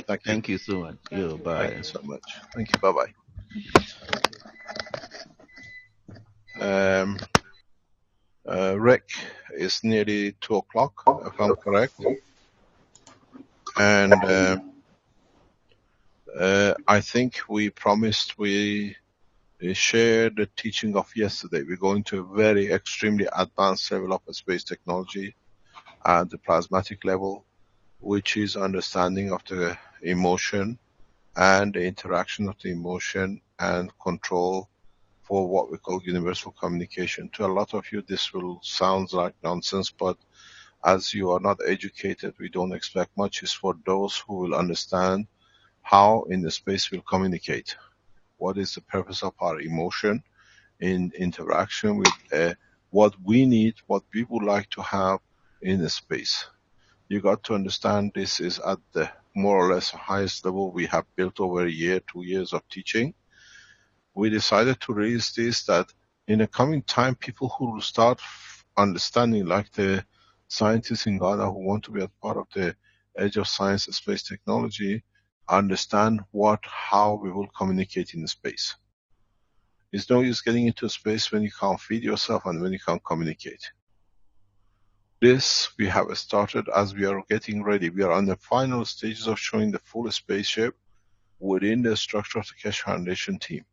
Thank you. Thank you so much. Yeah, bye. Thank you so much. Thank you. Bye-bye. Rick, it's nearly 2 o'clock, if I'm correct. And I think we promised we share the teaching of yesterday. We're going to a very extremely advanced level of space technology at the plasmatic level, which is understanding of the emotion and the interaction of the emotion and control for what we call universal communication. To a lot of you, this will sound like nonsense, but as you are not educated, we don't expect much. It's for those who will understand how in the space we'll communicate. What is the purpose of our emotion in interaction with what we need, what we would like to have in the space. You got to understand this is at the more or less highest level we have built over a year, 2 years of teaching. We decided to raise this that in the coming time, people who will start understanding, like the scientists in Ghana who want to be a part of the Edge of Science and Space Technology, understand how we will communicate in space. It's no use getting into space when you can't feed yourself and when you can't communicate. This we have started as we are getting ready. We are on the final stages of showing the full spaceship within the structure of the Keshe Foundation team.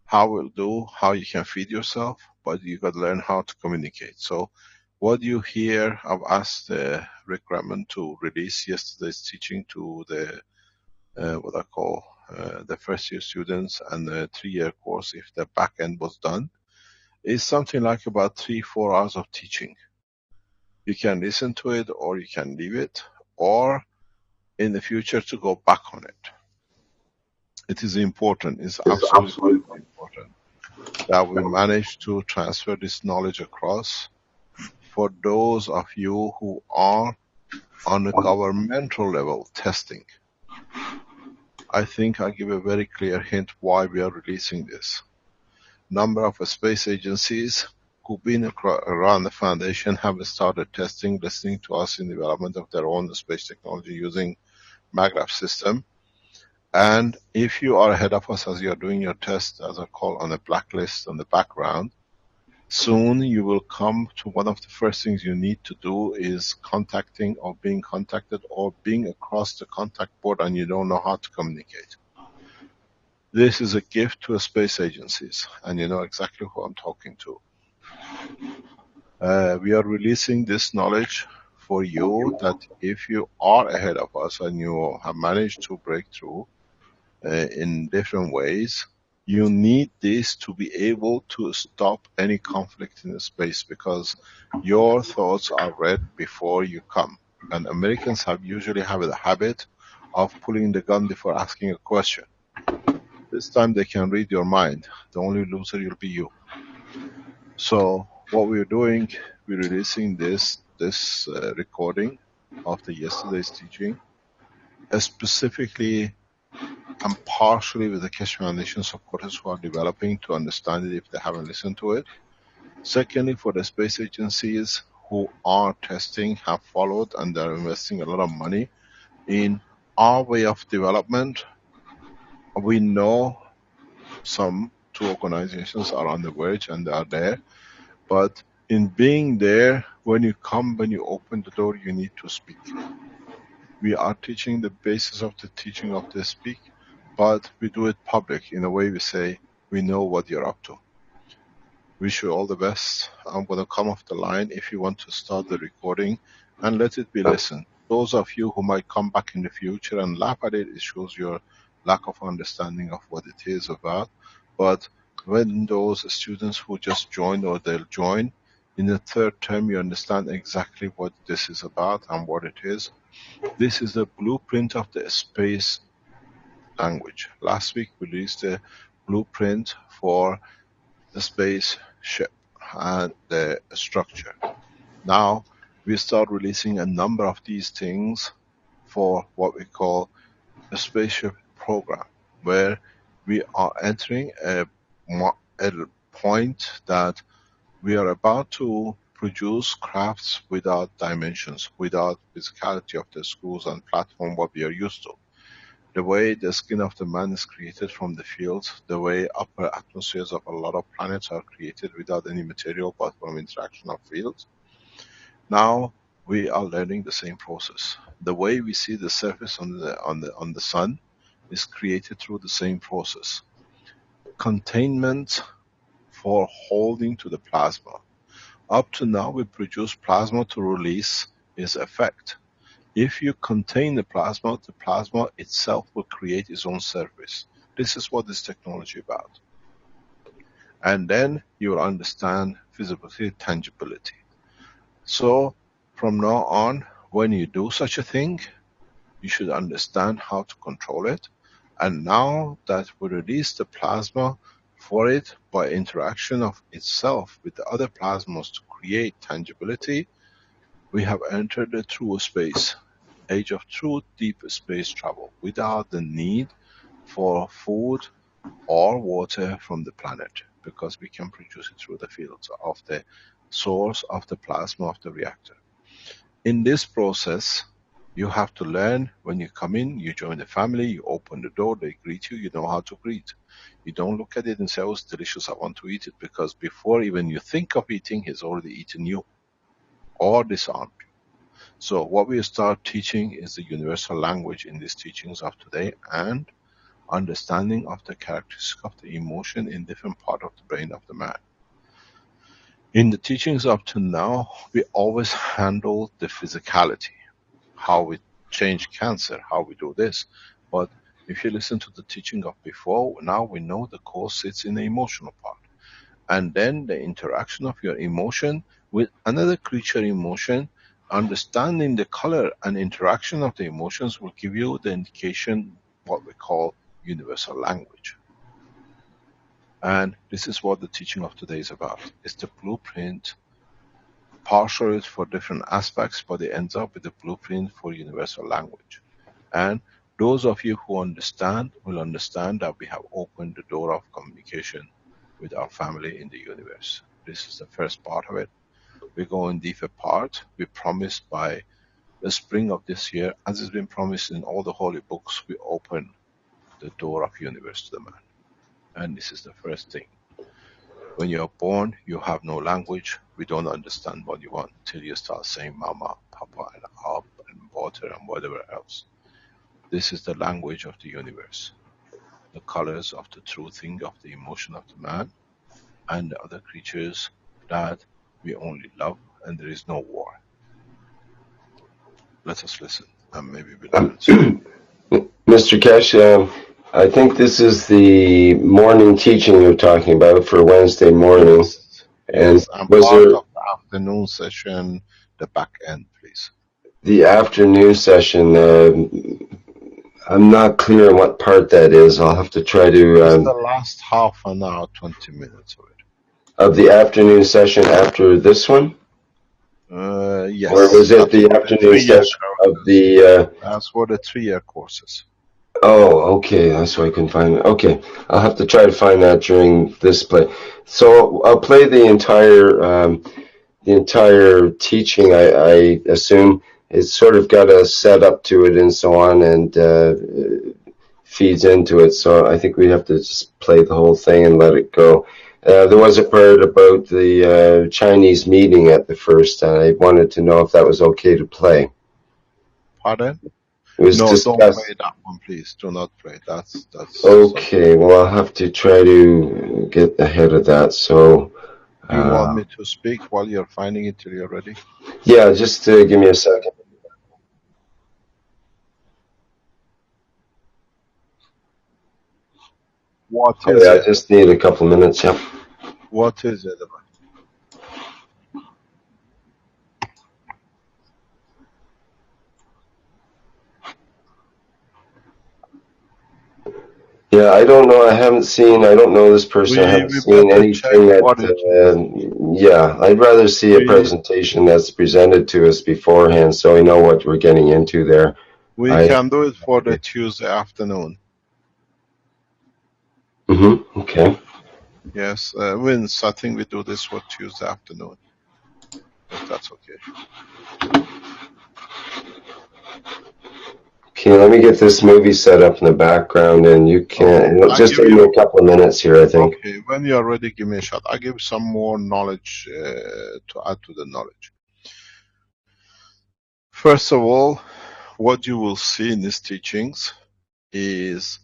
How we'll do, how you can feed yourself, but you got to learn how to communicate. So what you hear, I've asked Rick Raman to release yesterday's teaching to the what I call the first year students and the 3-year course, if the back end was done, is something like about 3-4 hours of teaching. You can listen to it or you can leave it, or in the future to go back on it. It is important, it's absolutely important that we manage to transfer this knowledge across for those of you who are on a governmental level testing. I think I give a very clear hint why we are releasing this. Number of space agencies who've been around the foundation have started testing, listening to us in development of their own space technology using maglev system. And if you are ahead of us as you are doing your test, as I call on a blacklist on the background, soon you will come to one of the first things you need to do is contacting or being contacted or being across the contact board and you don't know how to communicate. This is a gift to space agencies and you know exactly who I'm talking to. We are releasing this knowledge for you that if you are ahead of us and you have managed to break through in different ways, you need this to be able to stop any conflict in the space, because your thoughts are read before you come. And Americans usually have a habit of pulling the gun before asking a question. This time they can read your mind. The only loser will be you. So what we're doing, we're releasing this recording of the yesterday's teaching, specifically and partially with the Keshe Foundation supporters who are developing to understand it if they haven't listened to it. Secondly, for the space agencies who are testing, have followed, and they're investing a lot of money in our way of development. We know some 2 organizations are on the verge and they are there, but in being there, when you open the door, you need to speak. We are teaching the basis of the teaching of the speak, but we do it public in a way we say, we know what you're up to. Wish you all the best. I'm going to come off the line if you want to start the recording and let it be listened. Those of you who might come back in the future and laugh at it, it shows your lack of understanding of what it is about. But when those students who just joined or they'll join, in the 3rd term you understand exactly what this is about and what it is. This is the blueprint of the space language. Last week we released the blueprint for the spaceship and the structure. Now we start releasing a number of these things for what we call a spaceship program, where we are entering a point that we are about to produce crafts without dimensions, without physicality of the screws and platform what we are used to. The way the skin of the man is created from the fields, the way upper atmospheres of a lot of planets are created without any material but from interaction of fields. Now we are learning the same process. The way we see the surface on the sun is created through the same process. Containment for holding to the plasma. Up to now we produce plasma to release its effect. If you contain the plasma itself will create its own surface. This is what this technology is about. And then you will understand visibility, tangibility. So from now on, when you do such a thing, you should understand how to control it. And now that we release the plasma for it by interaction of itself with the other plasmas to create tangibility, we have entered the true space, age of true deep space travel, without the need for food or water from the planet, because we can produce it through the fields of the source of the plasma of the reactor. In this process, you have to learn. When you come in, you join the family, you open the door, they greet you, you know how to greet. You don't look at it and say, oh, it's delicious, I want to eat it, because before even you think of eating, he's already eaten you or disarmed you. So what we start teaching is the universal language in these teachings of today, and understanding of the characteristic of the emotion in different part of the brain of the man. In the teachings up to now, we always handle the physicality, how we change cancer, how we do this. But if you listen to the teaching of before, now we know the cause sits in the emotional part. And then the interaction of your emotion with another creature emotion, understanding the color and interaction of the emotions will give you the indication, what we call universal language. And this is what the teaching of today is about. It's the blueprint, partial for different aspects, but it ends up with the blueprint for universal language. And those of you who understand will understand that we have opened the door of communication with our family in the universe. This is the first part of it. We go in deeper part. We promised by the spring of this year, as has been promised in all the holy books, we open the door of universe to the man. And this is the first thing. When you are born, you have no language. We don't understand what you want until you start saying mama, papa, and up, and water, and whatever else. This is the language of the universe. The colors of the true thing of the emotion of the man and the other creatures that we only love, and there is no war. Let us listen, and maybe we'll answer. Mr. Kesh, I think this is the morning teaching you're talking about for Wednesday morning. Yes, and and was part there of the afternoon session, the back end, please. the afternoon session? I'm not clear on what part that is. I'll have to try to. It's the last half an hour, 20 minutes of it. Of the afternoon session after this one? Yes. Or was it the afternoon session of the... That's for the 3-year courses. Oh, okay. That's why I couldn't find it. Okay. I'll have to try to find that during this play. So I'll play the entire teaching, I assume. It's sort of got a setup to it and so on, and feeds into it. So I think we have to just play the whole thing and let it go. There was a part about the Chinese meeting at the first, and I wanted to know if that was okay to play. Pardon? It was No, discussed. don't play that one, please. Do not play. That's okay. Well, I'll have to try to get ahead of that. So, do you want me to speak while you're finding it till you're ready? Yeah, just give me a second. What is I it? just need a couple minutes. Yeah. What is it about? Yeah, I don't know. I don't know this person. I haven't seen anything that, yeah, I'd rather see a presentation that's presented to us beforehand so we know what we're getting into there. We can do it for the Tuesday afternoon. Okay. Yes, Vince, I think we do this for Tuesday afternoon. that's okay. Okay, let me get this movie set up in the background, and you can. It'll just take me a couple of minutes here, I think. Okay, when you're ready, give me a shot. I'll give some more knowledge to add to the knowledge. First of all, what you will see in these teachings is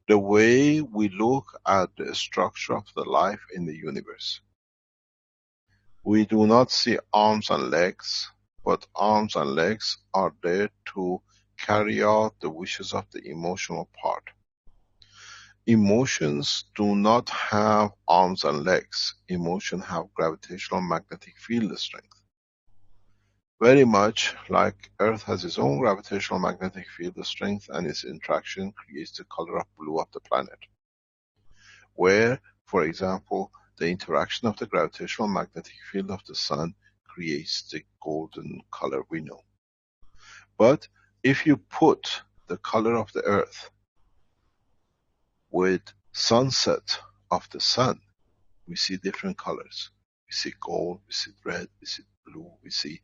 the way we look at the structure of the life in the universe. We do not see arms and legs, but arms and legs are there to carry out the wishes of the emotional part. Emotions do not have arms and legs. Emotions have gravitational magnetic field strength. Very much like Earth has its own gravitational magnetic field strength, and its interaction creates the color of blue of the planet. Where, for example, the interaction of the gravitational magnetic field of the sun creates the golden color we know. But if you put the color of the Earth with sunset of the sun, we see different colors. We see gold, we see red, we see blue, we see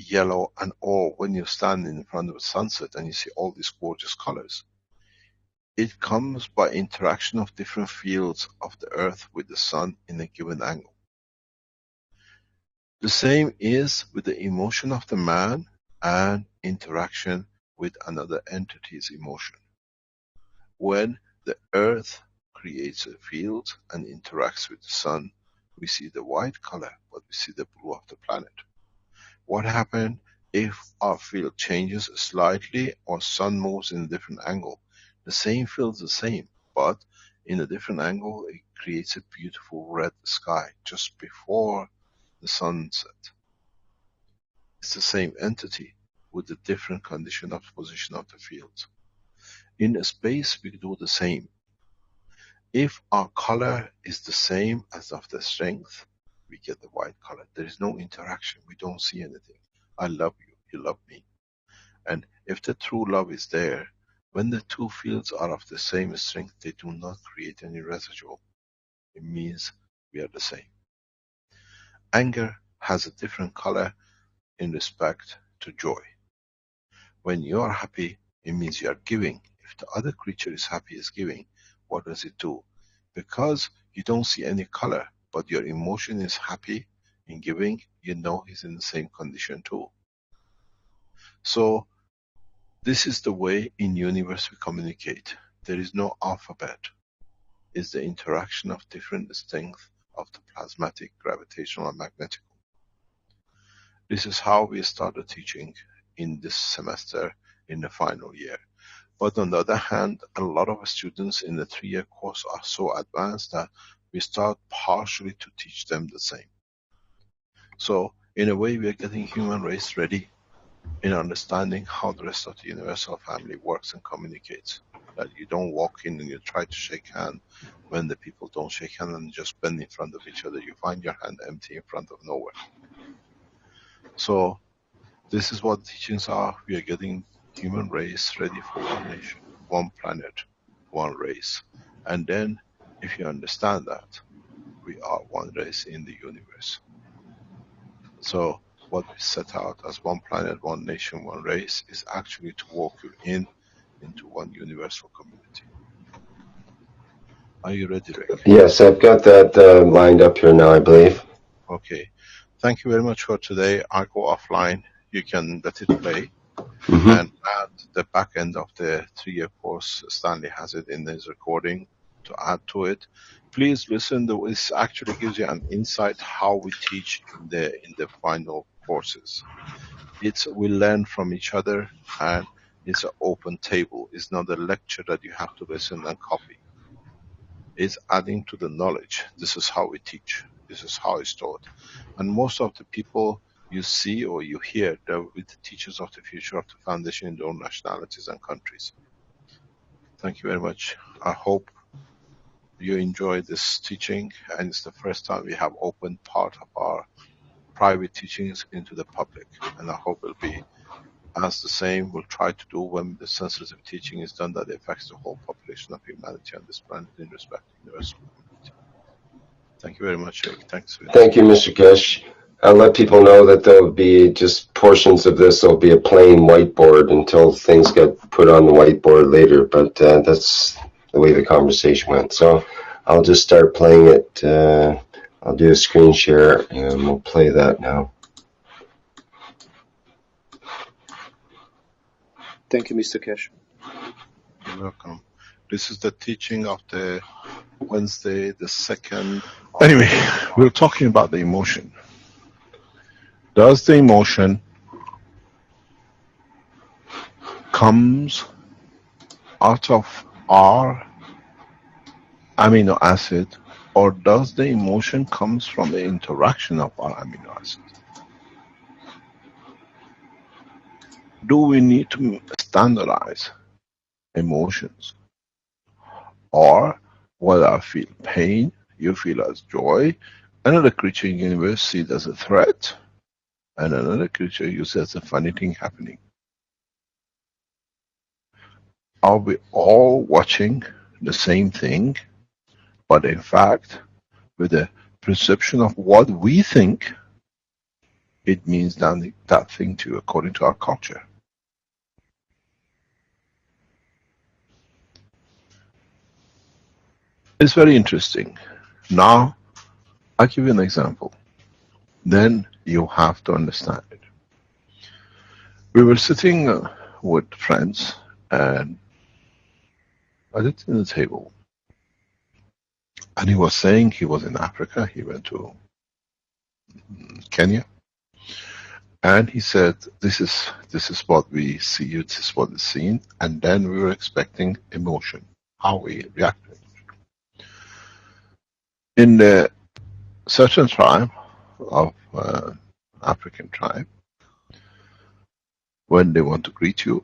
yellow, and all. When you stand in front of a sunset and you see all these gorgeous colors, it comes by interaction of different fields of the Earth with the sun in a given angle. The same is with the emotion of the man and interaction with another entity's emotion. When the Earth creates a field and interacts with the sun, we see the white color, but we see the blue of the planet. What happens if our field changes slightly or sun moves in a different angle? The same field is the same, but in a different angle it creates a beautiful red sky just before the sunset. It's the same entity with a different condition of position of the field. In space we do the same. If our color is the same as of the strength, we get the white color. There is no interaction. We don't see anything. I love you, you love me. And if the true love is there, when the two fields are of the same strength, they do not create any residual. It means we are the same. Anger has a different color in respect to joy. When you are happy, it means you are giving. If the other creature is happy, is giving, what does it do? Because you don't see any color, but your emotion is happy in giving, you know he's in the same condition too. So this is the way in universe we communicate. There is no alphabet. It's the interaction of different strength of the plasmatic, gravitational and magnetic. This is how we started teaching in this semester in the final year. But on the other hand, a lot of students in the 3-year course are so advanced that we start partially to teach them the same. So in a way we are getting human race ready in understanding how the rest of the universal family works and communicates. That you don't walk in and you try to shake hand when the people don't shake hand and just bend in front of each other. You find your hand empty in front of nowhere. So this is what the teachings are. We are getting human race ready for one nation, one planet, one race. And then if you understand that, we are one race in the universe. So what we set out as one planet, one nation, one race is actually to walk you into one universal community. Are you ready, Rick? Yes, I've got that lined up here now, I believe. Okay. Thank you very much for today. I'll go offline. You can let it play. Mm-hmm. And add the back end of the 3-year course. Stanley has it in his recording to add to it. Please listen. This actually gives you an insight how we teach in the final courses. We learn from each other, and it's an open table. It's not a lecture that you have to listen and copy. It's adding to the knowledge. This is how we teach. This is how it's taught. And most of the people you see or you hear, they're with the teachers of the future of the foundation in their own nationalities and countries. Thank you very much. I hope you enjoyed this teaching, and it's the first time we have opened part of our private teachings into the public. And I hope it'll be as the same we'll try to do when the sensitive teaching is done, that affects the whole population of humanity on this planet in respect to universal community. Thank you very much, Eric. Thanks. Thank you, Mr. Kesh. I'll let people know that there'll be just portions of this. There'll be a plain whiteboard until things get put on the whiteboard later, but that's the way the conversation went. So I'll just start playing it. I'll do a screen share and we'll play that now. Thank you, Mr. Keshe. You're welcome. This is the teaching of the Wednesday, the 2nd. Anyway, we're talking about the emotion. Does the emotion comes out of our amino acid, or does the emotion comes from the interaction of our amino acid? Do we need to standardize emotions? Or whether I feel pain, you feel as joy, another creature in the universe sees it as a threat, and another creature you see as a funny thing happening. Are we all watching the same thing, but in fact, with the perception of what we think, it means that thing to according to our culture? It's very interesting. Now, I'll give you an example. Then you have to understand it. We were sitting with friends, and I was in the table. And he was saying he was in Africa. He went to Kenya. And he said, this is what we see, this is what is seen. And then we were expecting emotion, how we react. In the certain tribe of African tribe, when they want to greet you,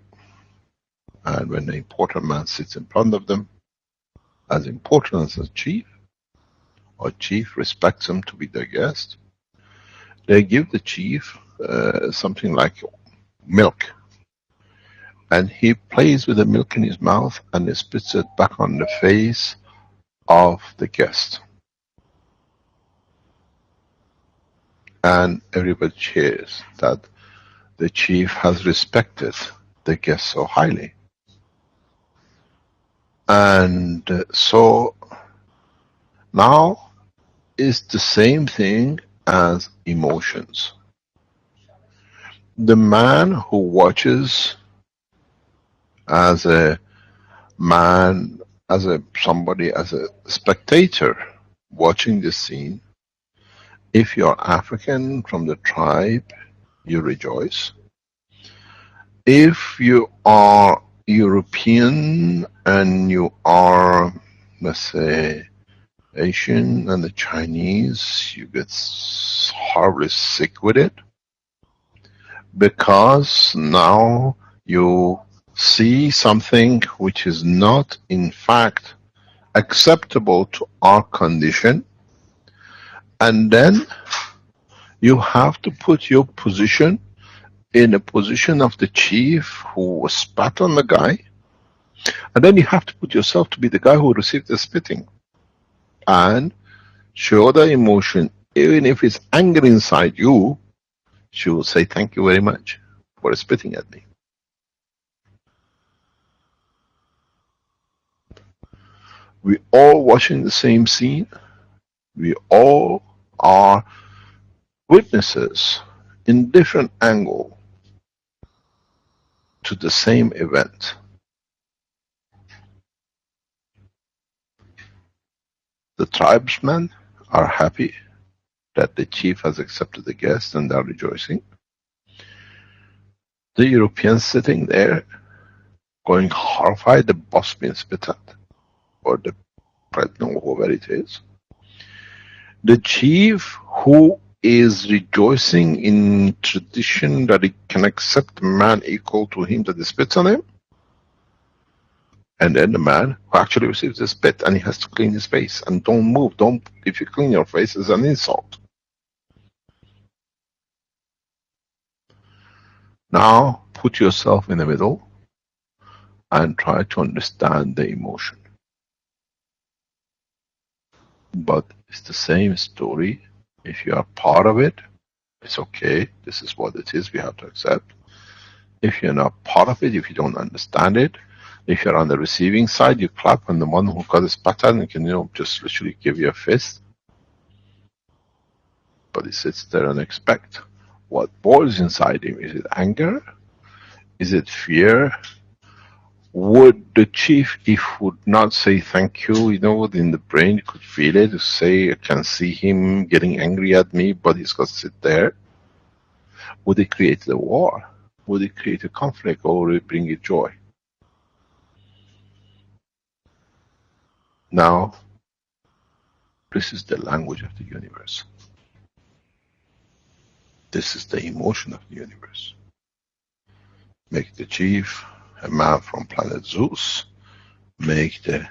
and when the important man sits in front of them, as important as a chief, or chief respects him to be their guest, they give the chief something like milk. And he plays with the milk in his mouth and he spits it back on the face of the guest. And everybody cheers that the chief has respected the guest so highly. And so now it's the same thing as emotions. The man who watches as a man, as a spectator watching the scene, if you're African from the tribe, you rejoice. If you are European and you are, let's say, Asian and the Chinese, you get horribly sick with it, because now you see something which is not in fact acceptable to our condition, and then you have to put your position in a position of the chief who spat on the guy, and then you have to put yourself to be the guy who received the spitting and show the emotion. Even if it's anger inside you, she will say thank you very much for spitting at me. We all watching the same scene. We all are witnesses in different angle to the same event. The tribesmen are happy that the chief has accepted the guest and they are rejoicing. The Europeans sitting there going horrified, the boss being spit at, or the president, or whoever it is. The chief who is rejoicing in tradition that he can accept a man equal to him that spits on him, and then the man who actually receives the spit and he has to clean his face, and don't move, if you clean your face, it's an insult. Now put yourself in the middle and try to understand the emotion. But it's the same story if you are part of it It's okay, this is what it is, we have to accept. If you're not part of it, if you don't understand it, if you're on the receiving side, you clap, and the one who got this pattern can, just literally give you a fist. But he sits there and expect. What boils inside him? Is it anger? Is it fear? Would the chief, if would not say thank you, within the brain, you could feel it, to say, I can see him getting angry at me, but he's got to sit there. Would it create a war? Would it create a conflict, or would it bring you joy? Now, this is the language of the universe. This is the emotion of the universe. Make the chief a man from planet Zeus. Make the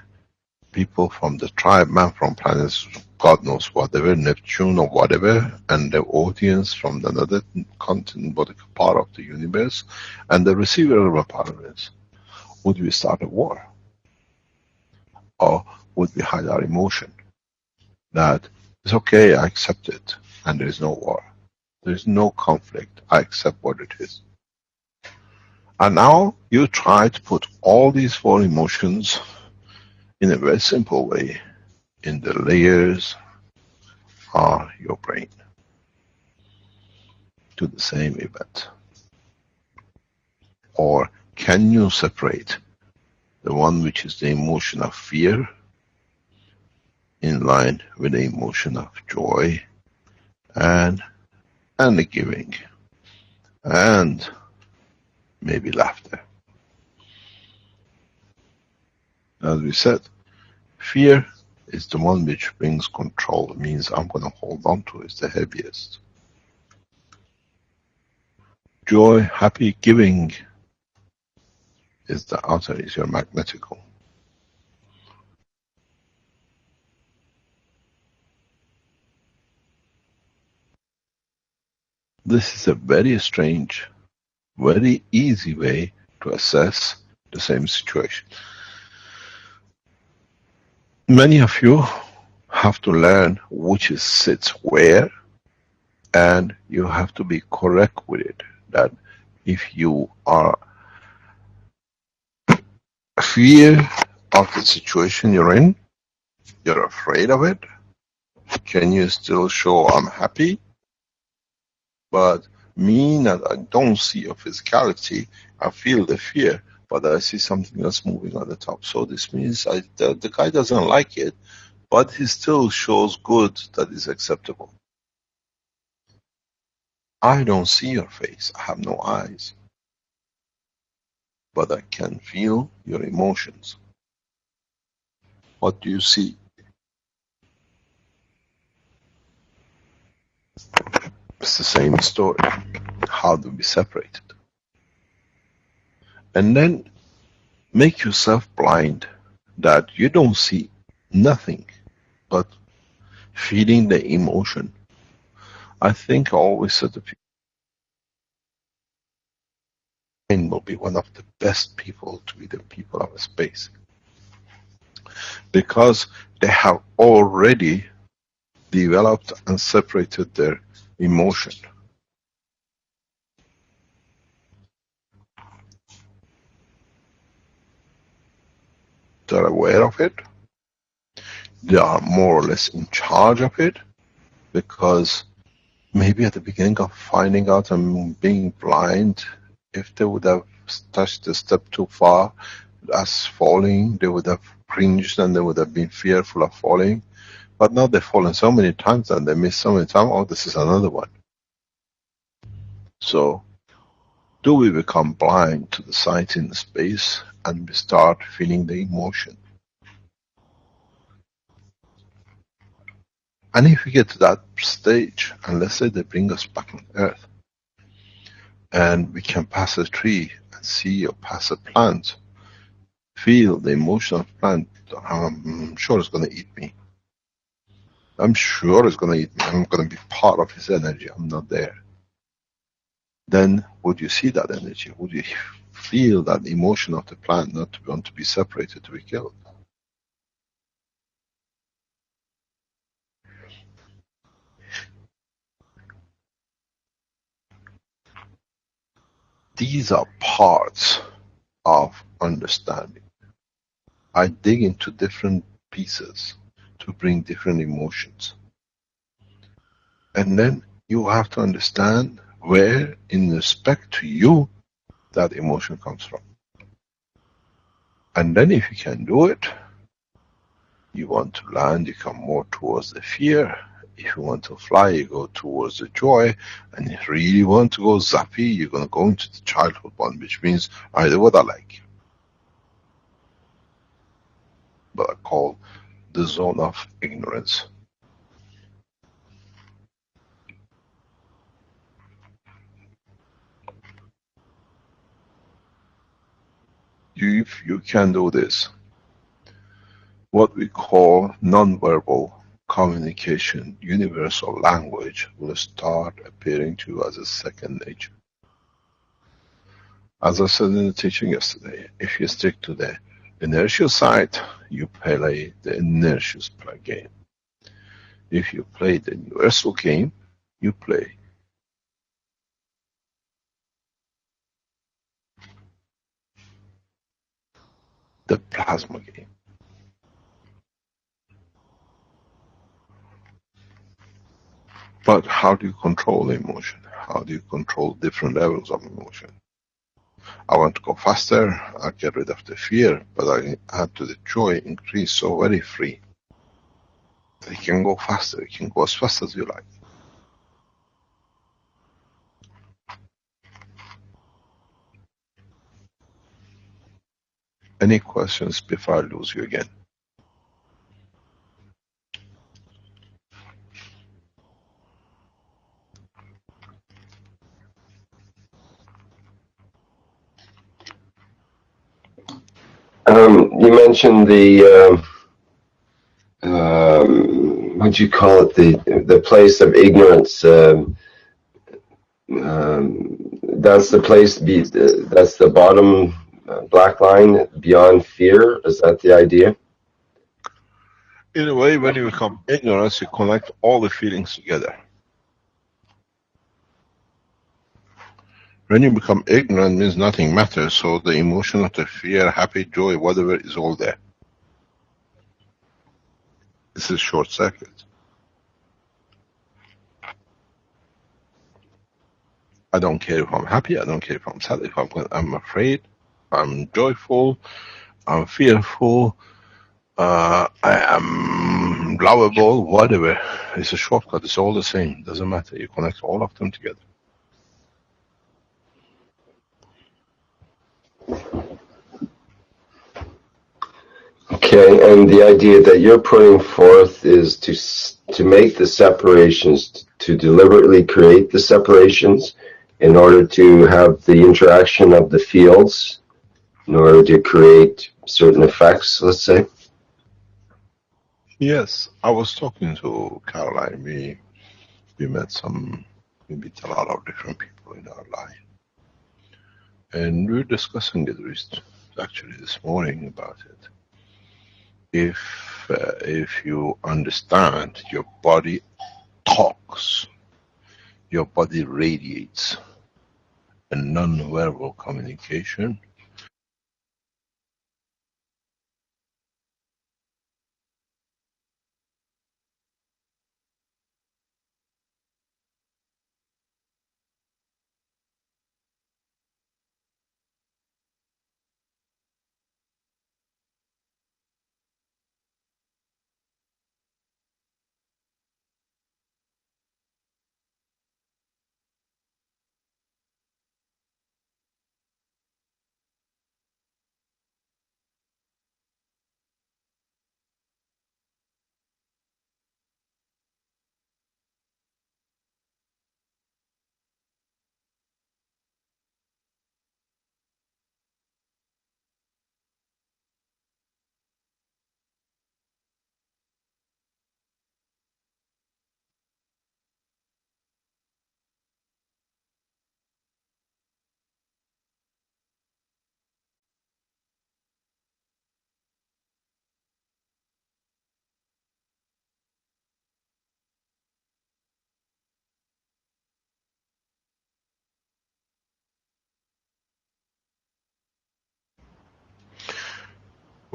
people from the tribe man from planet God knows whatever, Neptune or whatever, and the audience from another continent, but part of the universe, and the receiver of a part of it. Would we start a war? Or would we hide our emotion? That it's okay, I accept it, and there is no war. There is no conflict, I accept what it is. And now you try to put all these four emotions in a very simple way in the layers of your brain to the same event. Or can you separate the one which is the emotion of fear in line with the emotion of joy and the giving and maybe laughter? As we said, fear is the one which brings control. It means I'm going to hold on to it, it's the heaviest. Joy, happy, giving is the outer, is your magnetical. This is a very strange, very easy way to assess the same situation. Many of you have to learn which sits where, and you have to be correct with it. That if you are fear of the situation you're in, you're afraid of it, can you still show I'm happy? But mean that I don't see your physicality, I feel the fear, but I see something else moving on the top. So this means the guy doesn't like it, but he still shows good, that is acceptable. I don't see your face, I have no eyes, but I can feel your emotions. What do you see? It's the same story. How do we separate it? And then make yourself blind, that you don't see nothing but feeling the emotion. I think I always said to people, will be one of the best people to be the people of space, because they have already developed and separated their emotion. They're aware of it. They are more or less in charge of it, because maybe at the beginning of finding out and being blind, if they would have touched a step too far, as falling, they would have cringed and they would have been fearful of falling. But now they've fallen so many times and they miss so many times, oh, this is another one. So, do we become blind to the sight in the space and we start feeling the emotion? And if we get to that stage, and let's say they bring us back on Earth, and we can pass a tree and see, or pass a plant, feel the emotion of plant, I'm sure it's going to eat me. I'm sure it's going to eat me. I'm going to be part of his energy. I'm not there. Then would you see that energy? Would you feel that emotion of the plant not to want to be separated, to be killed? these are parts of understanding. I dig into different pieces to bring different emotions. And then you have to understand where, in respect to you, that emotion comes from. And then if you can do it, you want to land, you come more towards the fear. If you want to fly, you go towards the joy. And if you really want to go zappy, you're going to go into the childhood one, which means I do what I like. But I call the zone of ignorance. If you can do this, what we call non-verbal communication, universal language, will start appearing to you as a second nature. As I said in the teaching yesterday, if you stick to the inertial side, you play the inertial game. If you play the universal game, you play the plasma game. But how do you control emotion? How do you control different levels of emotion? I want to go faster, I get rid of the fear, but I add to the joy, increase, so very free. You can go faster, you can go as fast as you like. Any questions before I lose you again? You mentioned the what'd you call it? The place of ignorance. That's the place. That's the bottom black line beyond fear. Is that the idea? In a way, when you become ignorant, you connect all the feelings together. When you become ignorant, means nothing matters, so the emotion of the fear, happy, joy, whatever, is all there. This is short circuit. I don't care if I'm happy, I don't care if I'm sad, if I'm afraid, I'm joyful, I'm fearful, I am lovable, whatever. It's a shortcut, it's all the same, doesn't matter, you connect all of them together. Okay, and the idea that you're putting forth is to make the separations, to deliberately create the separations in order to have the interaction of the fields, in order to create certain effects, let's say. Yes, I was talking to Caroline, we met we meet a lot of different people in our life. And we were discussing it actually this morning about it. If you understand, your body talks, your body radiates a non-verbal communication.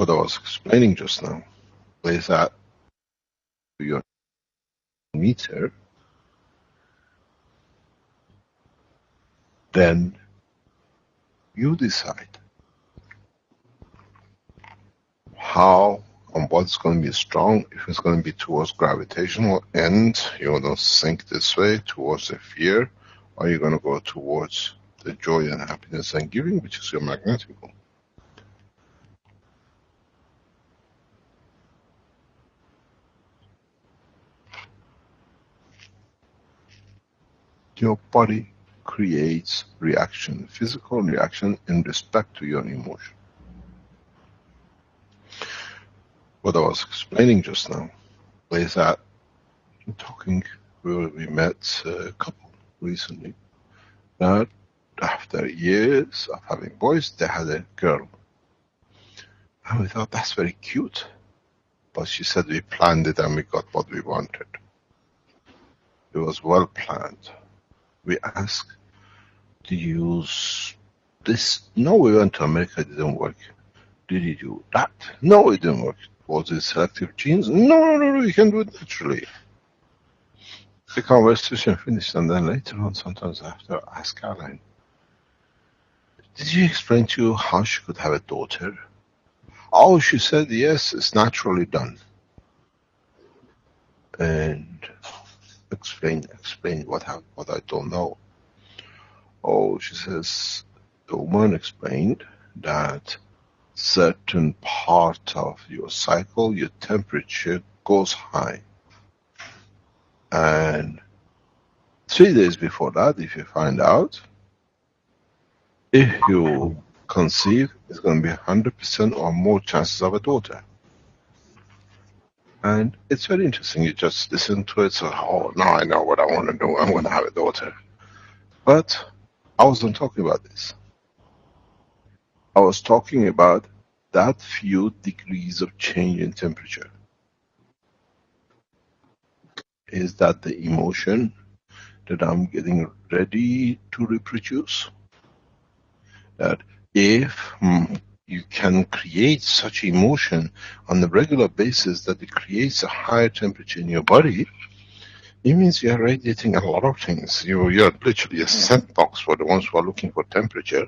What I was explaining just now is that your meter, then you decide how and what's going to be strong. If it's going to be towards gravitational end, you're going to sink this way towards the fear, or you're going to go towards the joy and happiness and giving, which is your magnetic one. Your body creates reaction, physical reaction in respect to your emotion. What I was explaining just now is that we met a couple recently that after years of having boys, they had a girl. And we thought, that's very cute. But she said we planned it and we got what we wanted. It was well planned. We asked, did you use this? No, we went to America, it didn't work. Did you do that? No, it didn't work. Was it selective genes? No, you can do it naturally. The conversation finished, and then later on, sometimes after, I asked Caroline, did you explain to you how she could have a daughter? Oh, she said, yes, it's naturally done. And explain what I don't know. Oh, she says, the woman explained that certain part of your cycle, your temperature goes high. And 3 days before that, if you find out, if you conceive, it's going to be 100% or more chances of a daughter. And it's very interesting. You just listen to it, so, oh, now I know what I want to do. I'm going to have a daughter. But I wasn't talking about this. I was talking about that few degrees of change in temperature. Is that the emotion that I'm getting ready to reproduce? That if you can create such emotion on a regular basis that it creates a higher temperature in your body, it means you are radiating a lot of things. You're literally a scent box for the ones who are looking for temperature.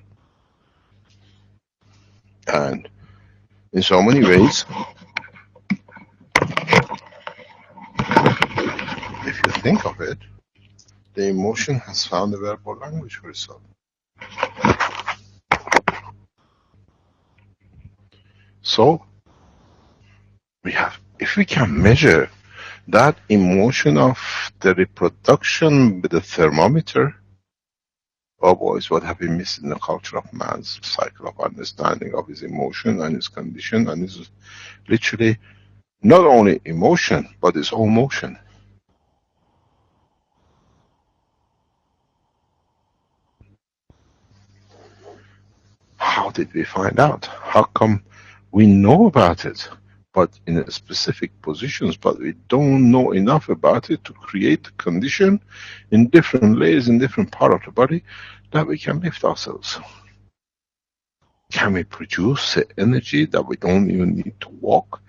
And in so many ways, if you think of it, the emotion has found a verbal language for itself. So, if we can measure that emotion of the reproduction with the thermometer, oh boys, what have we missed in the culture of man's cycle of understanding of his emotion and his condition, and his literally not only emotion, but his own motion. How did we find out? How come we know about it, but in specific positions, but we don't know enough about it to create the condition in different layers, in different part of the body, that we can lift ourselves? Can we produce the energy that we don't even need to walk?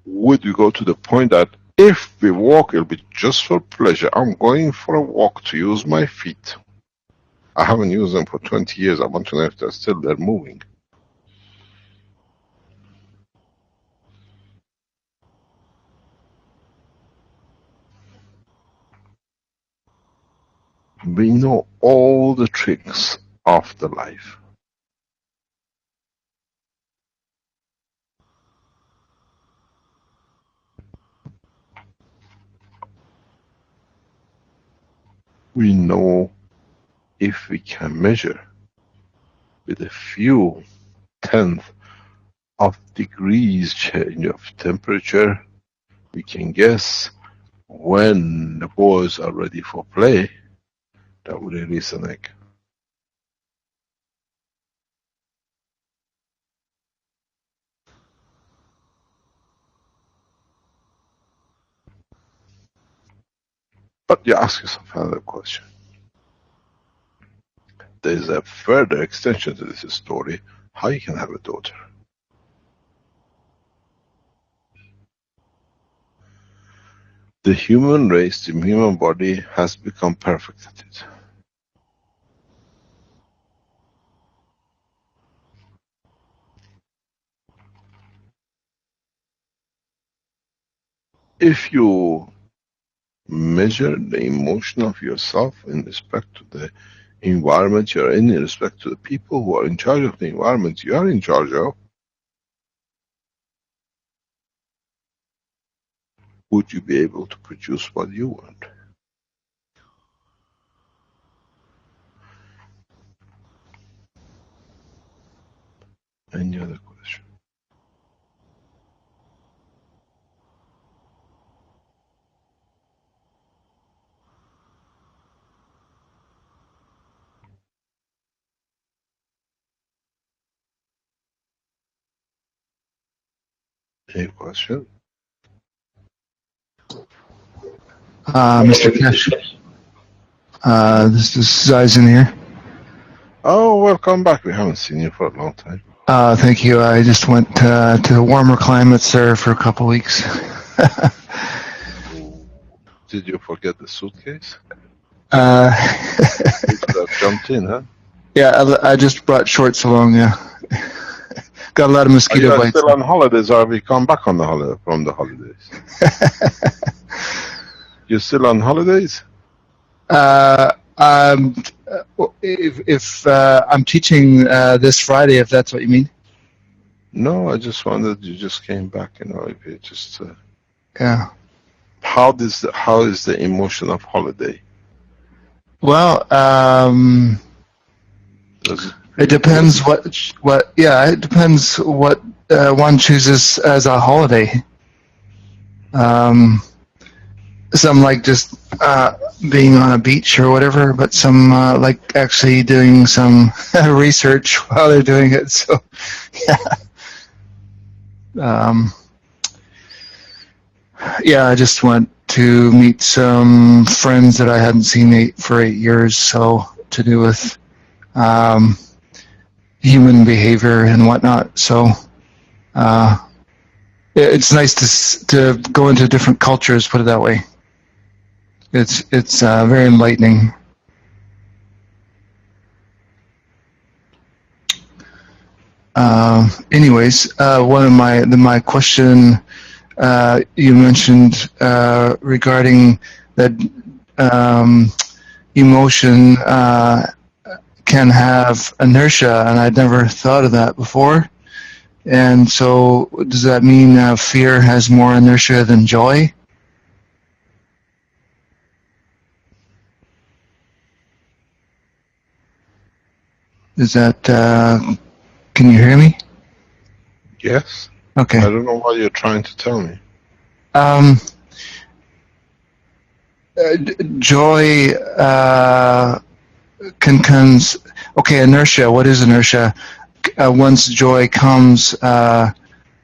Would we go to the point that if we walk, it'll be just for pleasure? I'm going for a walk to use my feet. I haven't used them for 20 years. I want to know if they're still there moving. We know all the tricks of the life. We know if we can measure with a few tenth of degrees change of temperature, we can guess when the boys are ready for play, that will release an egg. But you ask yourself another question. there's a further extension to this story, how you can have a daughter. The human race, the human body has become perfect at it. If you measure the emotion of yourself in respect to the environment you're in respect to the people who are in charge of the environment you are in charge of, would you be able to produce what you want? Any other question? Any question? Mr. Kesh, this is Zaizen here. Oh, welcome back. We haven't seen you for a long time. Thank you. I just went to warmer climates there for a couple of weeks. Did you forget the suitcase? You could have jumped in, huh? Yeah, I just brought shorts along, yeah. Got a lot of mosquito Are you bites. still on holidays, or have you come back on the from the holidays? You're still on holidays? If I'm teaching this Friday, if that's what you mean. No, I just wondered, you just came back, if you just... Yeah. How is the emotion of holiday? Well, it depends it depends what one chooses as a holiday. Some like just being on a beach or whatever, but some like actually doing some research while they're doing it. So, yeah. I just went to meet some friends that I hadn't seen for 8 years. So to do with human behavior and whatnot. So it's nice to go into different cultures. Put it that way. It's very enlightening. Anyways, one of my question you mentioned regarding that emotion can have inertia, and I'd never thought of that before. And so, does that mean fear has more inertia than joy? Is that, can you hear me? Yes. Okay. I don't know what you're trying to tell me. Joy comes, okay, inertia, what is inertia? Once joy comes,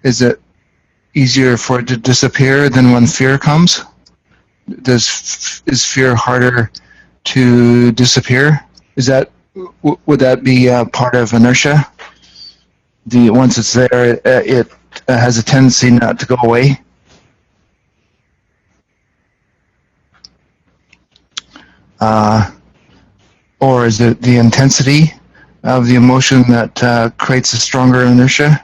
is it easier for it to disappear than when fear comes? Is fear harder to disappear? Would that be part of inertia? Once it's there, it has a tendency not to go away? Or is it the intensity of the emotion that creates a stronger inertia?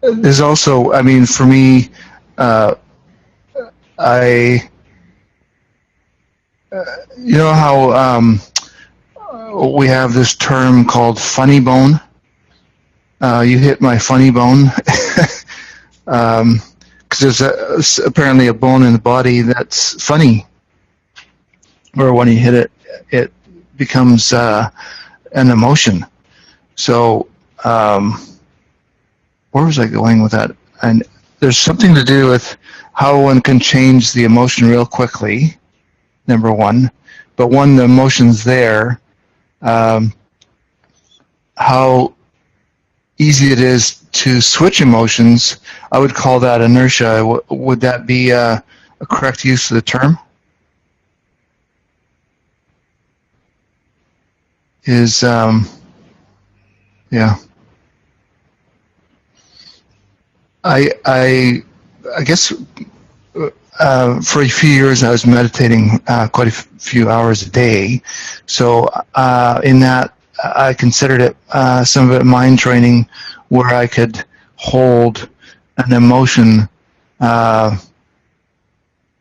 There's also, I mean, for me, you know how we have this term called funny bone? You hit my funny bone. Because there's apparently a bone in the body that's funny, or when you hit it, it becomes an emotion. So, where was I going with that? And there's something to do with how one can change the emotion real quickly, number one. But when the emotion's there, how easy it is to switch emotions, I would call that inertia. Would that be a correct use of the term? is yeah. I guess for a few years I was meditating quite a few hours a day. So in that, I considered it some of it mind training, where I could hold an emotion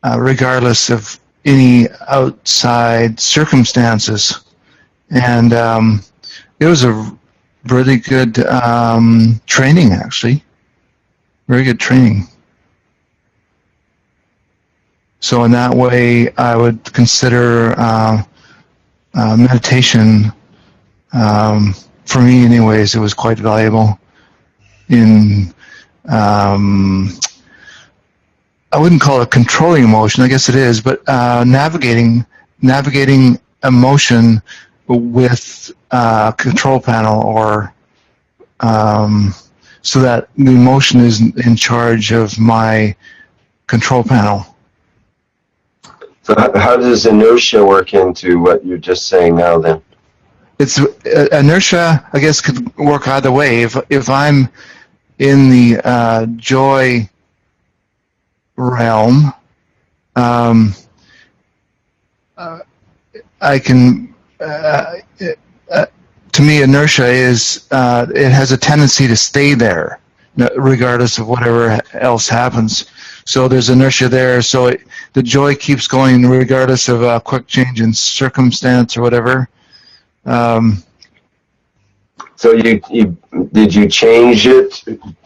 regardless of any outside circumstances. And it was a really good training, actually. Very good training. So in that way, I would consider meditation, for me anyways, it was quite valuable in, I wouldn't call it controlling emotion, I guess it is, but navigating emotion with a control panel, or so that the emotion is in charge of my control panel. So how does inertia work into what you're just saying now then? It's inertia, I guess, could work either way. If I'm in the joy realm, I can, to me, inertia is, it has a tendency to stay there, regardless of whatever else happens. So there's inertia there, so the joy keeps going regardless of a quick change in circumstance or whatever. So did you change it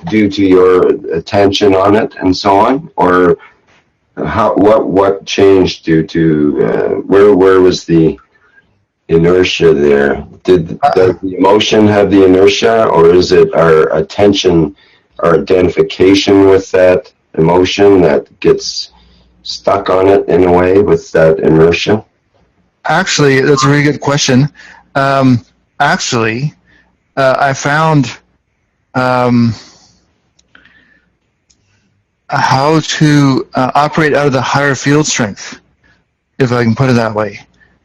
due to your attention on it and so on, or what changed due to where was the inertia there? Does the emotion have the inertia, or is it our attention, our identification with that emotion that gets stuck on it in a way with that inertia? Actually, that's a really good question. I found how to operate out of the higher field strength, if I can put it that way.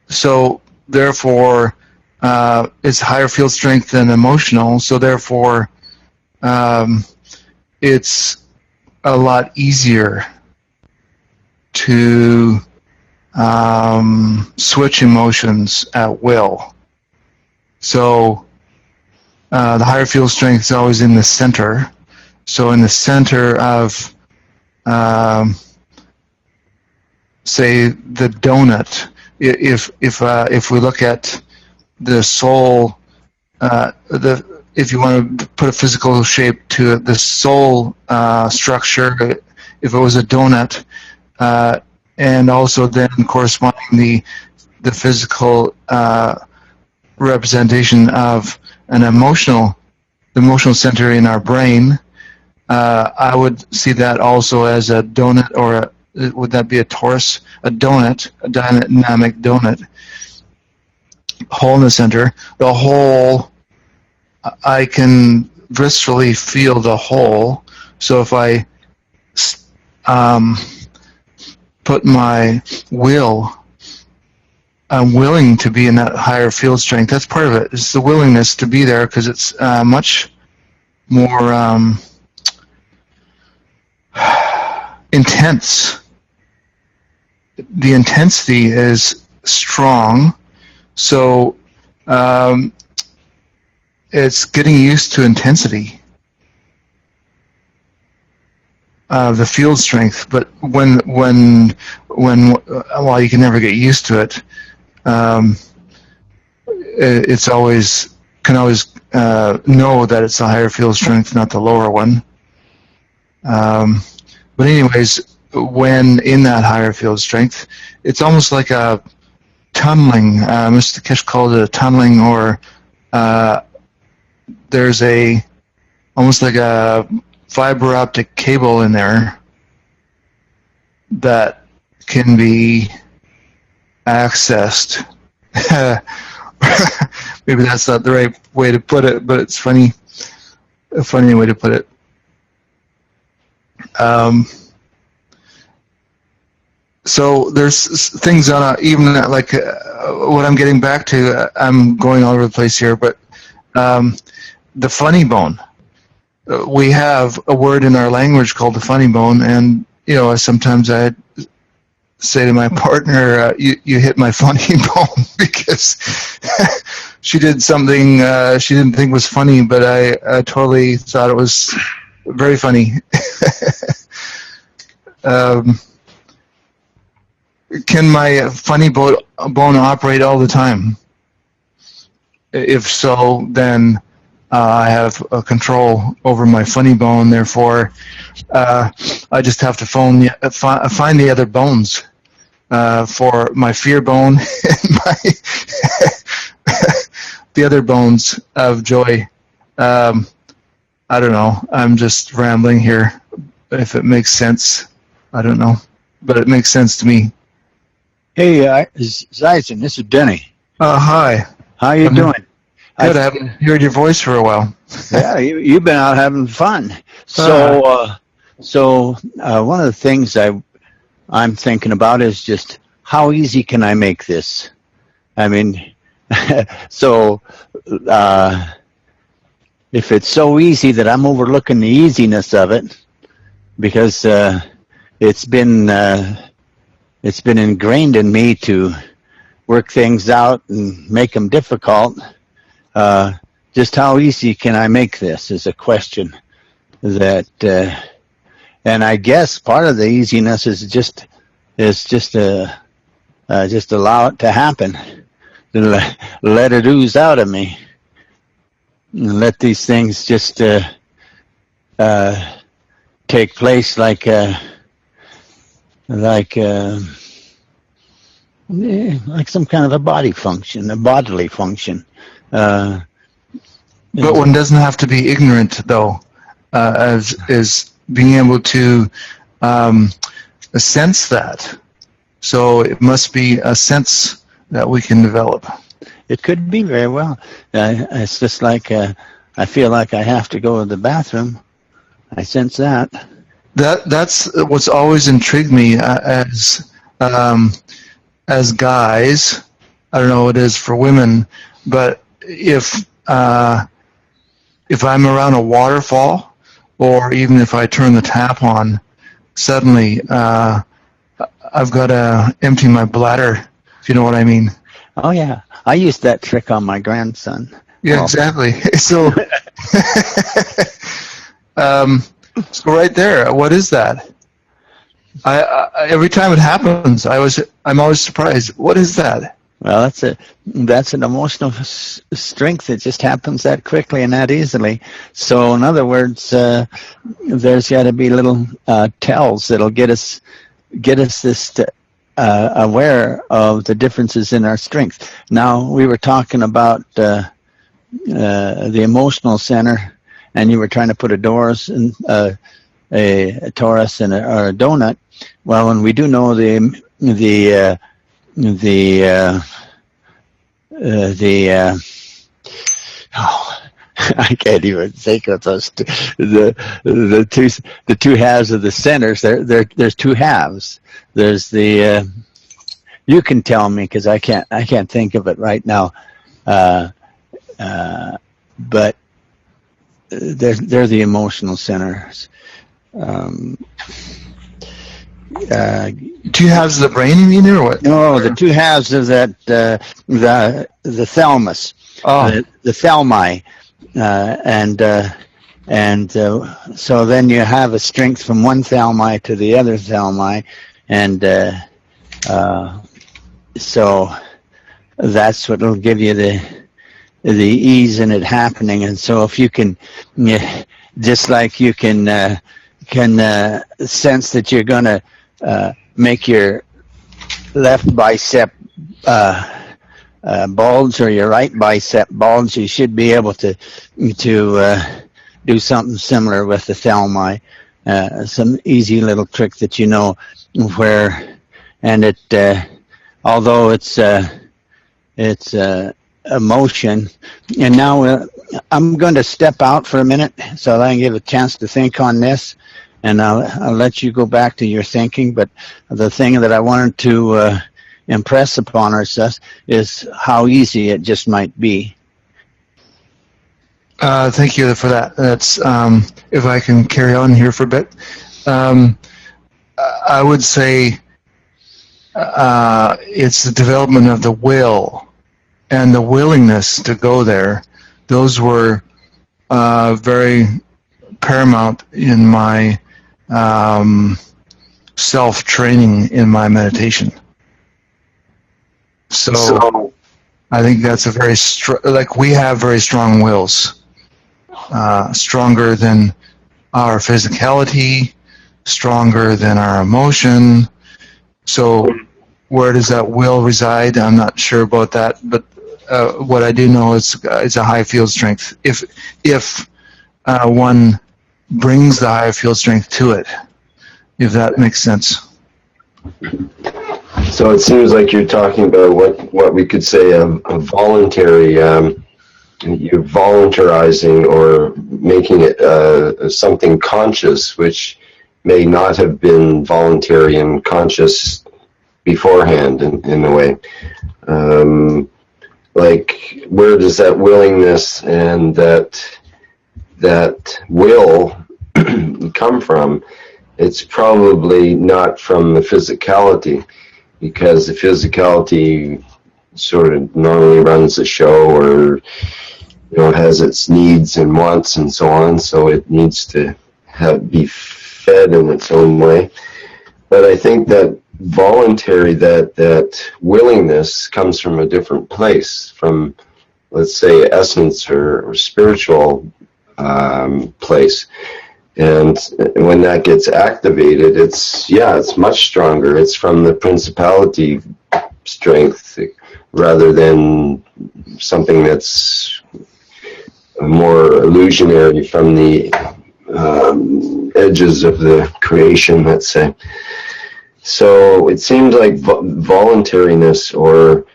So therefore, it's higher field strength than emotional, so therefore it's a lot easier to switch emotions at will. So the higher field strength is always in the center. So in the center of, say, the donut, if we look at the soul, if you want to put a physical shape to it, the soul structure, if it was a donut, and also then corresponding the physical representation of an the emotional center in our brain, I would see that also as a donut, or would that be a torus? A donut, a dynamic donut, hole in the center. The hole, I can viscerally feel the hole. So if I put my will, I'm willing to be in that higher field strength. That's part of it. It's the willingness to be there, because it's much more intense. The intensity is strong, so it's getting used to intensity, the field strength. But when well, you can never get used to it. It's always know that it's a higher field strength, not the lower one. But anyways, when in that higher field strength, it's almost like a tunneling. Mr. Kish called it a tunneling, or there's almost like a fiber optic cable in there that can be accessed. Maybe that's not the right way to put it, but it's funny. A funny way to put it. So there's things on even like what I'm getting back to. I'm going all over the place here, but the funny bone. We have a word in our language called the funny bone, and sometimes I say to my partner, "You hit my funny bone," because she did something she didn't think was funny, but I totally thought it was very funny. Can my funny bone operate all the time? If so, then I have control over my funny bone. Therefore, I just have to find the other bones for my fear bone and the other bones of joy. I don't know. I'm just rambling here. If it makes sense, I don't know, but it makes sense to me. Hey, Zeisen, this is Denny. Hi. How you doing? Good. I haven't heard your voice for a while. Yeah, you've been out having fun. So one of the things I'm thinking about is just how easy can I make this? I mean, so if it's so easy that I'm overlooking the easiness of it, because it's been ingrained in me to work things out and make them difficult. Just how easy can I make this is a question that, and I guess part of the easiness is just allow it to happen, let it ooze out of me, and let these things just take place like some kind of a bodily function. But one doesn't have to be ignorant, though, as being able to sense that. So it must be a sense that we can develop. It could be very well. It's just like I feel like I have to go to the bathroom. I sense that. That's what's always intrigued me as guys. I don't know what it is for women, but if I'm around a waterfall, or even if I turn the tap on, suddenly I've got to empty my bladder, if you know what I mean. Oh, yeah. I used that trick on my grandson. Yeah, exactly. So, so right there, what is that? I every time it happens, I'm always surprised. What is that? Well, that's an emotional strength that just happens that quickly and that easily. So, in other words, there's got to be little tells that'll get us this aware of the differences in our strength. Now, we were talking about the emotional center, and you were trying to put a torus and a donut. Well, and we do know the I can't even think of those the two halves of the centers. There's two halves. There's the you can tell me because I can't think of it right now. But they're the emotional centers. Two halves of the brain, you mean, or what? No, the two halves of that the thalamus, the thalmi, and so then you have a strength from one thalmi to the other thalmi, and so that's what will give you the ease in it happening. And so if you can, just like you can sense that you're going to make your left bicep bulge or your right bicep bulge, you should be able to do something similar with the thalmi. Some easy little trick that you know where, and it although it's emotion. And now I'm going to step out for a minute so that I can give a chance to think on this. and I'll let you go back to your thinking, but the thing that I wanted to impress upon us is how easy it just might be. Thank you for that. That's if I can carry on here for a bit. I would say it's the development of the will and the willingness to go there. Those were very paramount in my self-training in my meditation. So I think that's a very like we have very strong wills, stronger than our physicality, stronger than our emotion. So where does that will reside? I'm not sure about that, but what I do know is it's a high field strength. If one brings the high field strength to it, if that makes sense. So it seems like you're talking about what we could say a voluntary, you're voluntarizing or making it something conscious, which may not have been voluntary and conscious beforehand in a way. Like, where does that willingness and that will come from? It's probably not from the physicality, because the physicality sort of normally runs the show, or has its needs and wants and so on, so it needs to be fed in its own way. But I think that voluntary, that willingness comes from a different place, from, let's say, essence or spiritual place. And when that gets activated, it's much stronger. It's from the principality strength rather than something that's more illusionary from the edges of the creation, let's say. So it seems like voluntariness, or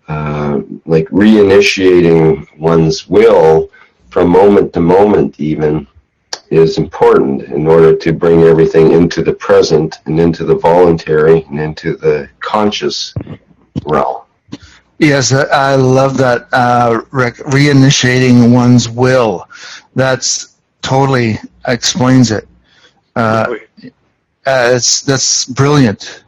like reinitiating one's will from moment to moment even, is important in order to bring everything into the present and into the voluntary and into the conscious realm. Yes, I love that, Rick. Reinitiating one's will. That's totally explains it. That's brilliant.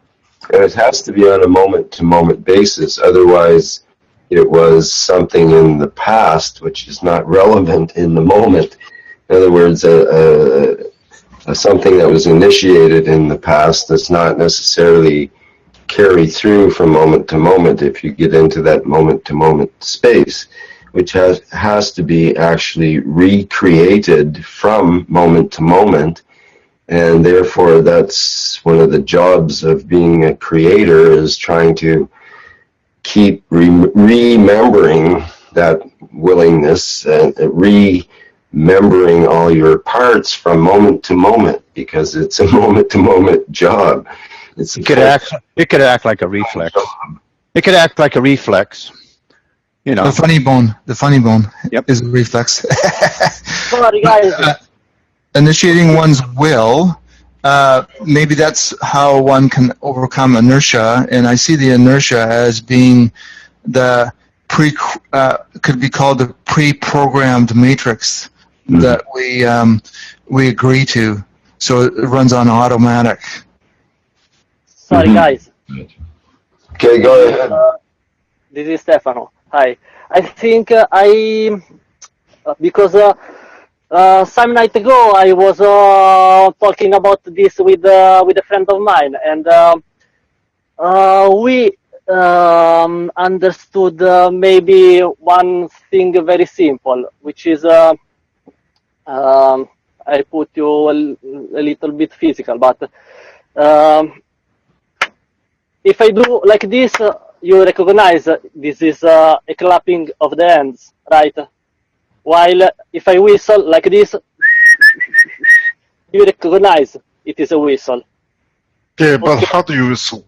And it has to be on a moment-to-moment basis. Otherwise, it was something in the past which is not relevant in the moment. In other words, something that was initiated in the past does not necessarily carry through from moment to moment if you get into that moment-to-moment space, which has to be actually recreated from moment to moment. And therefore, that's one of the jobs of being a creator, is trying to keep remembering that willingness and remembering all your parts from moment to moment, because it's a moment-to-moment job. It could act like a reflex. It could act like a reflex. The funny bone yep. is a reflex. Sorry, guys. Initiating one's will, maybe that's how one can overcome inertia, and I see the inertia as being the could be called the pre-programmed matrix that we agree to, so it runs on automatic. Sorry, guys. Okay, go ahead. This is Stefano. Hi. I think because some night ago I was talking about this with a friend of mine, and we understood maybe one thing very simple, which is I put you a little bit physical, but if I do like this, you recognize this is a clapping of the hands, right? While if I whistle like this, you recognize it is a whistle. Yeah, but okay. How do you whistle?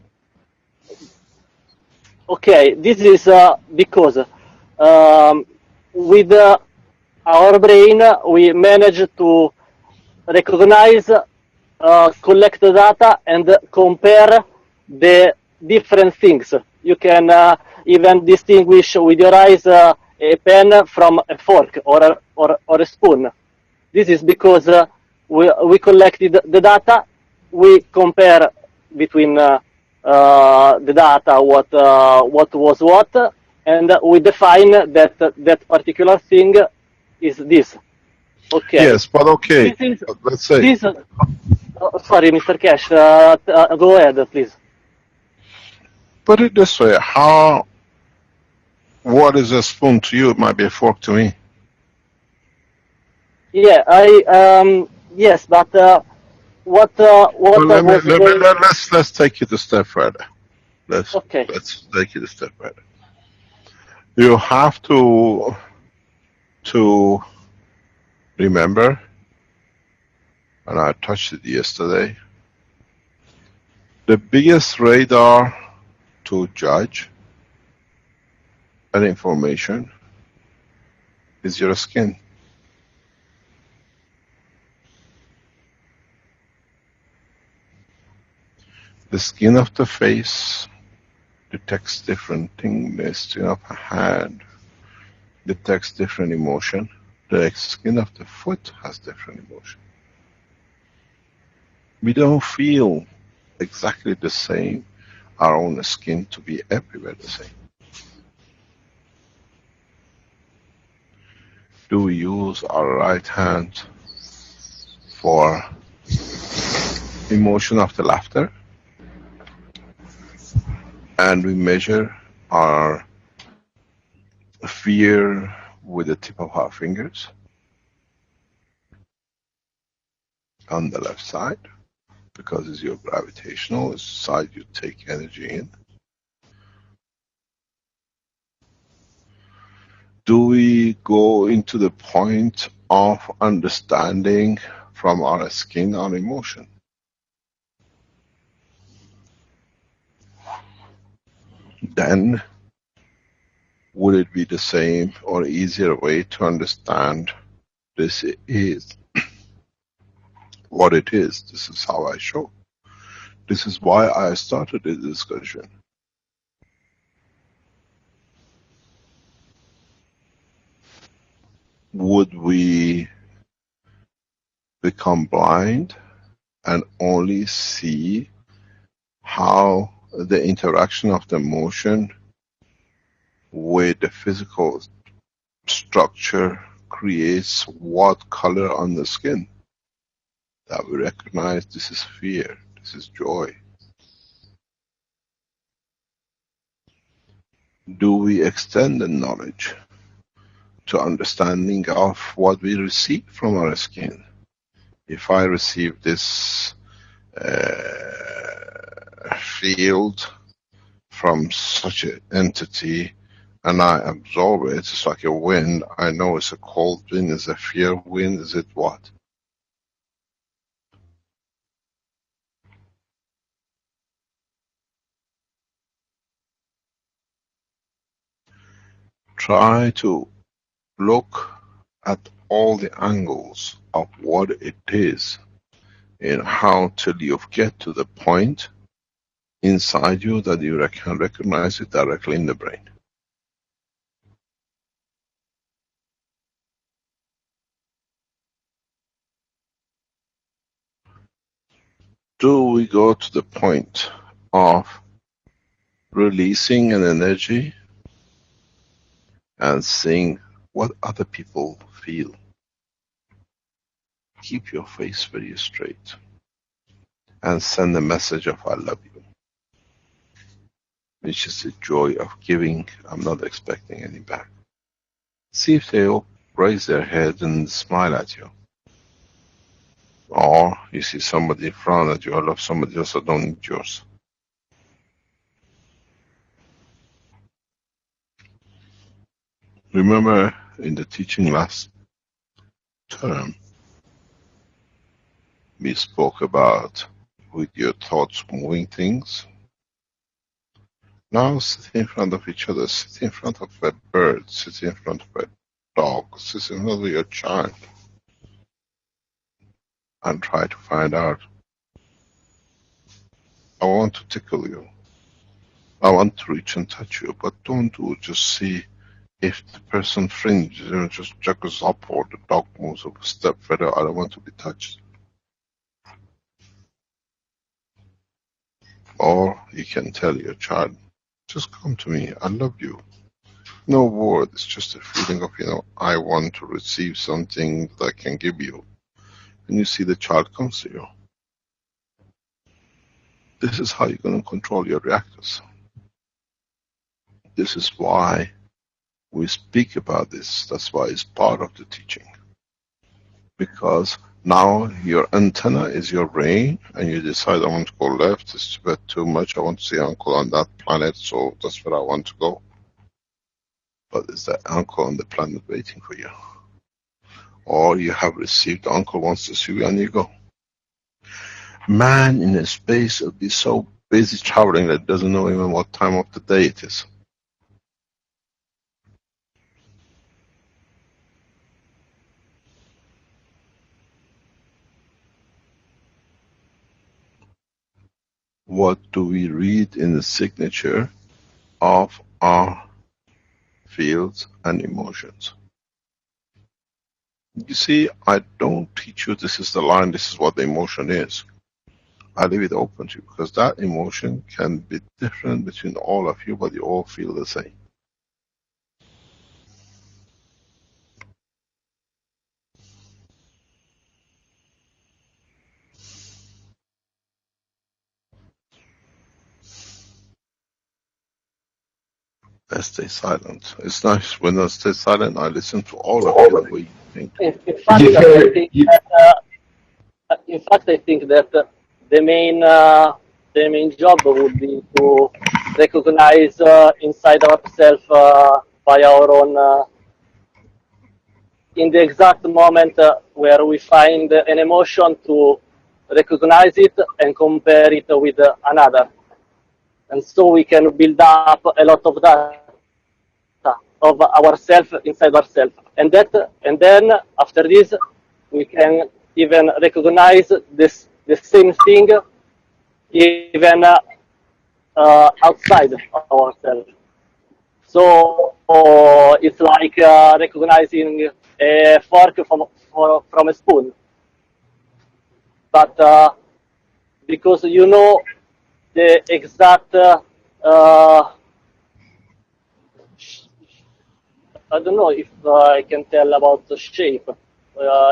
Okay, this is because with our brain we manage to recognize collect the data and compare the different things. You can even distinguish with your eyes a pen from a fork or a spoon. This is because we collected the data, we compare between the data what was what, and we define that that particular thing is this. Okay. Yes, but okay. Let's say. Sorry, Mr. Cash. Go ahead, please. Put it this way: what is a spoon to you? It might be a fork to me. Yeah, yes, but what let's take it a step further. Let's take it a step further. You have to remember, and I touched it yesterday, the biggest radar to judge an information is your skin. The skin of the face detects different things. The skin of a hand detects different emotion. The skin of the foot has different emotion. We don't feel exactly the same, our own skin to be everywhere the same. Do we use our right hand for emotion of the laughter? And we measure our fear with the tip of our fingers on the left side, because it's your gravitational, it's the side you take energy in. Do we go into the point of understanding from our skin our emotion? Then would it be the same or easier way to understand this is what it is? This is how I show. This is why I started the discussion. Would we become blind and only see how the interaction of the motion with the physical structure creates what color on the skin? That we recognize this is fear, this is joy. Do we extend the knowledge to understanding of what we receive from our skin? If I receive this field from such an entity and I absorb it, it's like a wind. I know it's a cold wind, is a fear wind, is it what? Try to look at all the angles of what it is and how till you get to the point inside you that you can recognize it directly in the brain. Do we go to the point of releasing an energy and seeing what other people feel? Keep your face very straight and send a message of I love you, which is the joy of giving. I'm not expecting any back. See if they raise their head and smile at you. Or you see somebody frown at you, I love somebody else, I don't need yours. Remember in the teaching last term, we spoke about with your thoughts moving things. Now sit in front of each other, sit in front of a bird, sit in front of a dog, sit in front of your child, and try to find out I want to tickle you. I want to reach and touch you, but don't do just see if the person fringes, just juggles up or the dog moves a step further. I don't want to be touched. Or you can tell your child, just come to me, I love you. No word, it's just a feeling of, I want to receive something that I can give you. And you see the child comes to you. This is how you're going to control your reactors. This is why we speak about this. That's why it's part of the teaching. Because now your antenna is your brain, and you decide, I want to go left, it's a bit too much, I want to see uncle on that planet, so that's where I want to go. But is that uncle on the planet waiting for you? Or you have received, uncle wants to see you, and you go. Man in space will be so busy traveling that doesn't know even what time of the day it is. What do we read in the signature of our fields and emotions? You see, I don't teach you this is the line, this is what the emotion is. I leave it open to you, because that emotion can be different between all of you, but you all feel the same. I stay silent. It's nice when I stay silent, I listen to all of you, what you think. In fact, I think that the main job would be to recognize inside ourselves by our own, in the exact moment where we find an emotion, to recognize it and compare it with another. And so we can build up a lot of data of ourselves inside ourselves. And then after this, we can even recognize the same thing even outside ourselves. So it's like recognizing a fork from a spoon. But because you know the exact, I don't know if I can tell about the shape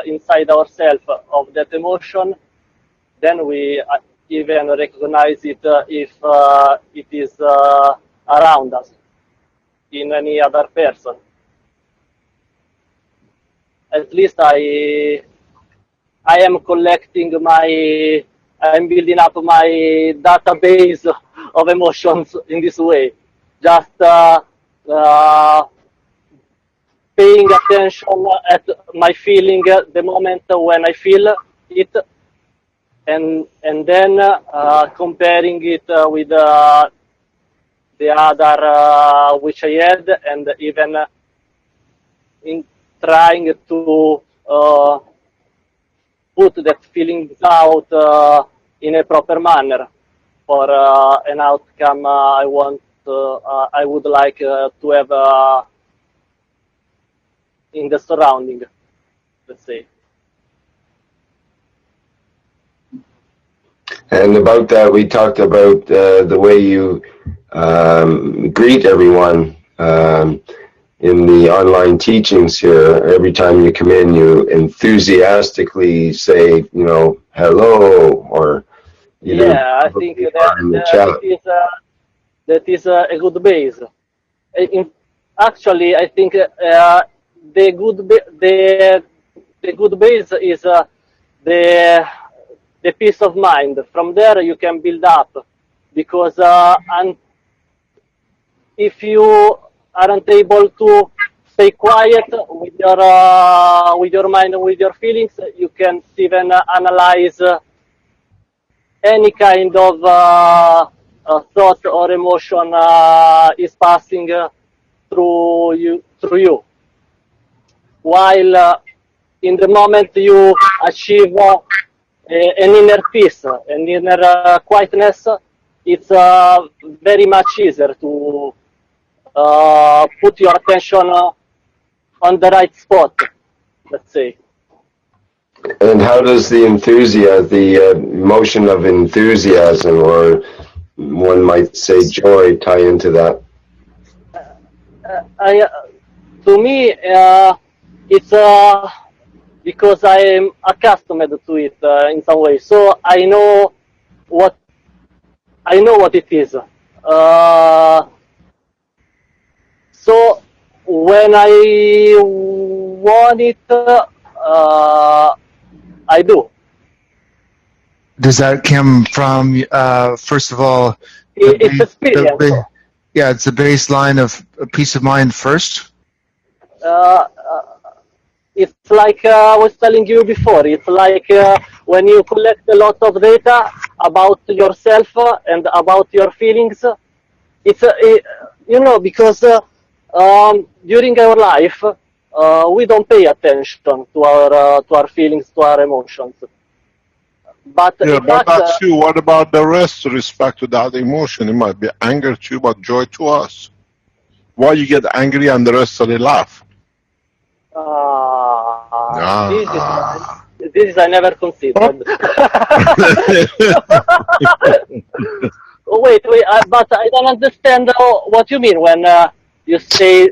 inside ourselves of that emotion, then we even recognize it if it is around us in any other person. At least I am collecting I'm building up my database of emotions in this way. Just paying attention at my feeling the moment when I feel it, and then comparing it with the other which I had, and even in trying to put that feelings out in a proper manner for an outcome I would like to have in the surrounding, let's say. And about that, we talked about the way you greet everyone in the online teachings here. Every time you come in, you enthusiastically say, hello, or I think that is a good base. Actually, I think the good base is the peace of mind. From there you can build up, because and if you aren't able to stay quiet with your mind and with your feelings, you can even analyze any kind of thought or emotion is passing through you. While in the moment you achieve an inner peace, an inner quietness, it's very much easier to put your attention on the right spot, let's say. And how does the enthusiasm, the emotion of enthusiasm, or one might say joy, tie into that? To me, it's because I'm accustomed to it in some way. So I know what it is. So when I want it, I do. Does that come from, first of all, It's experience. Yeah, it's the baseline of peace of mind first? It's like I was telling you before. It's like when you collect a lot of data about yourself and about your feelings. It's because during our life we don't pay attention to our feelings, to our emotions. But yeah, in but fact, that's you. What about the rest with respect to that emotion? It might be anger to you, but joy to us. Why you get angry and the rest of the laugh? this is I never considered. Wait, but I don't understand what you mean when you say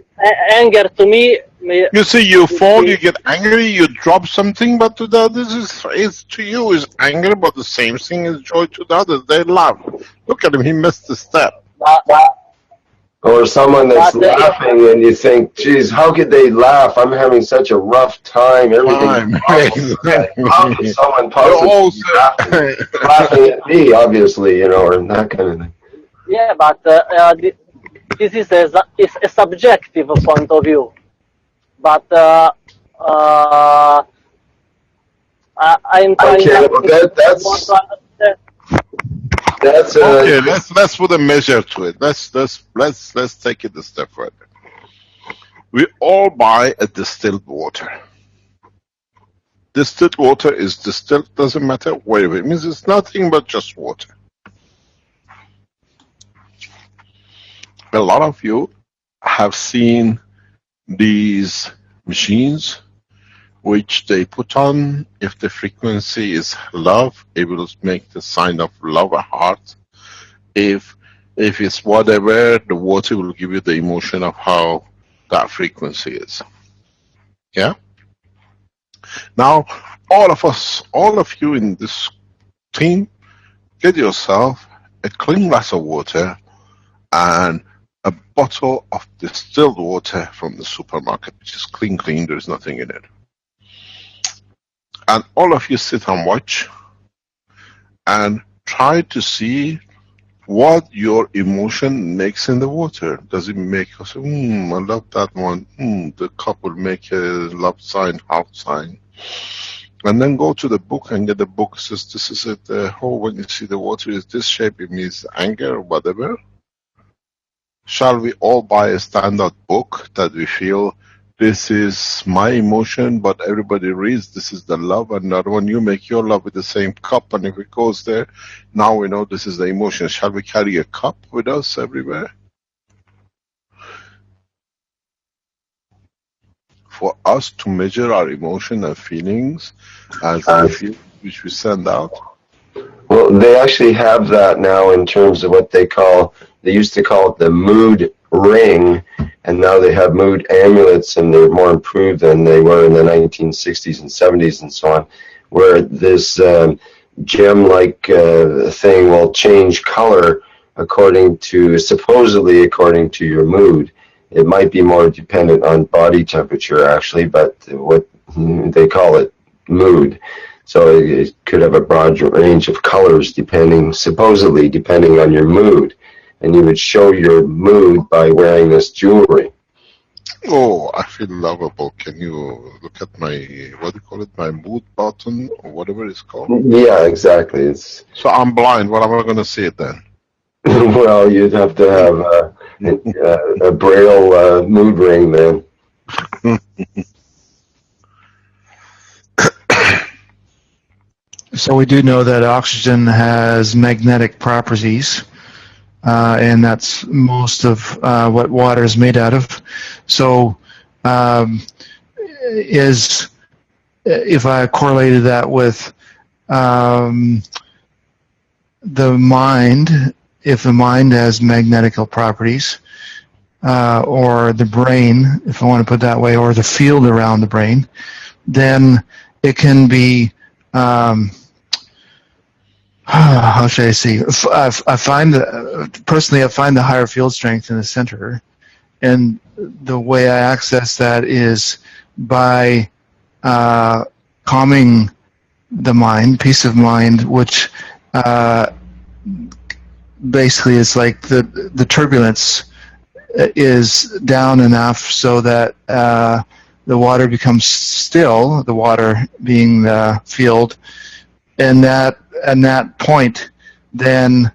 anger to me. You see, you fall, you get angry, you drop something, but to the others, it's to you is anger, but the same thing is joy to the others. They laugh. Look at him, he missed the step. Or someone that's laughing and you think, geez, how could they laugh? I'm having such a rough time. Everything's how could someone possibly be laughing at me, obviously, or that kind of thing. Yeah, but this is a subjective point of view. But I'm trying to understand. That's okay. Let's put a measure to it. Let's take it a step further. We all buy a distilled water. Distilled water is distilled, doesn't matter where it means it's nothing but just water. A lot of you have seen these machines which they put on. If the frequency is love, it will make the sign of love a heart. If it's whatever, the water will give you the emotion of how that frequency is. Yeah? Now, all of you in this team, get yourself a clean glass of water and a bottle of distilled water from the supermarket, which is clean, there's nothing in it. And all of you sit and watch and try to see what your emotion makes in the water. Does it make us, I love that one. The cup will make a love sign, heart sign. And then go to the book and get the book. Says this is it. When you see the water is this shape, it means anger or whatever. Shall we all buy a standard book that we feel this is my emotion, but everybody reads this is the love, and the other one you make your love with the same cup, and if it goes there, now we know this is the emotion. Shall we carry a cup with us everywhere? For us to measure our emotion and feelings as we feel, which we send out? Well, they actually have that now in terms of what they used to call it the mood ring, and now they have mood amulets, and they're more improved than they were in the 1960s and 70s and so on, where this gem-like thing will change color supposedly according to your mood. It might be more dependent on body temperature, actually, but what they call it mood. So it could have a broad range of colors supposedly depending on your mood. And you would show your mood by wearing this jewelry. Oh, I feel lovable. Can you look at my, what do you call it, my mood button or whatever it's called? Yeah, exactly. So I'm blind. What am I going to see it then? Well, you'd have to have a Braille mood ring then. So we do know that oxygen has magnetic properties. and that's most of what water is made out of. So if I correlated that with the mind, if the mind has magnetical properties, or the brain, if I want to put it that way, or the field around the brain, then it can be, how should I say? I find personally, I find the higher field strength in the center, and the way I access that is by calming the mind, peace of mind, which basically is like the turbulence is down enough so that the water becomes still, the water being the field, and that point then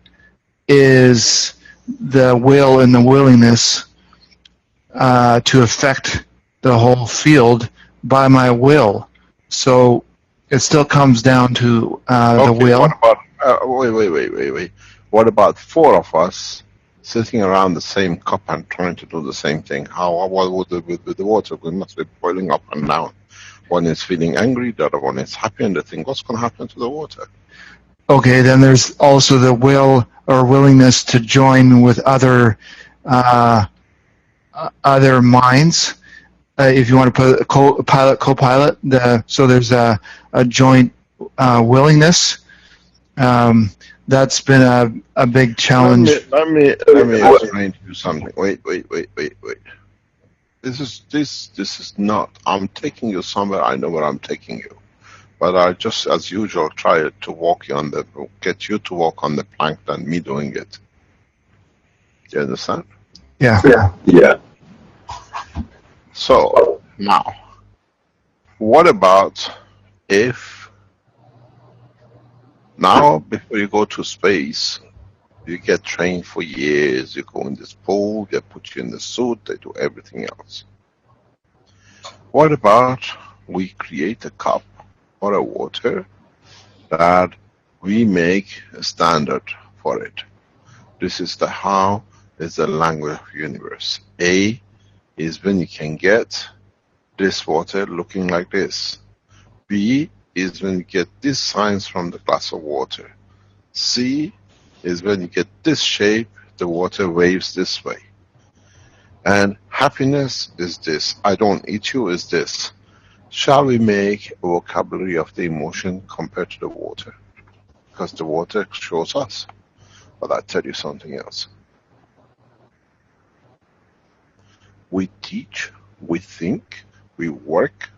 is the will and the willingness to affect the whole field by my will. So it still comes down to the will. What about, wait. What about four of us sitting around the same cup and trying to do the same thing? What would it be with the water? We must be boiling up and down. One is feeling angry, the other one is happy, and they think, what's going to happen to the water? Okay, then there's also the will or willingness to join with other minds. If you want to put a co-pilot, so there's a joint willingness. That's been a big challenge. Let me explain to you something. Wait. This is not. I'm taking you somewhere. I know where I'm taking you, but I just, as usual, try to get you to walk on the plank than me doing it. Do you understand? Yeah. So now, what about if now, before you go to space, you get trained for years, you go in this pool, they put you in the suit, they do everything else. What about we create a cup or a water that we make a standard for it? This is the how, is the language of the universe. A is when you can get this water looking like this. B is when you get this signs from the glass of water. C is when you get this shape, the water waves this way. And happiness is this. I don't eat you is this. Shall we make a vocabulary of the emotion compared to the water? Because the water shows us. But I'll tell you something else. We teach, we think, we work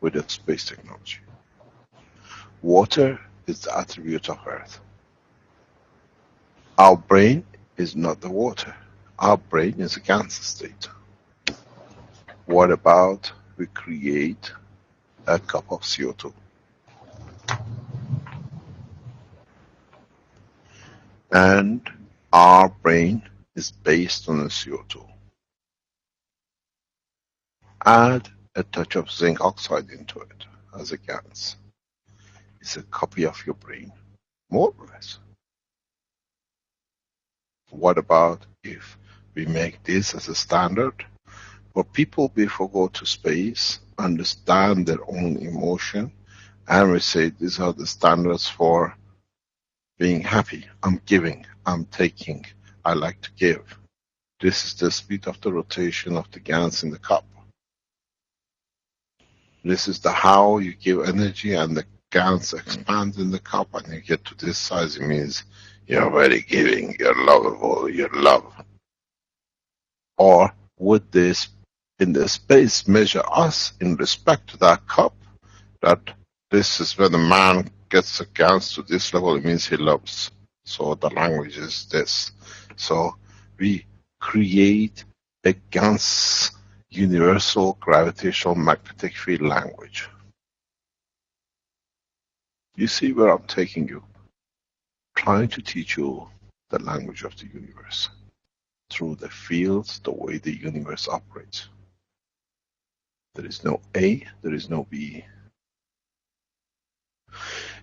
with the space technology. Water is the attribute of Earth. Our brain is not the water. Our brain is a Ganser state. What about we create a cup of CO2? And our brain is based on the CO2. Add a touch of zinc oxide into it as a gas. It's a copy of your brain, more or less. What about if we make this as a standard for people before go to space, understand their own emotion, and we say these are the standards for being happy. I'm giving, I'm taking, I like to give. This is the speed of the rotation of the gas in the cup. This is the how you give energy and the gas expands in the cup and you get to this size. It means you're very giving, you're lovable, you're love. Or would this in the space measure us in respect to that cup, that this is when a man gets the gas to this level, it means he loves. So the language is this. So we create a gas universal gravitational magnetic field language. You see where I'm taking you? Trying to teach you the language of the universe through the fields, the way the universe operates. There is no A, there is no B.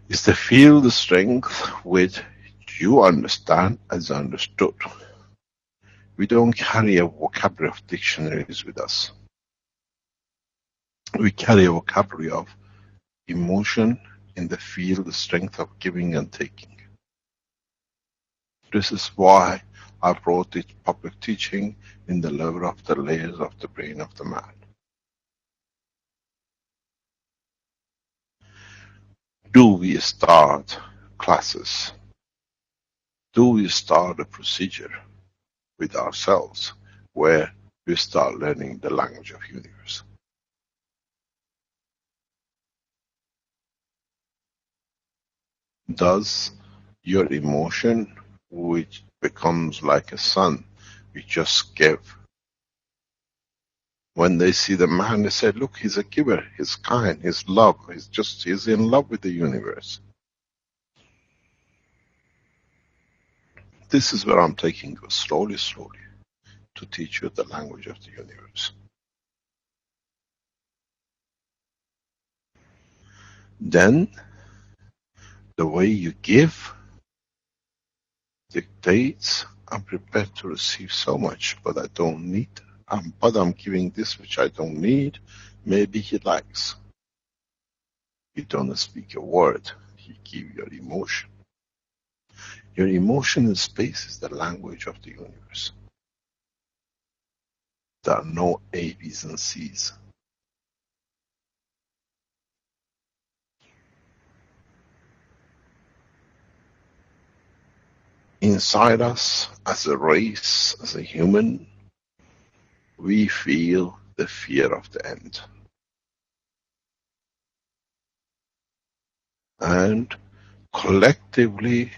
It's the field strength which you understand as understood. We don't carry a vocabulary of dictionaries with us. We carry a vocabulary of emotion in the field, the strength of giving and taking. This is why I brought it public teaching in the level of the layers of the brain of the man. Do we start classes? Do we start a procedure with ourselves where we start learning the language of universe? Does your emotion, which becomes like a son, we just give? When they see the man, they say, look, he's a giver, he's kind, he's love, he's in love with the universe. This is where I'm taking you slowly, slowly, to teach you the language of the universe. Then, the way you give dictates, I'm prepared to receive so much, but I don't need. But I'm giving this which I don't need. Maybe he likes. You don't speak a word. You give your emotion. Your emotion in space is the language of the universe. There are no A, B's and C's. Inside us, as a race, as a human, we feel the fear of the end. And collectively,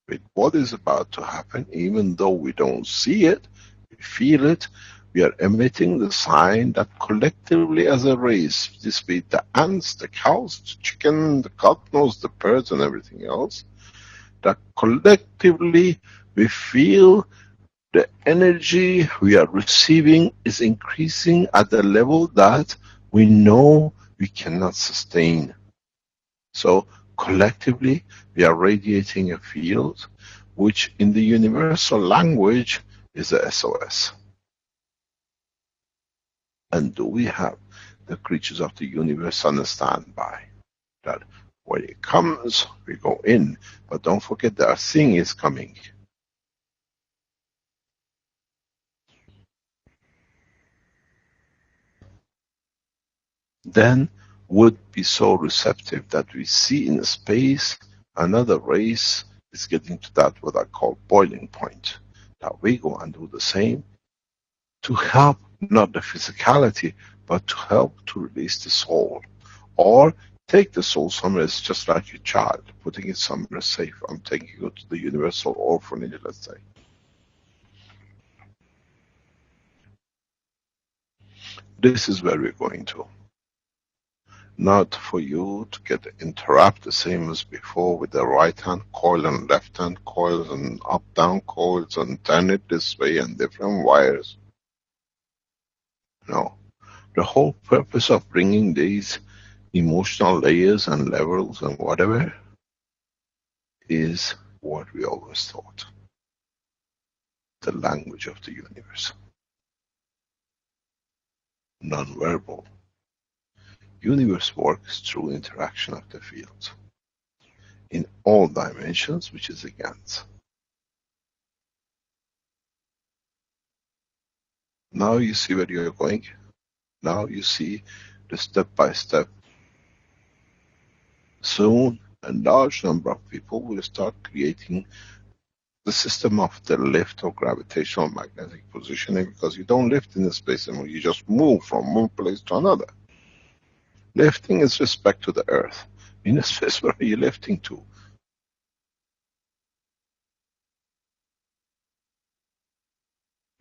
with what is about to happen, even though we don't see it, we feel it, we are emitting the sign that collectively as a race, this be the ants, the cows, the chicken, the God knows, the birds and everything else, that collectively we feel the energy we are receiving is increasing at a level that we know we cannot sustain. So collectively we are radiating a field which in the universal language is a SOS. And do we have the creatures of the universe on standby? That when it comes, we go in, but don't forget that our thing is coming. Then would be so receptive that we see in space another race is getting to that what I call boiling point. That we go and do the same to help not the physicality, but to help to release the soul. Or take the soul somewhere, it's just like your child, putting it somewhere safe. I'm taking you to the universal orphanage, let's say. This is where we're going to. Not for you to get interrupt the same as before with the right hand coil and left hand coils and up down coils and turn it this way and different wires. No. The whole purpose of bringing these emotional layers and levels and whatever is what we always thought. The language of the universe. Non-verbal. Universe works through interaction of the fields in all dimensions, which is a Gans. Now you see where you're going. Now you see the step by step. Soon a large number of people will start creating the system of the lift or gravitational magnetic positioning, because you don't lift in the space anymore, you just move from one place to another. Lifting is respect to the earth. In a space, where are you lifting to?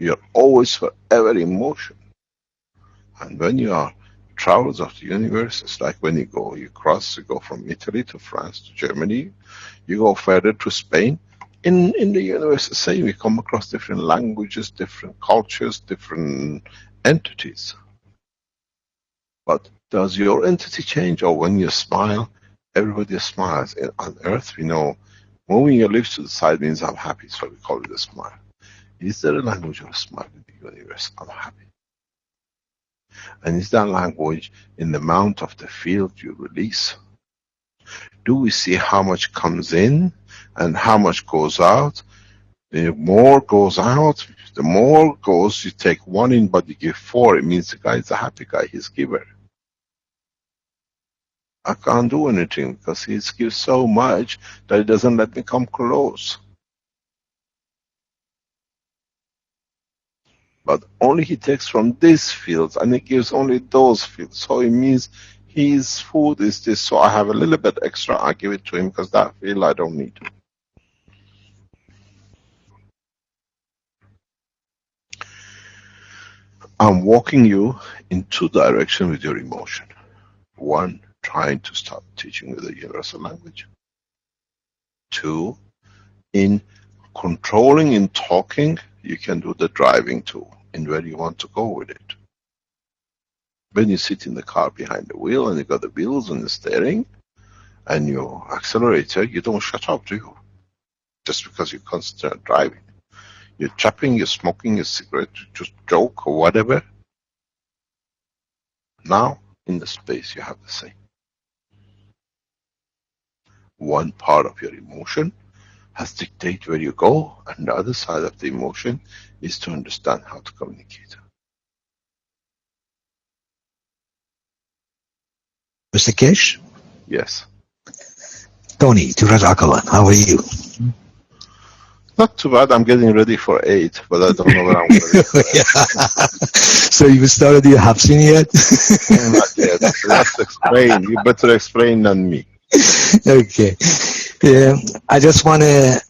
You're always forever in motion. And when you are travelers of the universe, it's like when you go from Italy to France to Germany, you go further to Spain. In the universe, the same. We come across different languages, different cultures, different entities. But does your entity change? Or when you smile, everybody smiles. On Earth, we know moving your lips to the side means I'm happy, so we call it a smile. Is there a language of smile in the universe? I'm happy. And is that language in the amount of the field you release? Do we see how much comes in and how much goes out? The more goes out, the more goes. You take one in, but you give 4. It means the guy is a happy guy. He's a giver. I can't do anything because he gives so much that he doesn't let me come close. But only he takes from these fields and he gives only those fields. So it means his food is this. So I have a little bit extra. I give it to him because that field I don't need. I'm walking you in 2 directions with your emotion. 1, trying to start teaching with a universal language. 2, in controlling, in talking, you can do the driving too, in where you want to go with it. When you sit in the car behind the wheel and you got the wheels and the steering and your accelerator, you don't shut up, do you? Just because you concentrate on driving. You're chopping, you're smoking a cigarette, you just joke or whatever. Now, in the space, you have the same. One part of your emotion has dictated where you go, and the other side of the emotion is to understand how to communicate. Mr. Kesh? Yes. Tony, Turazakolan, how are you? Not too bad. I'm getting ready for 8, but I don't know where I'm going. So you started your Hafsin yet? Not yet. Let's explain. You better explain than me. Okay. I just want to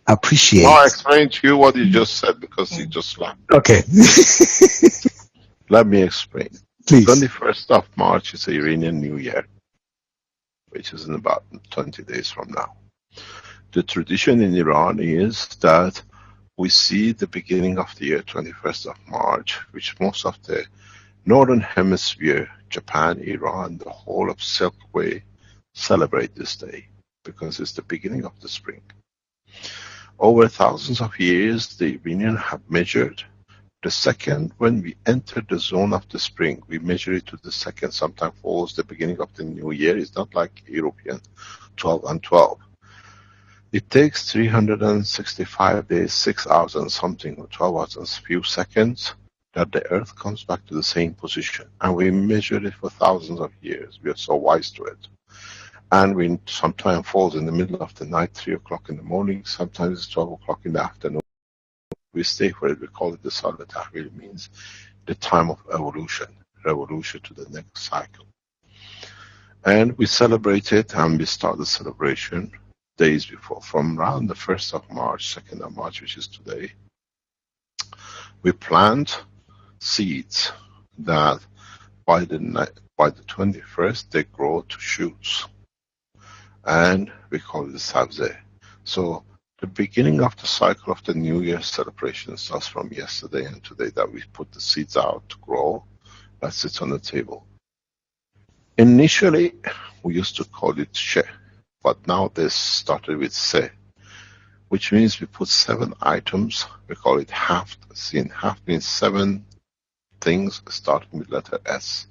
appreciate. I'll explain to you what you just said because you just laughed. Okay. Let me explain. Please. 21st of March is the Iranian New Year, which is in about 20 days from now. The tradition in Iran is that we see the beginning of the year 21st of March, which most of the Northern Hemisphere, Japan, Iran, the whole of Silk Way celebrate this day because it's the beginning of the spring. Over thousands of years, the Iranians have measured the second when we enter the zone of the spring. We measure it to the second, sometimes falls the beginning of the new year. It's not like European 12 and 12. It takes 365 days, 6 hours and something, or 12 hours and a few seconds, that the Earth comes back to the same position. And we measure it for thousands of years. We are so wise to it. And we sometimes falls in the middle of the night, 3 o'clock in the morning, sometimes it's 12 o'clock in the afternoon. We stay for it. We call it the Salat Tahwil, means the time of evolution, revolution to the next cycle. And we celebrate it, and we start the celebration days before, from around the 1st of March, 2nd of March, which is today. We plant seeds that by the 21st they grow to shoots, and we call it the sabze. So the beginning of the cycle of the New Year celebration starts from yesterday and today, that we put the seeds out to grow. That sits on the table. Initially, we used to call it she, but now this started with se, which means we put 7 items. We call it haft. Sin haft means 7 things starting with letter S.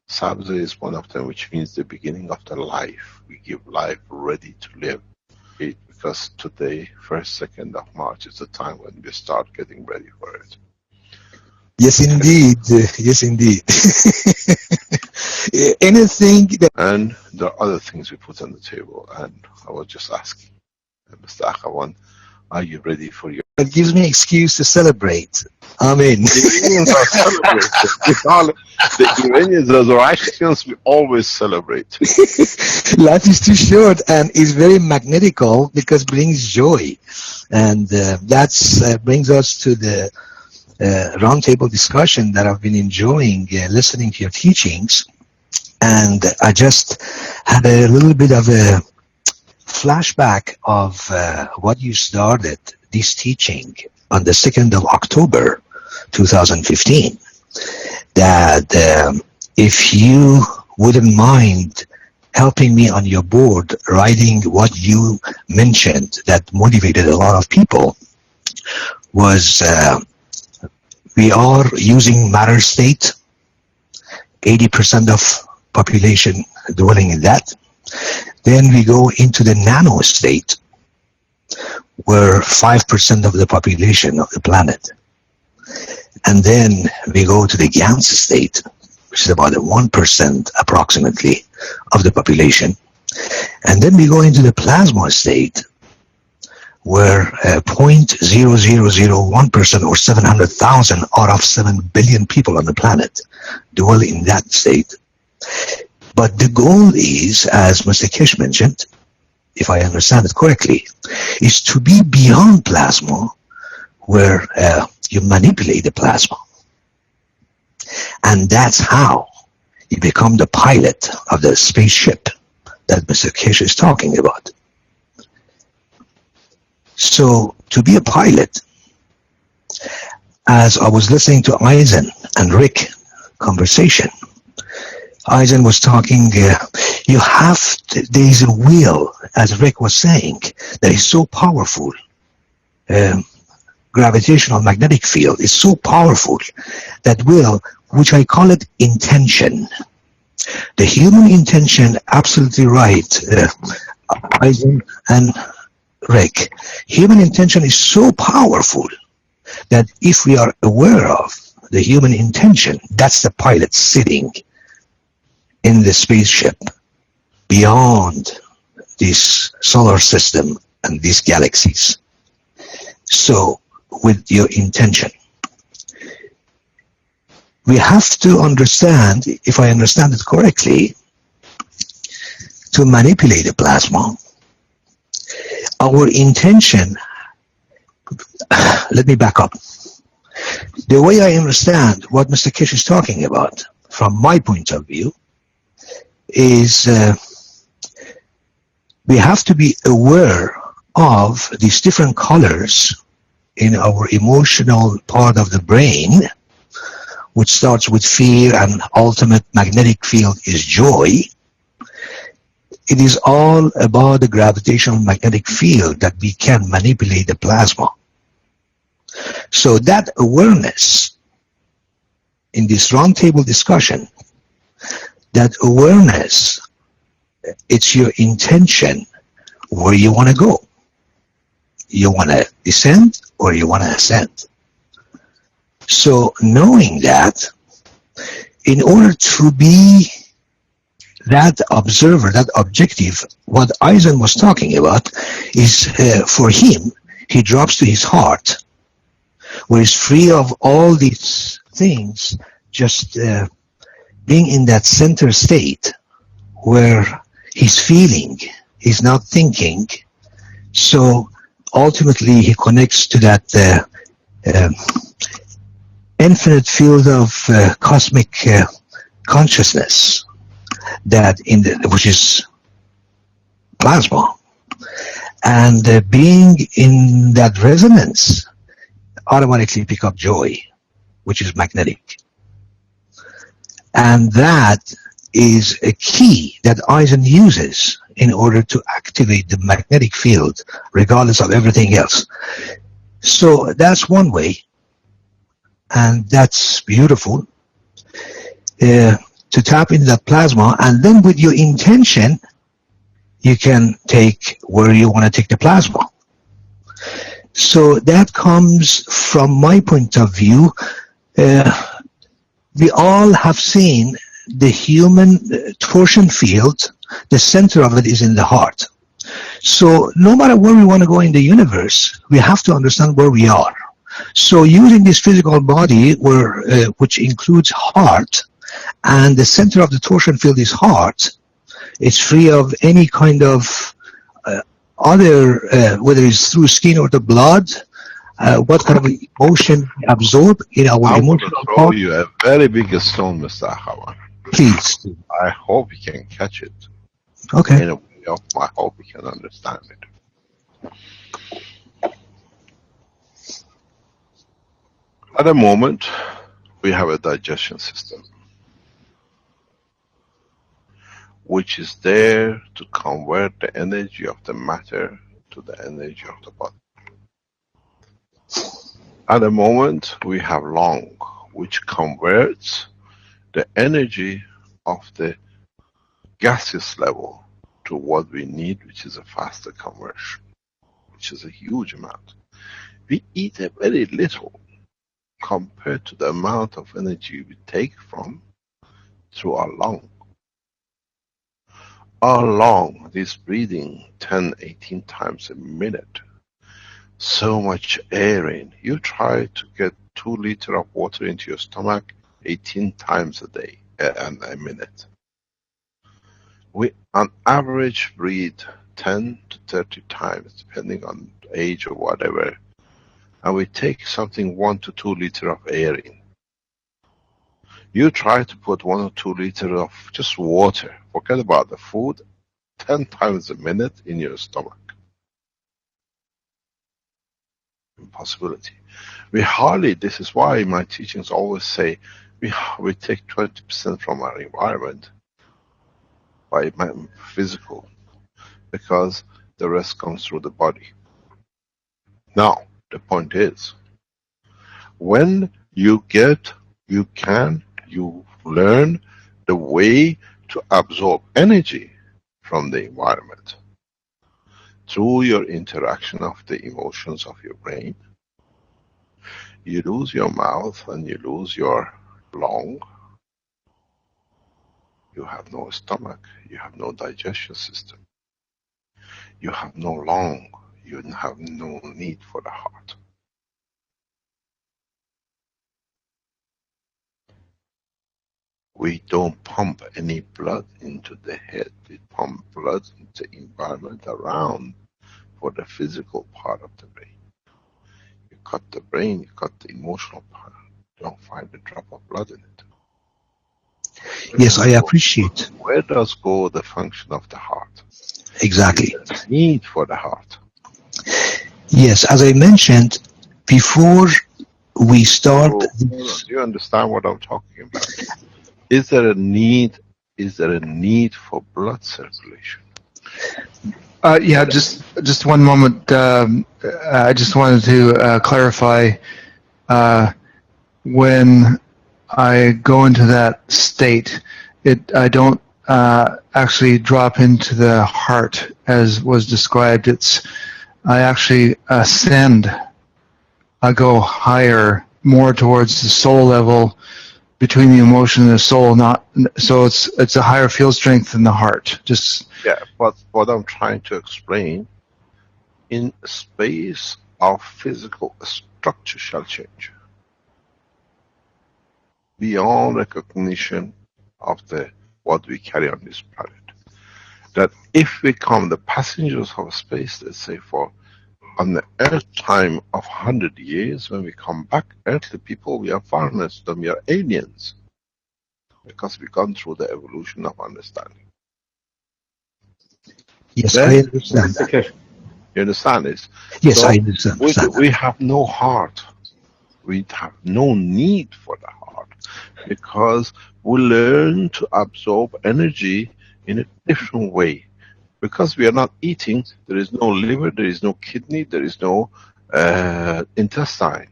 Sabze is one of them, which means the beginning of the life. We give life ready to live. Because today, 1st, 2nd of March, is the time when we start getting ready for it. Yes, indeed. Yes, indeed. Anything that... And there are other things we put on the table, and I was just asking, Mr. Akhawan, are you ready for your... It gives me an excuse to celebrate. Amen. The Iranians are celebrating. The Iranians, the Zoroastrians, we always celebrate. Life is too short and is very magnetical because it brings joy. And that brings us to the roundtable discussion that I've been enjoying listening to your teachings. And I just had a little bit of a flashback of what you started this teaching on the 2nd of October 2015, that if you wouldn't mind helping me on your board writing what you mentioned that motivated a lot of people, was we are using matter state, 80% of population dwelling in that. Then we go into the nano state, where 5% of the population of the planet. And then we go to the GANS state, which is about 1% approximately of the population. And then we go into the plasma state, where 0.0001% or 700,000 out of 7 billion people on the planet dwell in that state. But the goal is, as Mr. Kish mentioned, if I understand it correctly, is to be beyond plasma, where you manipulate the plasma. And that's how you become the pilot of the spaceship that Mr. Kish is talking about. So to be a pilot, as I was listening to Eisen and Rick conversation, Eisen was talking, you have to, there is a will, as Rick was saying, that is so powerful. Gravitational magnetic field is so powerful, that will, which I call it intention. The human intention, absolutely right, Eisen and Rick. Human intention is so powerful that if we are aware of the human intention, that's the pilot sitting in the spaceship beyond this solar system and these galaxies. So, with your intention, we have to understand, if I understand it correctly, to manipulate the plasma, our intention, let me back up. The way I understand what Mr. Kish is talking about, from my point of view, is we have to be aware of these different colors in our emotional part of the brain, which starts with fear and ultimate magnetic field is joy. It is all about the gravitational magnetic field that we can manipulate the plasma. So that awareness in this roundtable discussion, that awareness, it's your intention where you want to go. You want to descend or you want to ascend. So knowing that, in order to be that observer, that objective, what Eisen was talking about is for him, he drops to his heart, where he's free of all these things, just being in that center state where he's feeling, he's not thinking. So ultimately he connects to that infinite field of cosmic consciousness, that which is plasma, and being in that resonance automatically pick up joy, which is magnetic. And that is a key that Eisen uses in order to activate the magnetic field regardless of everything else. So that's one way, and that's beautiful, to tap into that plasma, and then with your intention you can take where you want to take the plasma. So that comes from my point of view. We all have seen the human torsion field. The center of it is in the heart. So no matter where we want to go in the universe, we have to understand where we are. So using this physical body, which includes heart, and the center of the torsion field is heart, it's free of any kind of other, whether it's through skin or the blood, what kind of emotion we absorb in our emotional part. I will throw you a very big stone, Mr. Ahawan. Please. I hope you can catch it. Okay. In a way, I hope you can understand it. At the moment, we have a digestion system, which is there to convert the energy of the matter to the energy of the body. At the moment, we have lung, which converts the energy of the gaseous level to what we need, which is a faster conversion, which is a huge amount. We eat a very little compared to the amount of energy we take from through our lung. Our lung is breathing 10, 18 times a minute. So much air in. You try to get 2 liters of water into your stomach 18 times a day, and a minute. We, on average, breathe 10 to 30 times, depending on age or whatever. And we take something 1 to 2 liters of air in. You try to put 1 or 2 liters of just water, forget about the food, 10 times a minute in your stomach. Impossibility. We hardly, this is why my teachings always say, we take 20% from our environment by physical, because the rest comes through the body. Now, the point is, when you learn the way to absorb energy from the environment through your interaction of the emotions of your brain, you lose your mouth and you lose your lung. You have no stomach, you have no digestion system, you have no lung, you have no need for the heart. We don't pump any blood into the head, we pump blood into the environment around for the physical part of the brain. You cut the brain, you cut the emotional part, you don't find a drop of blood in it. Yes, I appreciate. Where does go the function of the heart? Exactly. The need for the heart. Yes, as I mentioned, before we start... Do you understand what I'm talking about? Is there a need for blood circulation? Yeah, just one moment. I just wanted to clarify. When I go into that state, I don't actually drop into the heart as was described. I actually ascend. I go higher, more towards the soul level, between the emotion and the soul. So it's a higher field strength than the heart. Yeah, but what I'm trying to explain, in space, our physical structure shall change beyond recognition of what we carry on this planet. That if we come the passengers of space, let's say on the Earth time of 100 years, when we come back, earthly people, we are foreigners, we are aliens, because we've gone through the evolution of understanding. Yes, I understand that. You understand this? Yes, so I understand. We have no heart. We have no need for the heart, because we learn to absorb energy in a different way. Because we are not eating, there is no liver, there is no kidney, there is no intestine.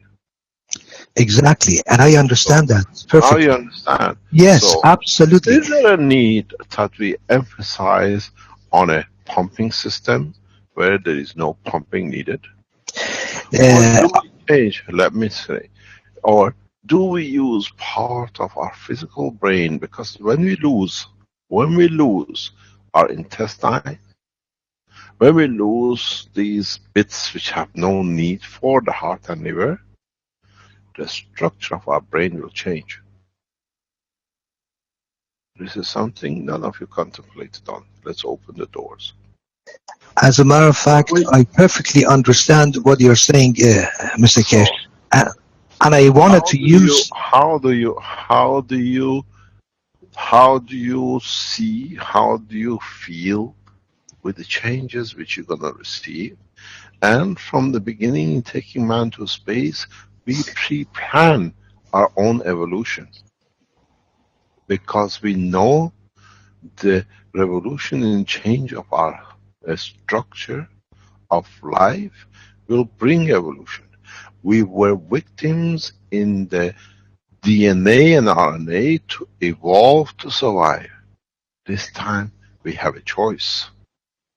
Exactly, and I understand that perfectly. Now you understand? Yes, so, absolutely. Is there a need that we emphasize on a pumping system where there is no pumping needed? Let me say, or do we use part of our physical brain? Because when we lose our intestine, when we lose these bits which have no need for the heart and liver, the structure of our brain will change. This is something none of you contemplated on. Let's open the doors. As a matter of fact, I perfectly understand what you're saying, Mr. Kesh. And I wanted to use... How do you feel with the changes which you're going to receive? And from the beginning, in taking man to space, we pre-plan our own evolution. Because we know the revolution and change of our structure of life will bring evolution. We were victims in the DNA and RNA to evolve to survive. This time we have a choice.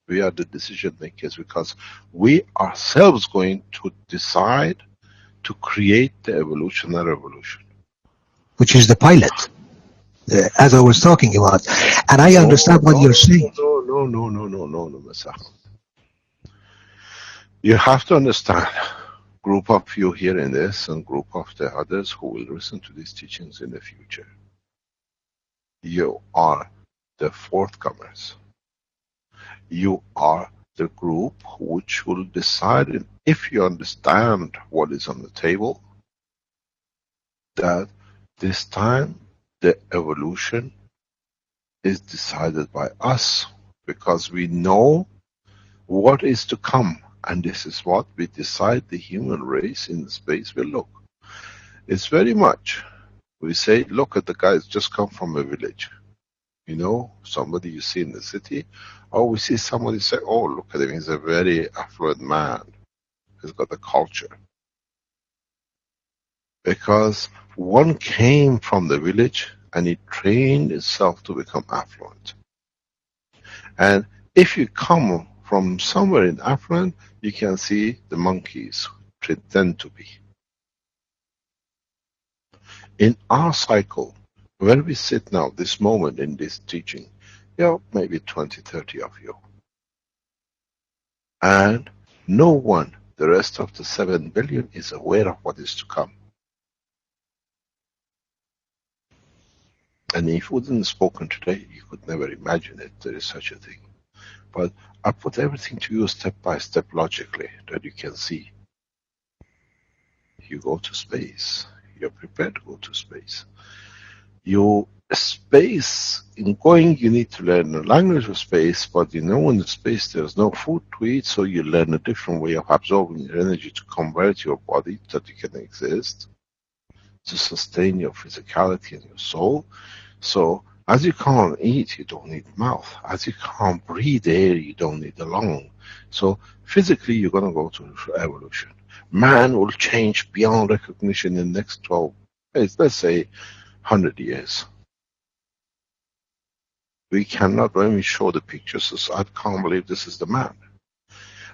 We are the decision makers because we ourselves going to decide to create the evolutionary revolution. Which is the pilot, as I was talking about. And I understand what you're saying. No, Mr. You have to understand, group of you hearing this and group of the others who will listen to these teachings in the future. You are the forthcomers. You are the group which will decide, if you understand what is on the table, that this time the evolution is decided by us, because we know what is to come, and this is what we decide the human race in space will look. It's very much, we say, look at the guys just come from a village. You know, somebody you see in the city, or we see somebody say, oh, look at him, he's a very affluent man. He's got a culture. Because one came from the village and it trained itself to become affluent. And if you come from somewhere in affluent, you can see the monkeys pretend to be. In our cycle, where we sit now, this moment in this teaching, maybe 20, 30 of you. And no one, the rest of the 7 billion, is aware of what is to come. And if it wasn't spoken today, you could never imagine it, there is such a thing. But I put everything to you step by step logically, that you can see. You go to space, you're prepared to go to space. Space, in going you need to learn the language of space, but in the space there's no food to eat, so you learn a different way of absorbing your energy to convert your body that you can exist, to sustain your physicality and your soul. So as you can't eat, you don't need mouth. As you can't breathe air, you don't need the lung. So physically you're going to go to evolution. Man will change beyond recognition in the next 12, let's say 100 years. We cannot, when we show the pictures, I can't believe this is the man.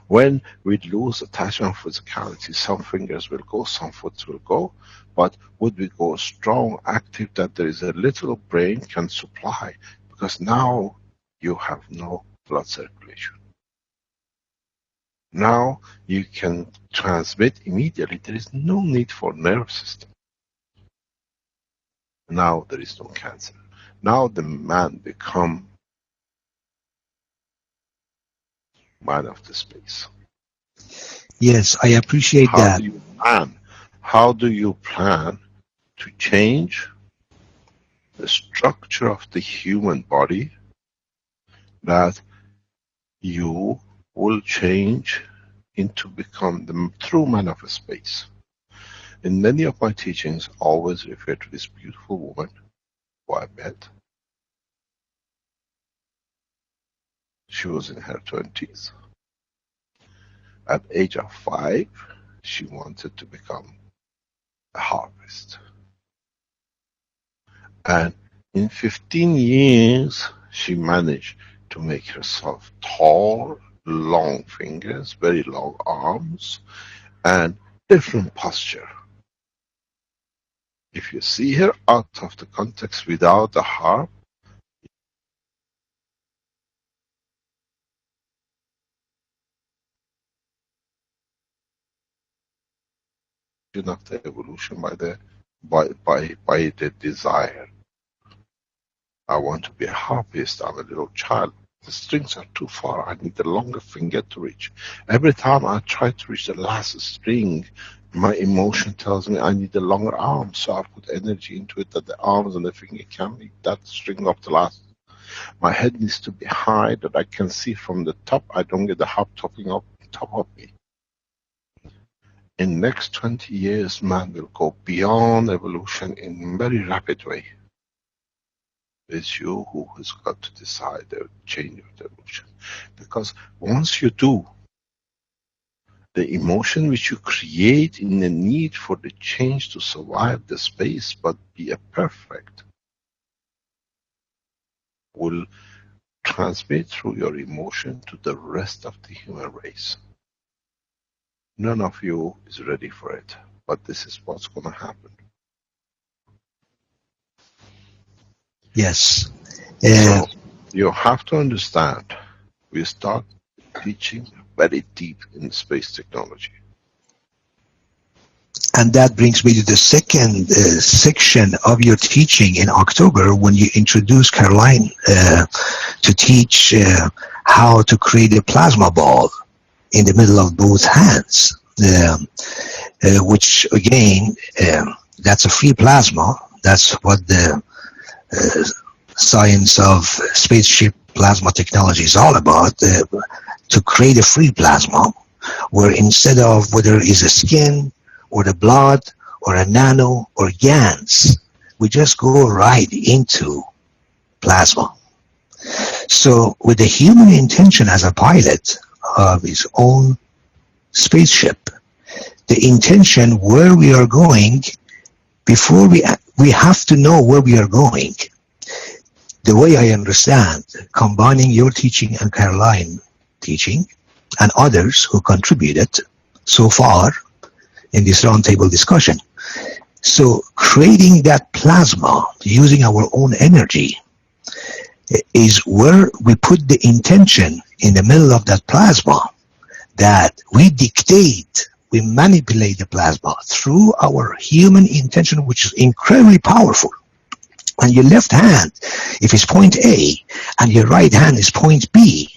When we lose attachment of physicality, some fingers will go, some foot will go, but would we go strong, active, that there is a little brain can supply, because now you have no blood circulation. Now you can transmit immediately, there is no need for nerve system. Now there is no cancer. Now the man become man of the space. Yes, I appreciate that. How do you plan to change the structure of the human body that you will change into become the true man of space? In many of my teachings, I always refer to this beautiful woman who I met. She was in her 20s. At age of 5, she wanted to become a harvest. And in 15 years, she managed to make herself tall, long fingers, very long arms, and different posture. If you see her out of the context without the harp, of the evolution by the desire. I want to be a harpist. I'm a little child. The strings are too far. I need a longer finger to reach. Every time I try to reach the last string, my emotion tells me I need a longer arm. So I put energy into it that the arms and the finger can make that string up the last. My head needs to be high that I can see from the top. I don't get the harp topping up on top of me. In next 20 years, man will go beyond evolution in a very rapid way. It's you who has got to decide the change of the evolution. Because once you do, the emotion which you create in the need for the change to survive the space but be a perfect will transmit through your emotion to the rest of the human race. None of you is ready for it, but this is what's going to happen. Yes. So you have to understand, we start teaching very deep in space technology. And that brings me to the second section of your teaching in October, when you introduced Caroline to teach how to create a plasma ball in the middle of both hands, which again, that's a free plasma. That's what the science of spaceship plasma technology is all about, to create a free plasma, where instead of whether it's a skin or the blood or a nano or GANs, we just go right into plasma. So with the human intention as a pilot of his own spaceship, the intention where we are going, before we have to know where we are going. The way I understand, combining your teaching and Caroline teaching and others who contributed so far in this roundtable discussion. So creating that plasma using our own energy is where we put the intention in the middle of that plasma, that we dictate, we manipulate the plasma through our human intention, which is incredibly powerful. And your left hand, if it's point A, and your right hand is point B,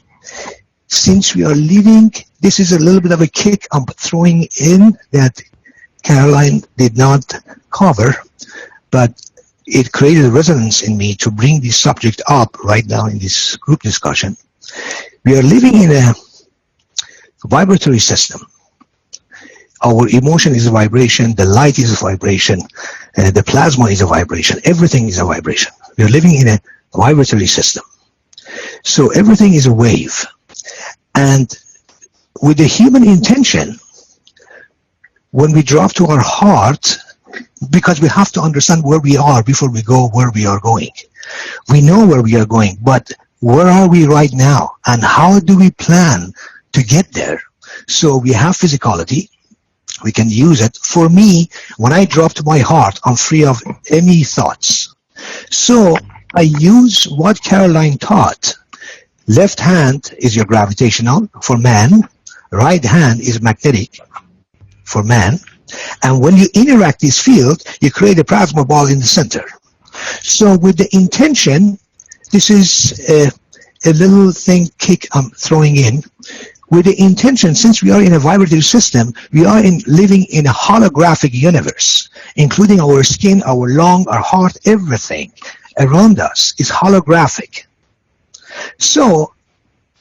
since we are living, this is a little bit of a kick I'm throwing in that Caroline did not cover, but it created a resonance in me to bring this subject up right now in this group discussion. We are living in a vibratory system. Our emotion is a vibration, the light is a vibration, the plasma is a vibration, everything is a vibration. We are living in a vibratory system. So everything is a wave. And with the human intention, when we drop to our heart, because we have to understand where we are before we go where we are going. We know where we are going, but where are we right now? And how do we plan to get there? So we have physicality. We can use it. For me, when I drop to my heart, I'm free of any thoughts. So I use what Caroline taught. Left hand is your gravitational for man. Right hand is magnetic for man. And when you interact this field, you create a plasma ball in the center. So with the intention, this is a little thing kick I'm throwing in. With the intention, since we are in a vibrative system, we are living in a holographic universe, including our skin, our lung, our heart, everything around us is holographic. So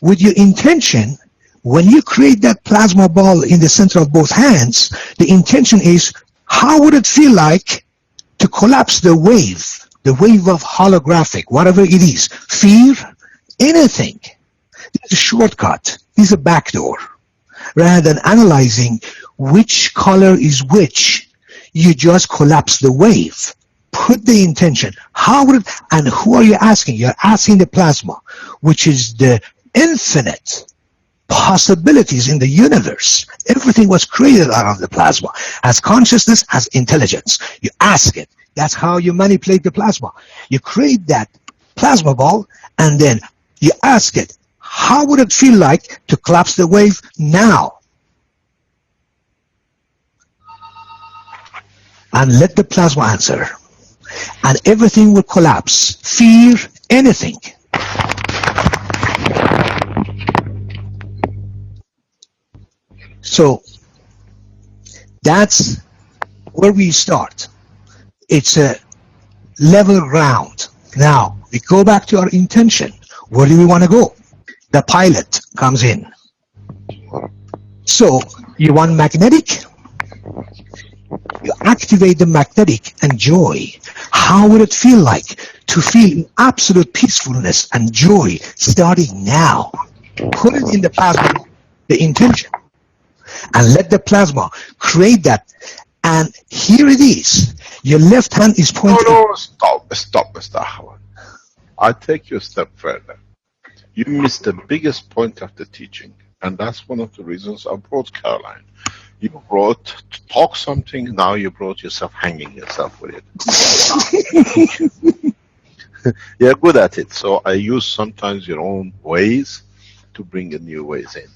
with your intention, when you create that plasma ball in the center of both hands, the intention is, how would it feel like to collapse the wave of holographic, whatever it is, fear, anything. It's a shortcut. It's a backdoor. Rather than analyzing which color is which, you just collapse the wave. Put the intention. How would it, and who are you asking? You're asking the plasma, which is the infinite possibilities in the universe. Everything was created out of the plasma. Has consciousness, has intelligence. You ask it. That's how you manipulate the plasma. You create that plasma ball, and then you ask it, how would it feel like to collapse the wave now? And let the plasma answer. And everything will collapse. Fear, anything. So that's where we start. It's a level ground. Now, we go back to our intention. Where do we want to go? The pilot comes in. So you want magnetic? You activate the magnetic and joy. How would it feel like to feel absolute peacefulness and joy starting now? Put it in the plasma, the intention. and let the plasma create that. And here it is. Your left hand is pointing. No, stop, Mr. Howard. I'll take you a step further. You missed the biggest point of the teaching, and that's one of the reasons I brought Caroline. You brought to talk something, now you brought yourself hanging yourself with it. You're good at it, so I use sometimes your own ways to bring in new ways in.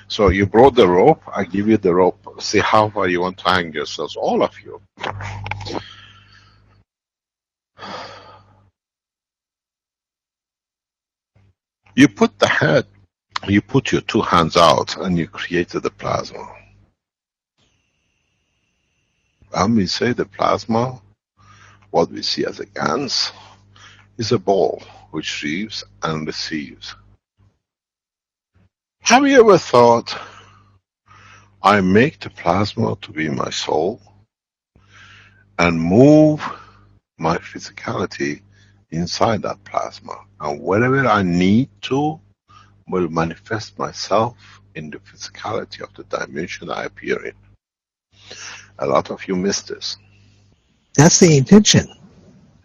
So you brought the rope, I give you the rope. See how far you want to hang yourselves, all of you. You put the head, you put your two hands out and you created the plasma. When we say the plasma, what we see as a GANs is a ball which receives and receives. Have you ever thought, I make the plasma to be my soul and move my physicality inside that plasma, and wherever I need to, will manifest myself in the physicality of the dimension I appear in. A lot of you miss this. That's the intention.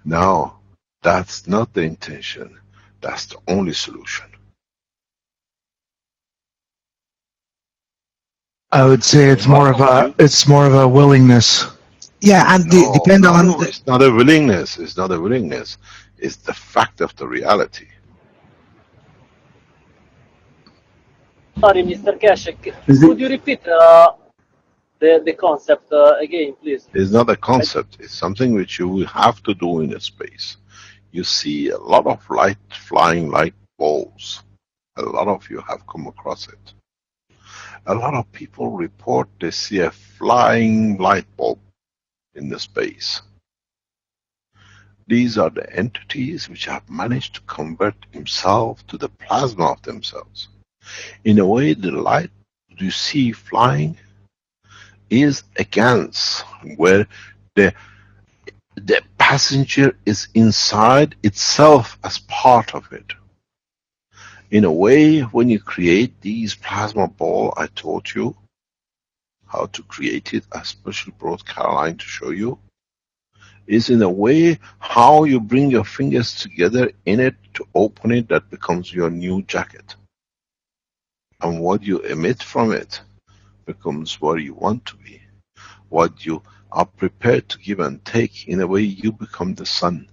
No, that's not the intention. That's the only solution. I would say it's more of a willingness. Yeah, and depend on. It's not a willingness. It's not a willingness. It's the fact of the reality. Sorry, Mr. Cash, could you repeat the concept again, please? It's not a concept. It's something which you will have to do in a space. You see a lot of light, flying light balls. A lot of you have come across it. A lot of people report they see a flying light bulb in the space. These are the entities which have managed to convert themselves to the plasma of themselves. In a way, the light you see flying is a GANs, where the passenger is inside itself as part of it. In a way, when you create these plasma ball, I taught you how to create it. I especially brought Caroline to show you. Is in a way how you bring your fingers together in it to open it, that becomes your new jacket. And what you emit from it becomes what you want to be. What you are prepared to give and take, in a way you become the sun.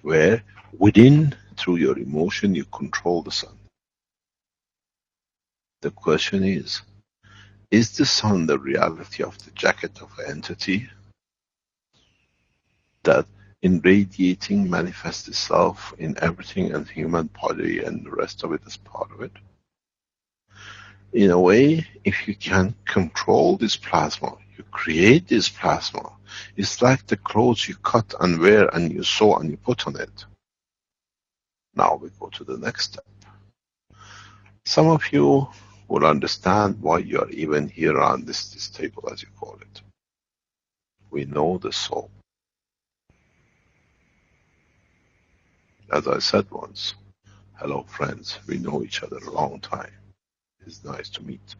Where within, through your emotion, you control the sun. The question is the sun the reality of the jacket of an entity that in radiating manifests itself in everything and human body and the rest of it as part of it? In a way, if you can control this plasma, you create this plasma, it's like the clothes you cut and wear and you sew and you put on it. Now we go to the next step. Some of you will understand why you are even here on this table, as you call it. We know the soul. As I said once, hello friends, we know each other a long time. It's nice to meet.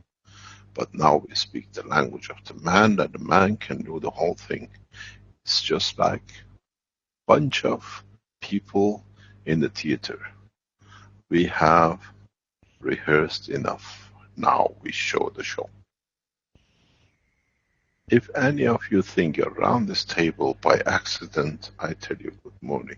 But now we speak the language of the man, that the man can do the whole thing. It's just like a bunch of people in the theater. We have rehearsed enough. Now we show the show. If any of you think you're around this table by accident, I tell you good morning.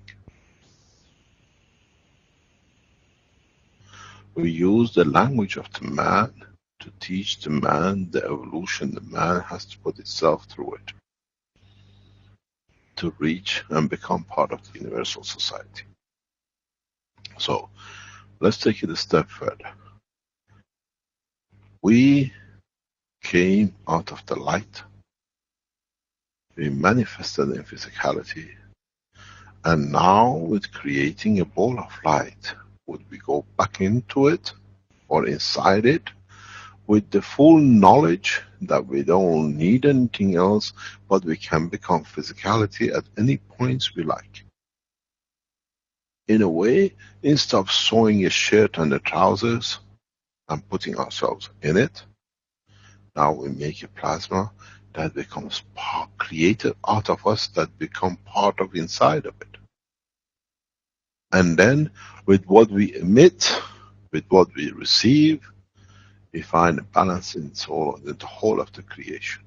We use the language of the man to teach the man the evolution the man has to put itself through it to reach and become part of the universal society. So, let's take it a step further. We came out of the light, we manifested in physicality, and now with creating a ball of light, would we go back into it or inside it with the full knowledge that we don't need anything else, but we can become physicality at any points we like? In a way, instead of sewing a shirt and the trousers, and putting ourselves in it. Now we make a plasma that becomes created out of us, that become part of inside of it. And then with what we emit, with what we receive, we find a balance in the whole of the creation.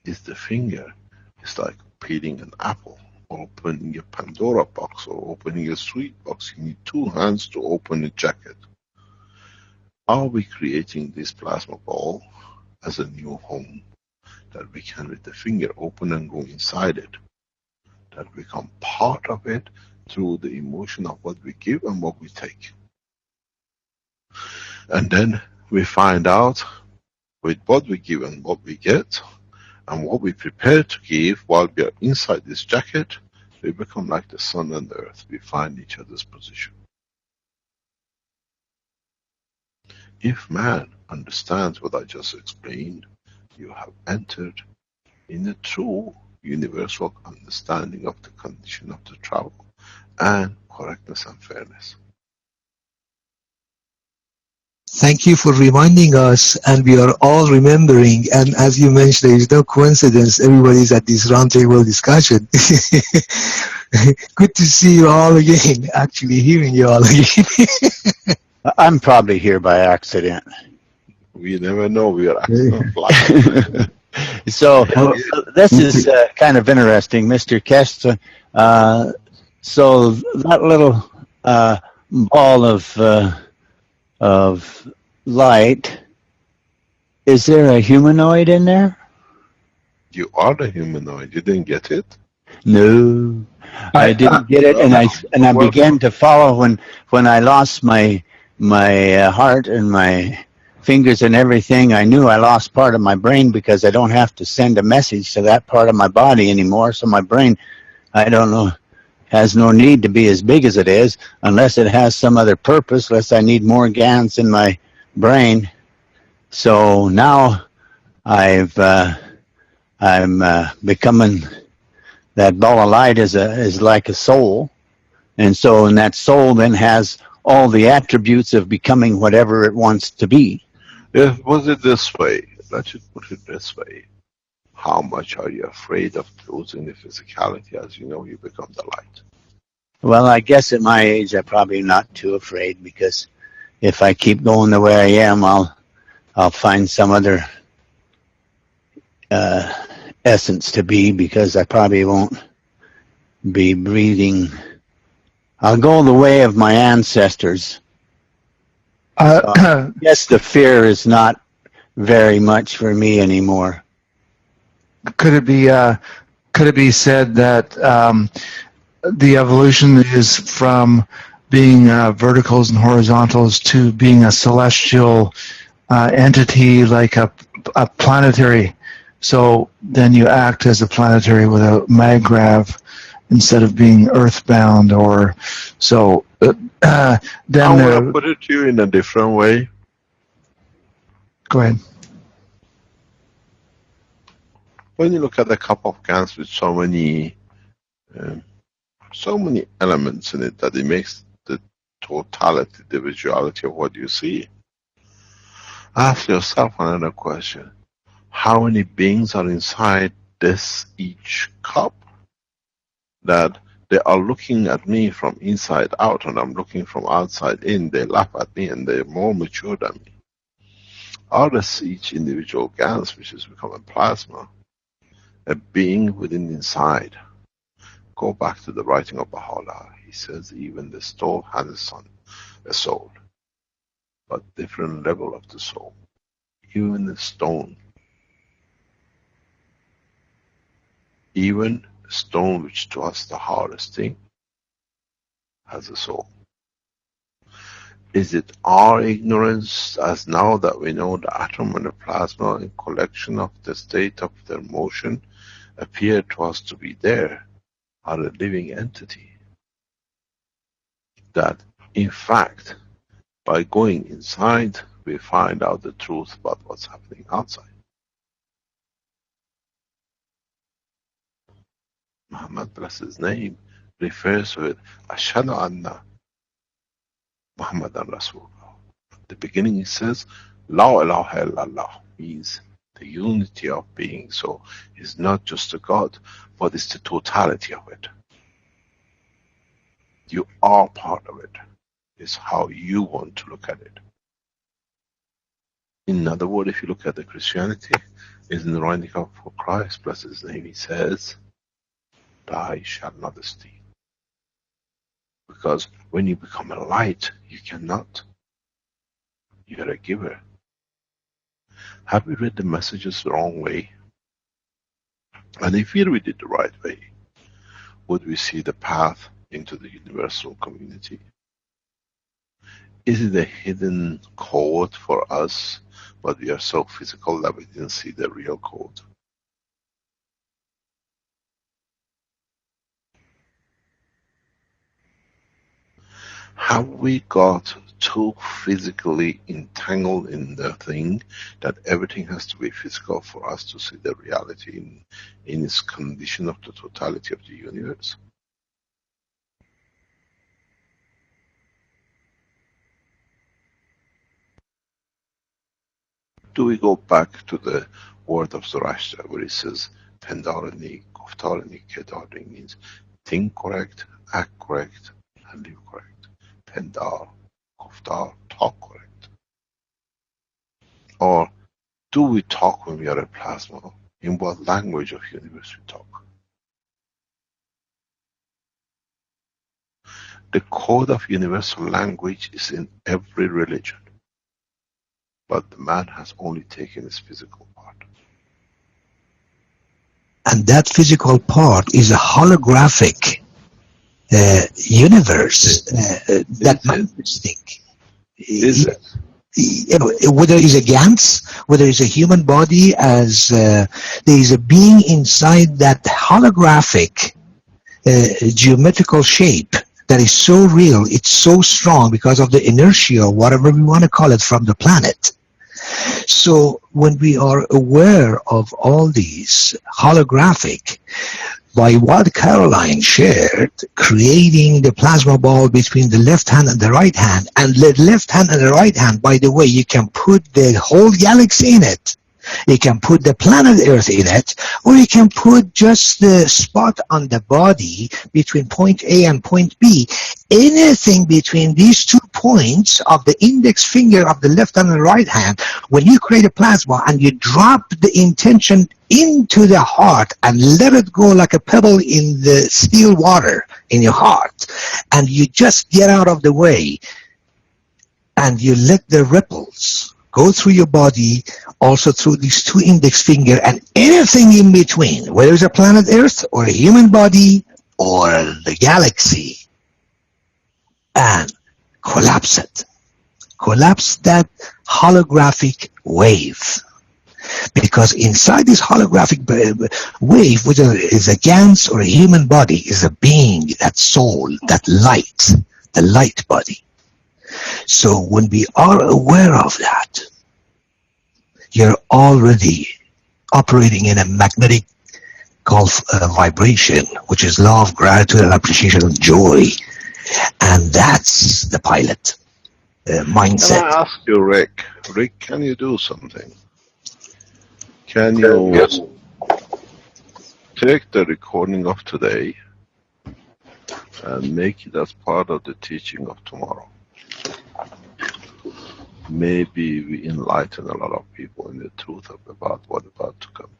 Is the finger, it's like peeling an apple, or opening a Pandora box, or opening a sweet box. You need two hands to open a jacket. Are we creating this plasma ball as a new home, that we can with the finger open and go inside it, that become part of it through the emotion of what we give and what we take? And then we find out with what we give and what we get, and what we prepare to give while we are inside this jacket, we become like the sun and the earth. We find each other's position. If man understands what I just explained, you have entered in a true universal understanding of the condition of the travel and correctness and fairness. Thank you for reminding us, and we are all remembering. And as you mentioned, there is no coincidence. Everybody's at this roundtable discussion. Good to see you all again. Actually, hearing you all again. I'm probably here by accident. We never know. We are accident. So this is kind of interesting, Mr. Kest. So that little ball of light, is there a humanoid in there? You are the humanoid. You didn't get it? No, I didn't get it, and I began to follow when I lost my heart and my fingers and everything. I knew I lost part of my brain because I don't have to send a message to that part of my body anymore. So my brain, I don't know, has no need to be as big as it is unless it has some other purpose, unless I need more GANs in my brain. So now I'm becoming, that ball of light is like a soul. And so, and that soul then has all the attributes of becoming whatever it wants to be. If was it this way, let's just put it this way. How much are you afraid of losing the physicality as you know you become the light? Well, I guess at my age, I'm probably not too afraid, because if I keep going the way I am, I'll find some other essence to be, because I probably won't be breathing. I'll go the way of my ancestors. So I guess the fear is not very much for me anymore. Could it be said that the evolution is from being verticals and horizontals to being a celestial entity, like a planetary? So then you act as a planetary with a maggrav instead of being earthbound, or so. Then I want to put it to you in a different way. Go ahead. When you look at a cup of gas with so many elements in it that it makes the totality, the visuality of what you see, ask yourself another question. How many beings are inside this each cup, that they are looking at me from inside out and I'm looking from outside in? They laugh at me and they're more mature than me. Out of each individual gas, which has become a plasma, a being within inside. Go back to the writing of Baha'u'llah. He says even the stone has a soul, but different level of the soul. Even the stone, even the stone which to us the hardest thing, has a soul. Is it our ignorance, as now that we know the atom and the plasma in collection of the state of their motion appear to us to be there, are a living entity, that in fact by going inside we find out the truth about what's happening outside? Muhammad, bless his name, refers to it, Ashhadu anna Muhammadan Rasulullah. At the beginning it says, La ilaha illallah, means the unity of being. So it's not just a God, but it's the totality of it. You are part of it. It's how you want to look at it. In other words, if you look at the Christianity, is in the writing of Christ, blessed his name, he says, "Thou shalt not steal." Because when you become a light, you cannot. You're a giver. Have we read the messages the wrong way? And if we read it the right way, would we see the path into the universal community? Is it a hidden code for us, but we are so physical that we didn't see the real code? Have we got too physically entangled in the thing that everything has to be physical for us to see the reality in its condition of the totality of the universe? Do we go back to the word of Zoroaster where it says, Pendarani, Guftarani, Kedarani, means think correct, act correct, and live correct. Pendar, Guftar, talk correct. Or do we talk when we are a plasma? In what language of universe we talk? The code of universal language is in every religion. But the man has only taken his physical part. And that physical part is a holographic universe that manifests things. Is it? You know, whether it's a Gantz, whether it's a human body, as there is a being inside that holographic geometrical shape that is so real, it's so strong because of the inertia, or whatever we want to call it, from the planet. So when we are aware of all these holographic, by what Caroline shared, creating the plasma ball between the left hand and the right hand, and the left hand and the right hand, by the way, you can put the whole galaxy in it. You can put the planet Earth in it, or you can put just the spot on the body between point A and point B. Anything between these 2 points of the index finger of the left hand and right hand, when you create a plasma and you drop the intention into the heart and let it go like a pebble in the still water in your heart, and you just get out of the way and you let the ripples go through your body, also through these 2 index finger and anything in between, whether it's a planet Earth or a human body or the galaxy, and collapse it. Collapse that holographic wave. Because inside this holographic wave, whether it's a Gantz or a human body, is a being, that soul, that light, the light body. So when we are aware of that, you're already operating in a magnetic gulf vibration, which is law of gratitude and appreciation and joy. And that's the pilot mindset. Can I ask you, Rick? Rick, can you do something? Can you take the recording of today and make it as part of the teaching of tomorrow? Maybe we enlighten a lot of people in the truth about what's about to come.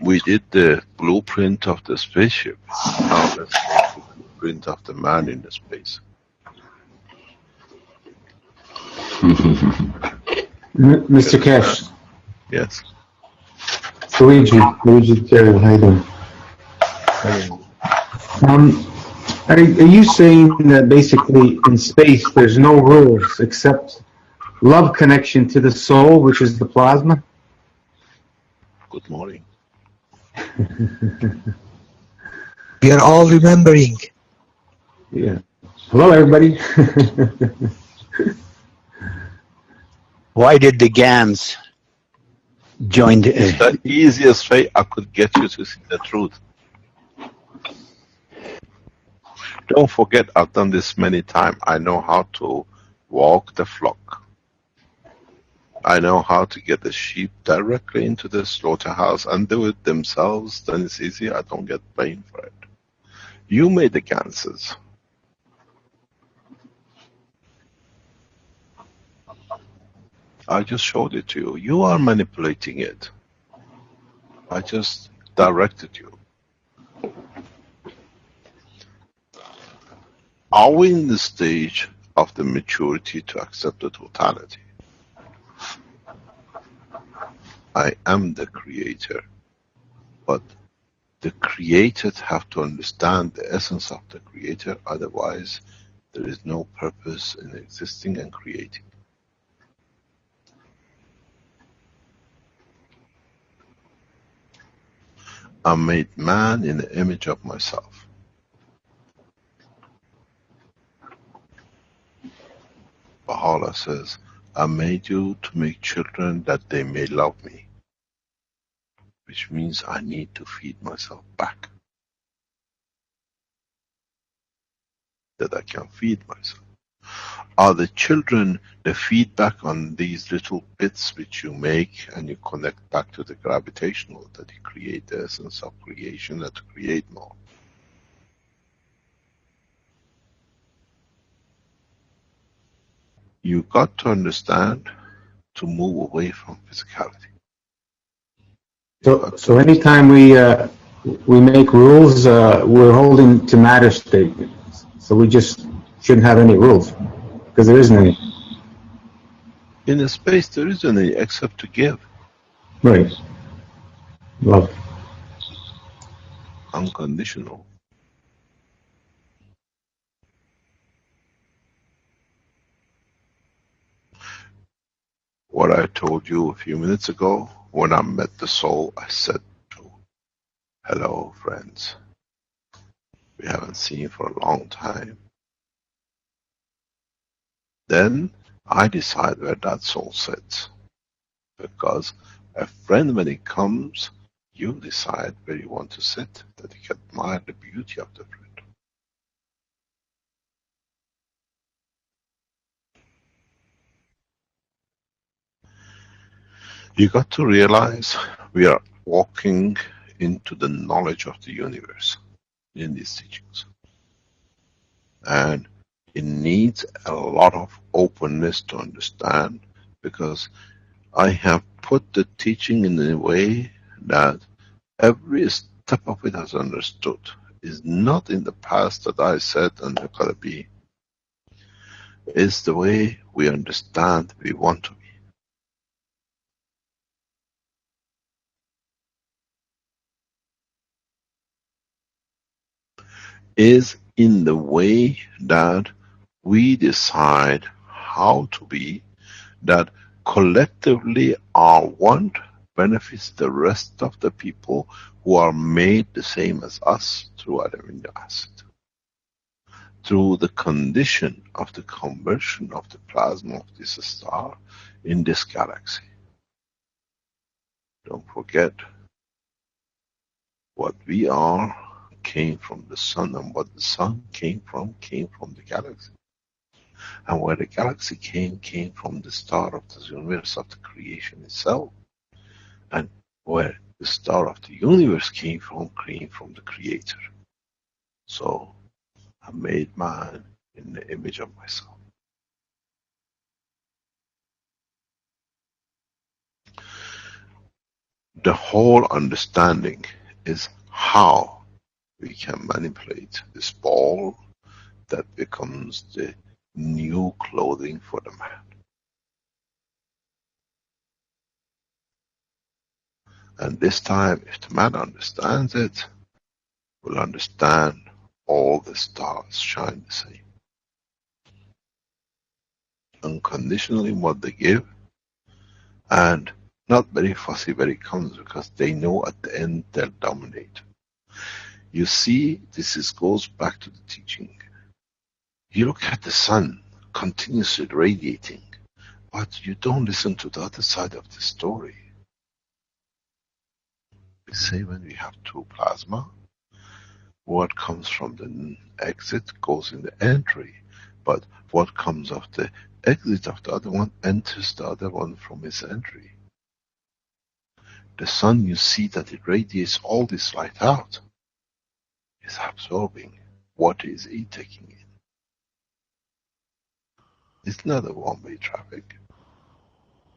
We did the blueprint of the spaceship. Now let's make the blueprint of the man in the space. Mr. Cash. Yes. Luigi Terry, how you doing? Are you saying that basically in space there's no rules except love connection to the soul, which is the plasma? Good morning. We are all remembering. Yeah. Hello, everybody. Why did the Gans join the... It's the easiest way I could get you to see the truth. Don't forget, I've done this many times. I know how to walk the flock. I know how to get the sheep directly into the slaughterhouse and do it themselves. Then it's easy. I don't get blamed for it. You made the cancers. I just showed it to you. You are manipulating it. I just directed you. Are we in the stage of the maturity to accept the totality? I am the creator, but the created have to understand the essence of the creator, otherwise there is no purpose in existing and creating. I made man in the image of myself. Baha'u'llah says, I made you to make children that they may love me, which means I need to feed myself back, that I can feed myself. Are the children the feedback on these little bits which you make and you connect back to the gravitational, that you create the essence of creation and to create more? You got to understand to move away from physicality. So anytime we make rules, we're holding to matter state. So we just shouldn't have any rules, because there isn't any. In a space there isn't any except to give. Right. Love. Unconditional. What I told you a few minutes ago, when I met the soul, I said, hello friends, we haven't seen for a long time. Then I decide where that soul sits, because a friend, when it comes, you decide where you want to sit, that you can admire the beauty of the friend. You got to realize we are walking into the knowledge of the universe in these teachings. And it needs a lot of openness to understand, because I have put the teaching in a way that every step of it has understood. Is not in the past that I said and it gotta be. It's the way we understand we want to be. Is in the way that we decide how to be, that collectively our one benefits the rest of the people who are made the same as us through Adam acid, through the condition of the conversion of the plasma of this star in this galaxy. Don't forget, what we are came from the sun, and what the sun came from the galaxy. And where the galaxy came from the star of the universe, of the creation itself. And where the star of the universe came from the creator. So I made man in the image of myself. The whole understanding is how we can manipulate this ball that becomes the new clothing for the man. And this time, if the man understands it, will understand all the stars shine the same. Unconditionally what they give, and not very fussy where it comes, because they know at the end they'll dominate. You see, goes back to the teaching. You look at the sun continuously radiating, but you don't listen to the other side of the story. We say when we have two plasma, What comes from the exit goes in the entry, but what comes of the exit of the other one enters the other one from its entry. The sun, you see that it radiates all this light out. It's absorbing. What is it taking in? It's not a one-way traffic.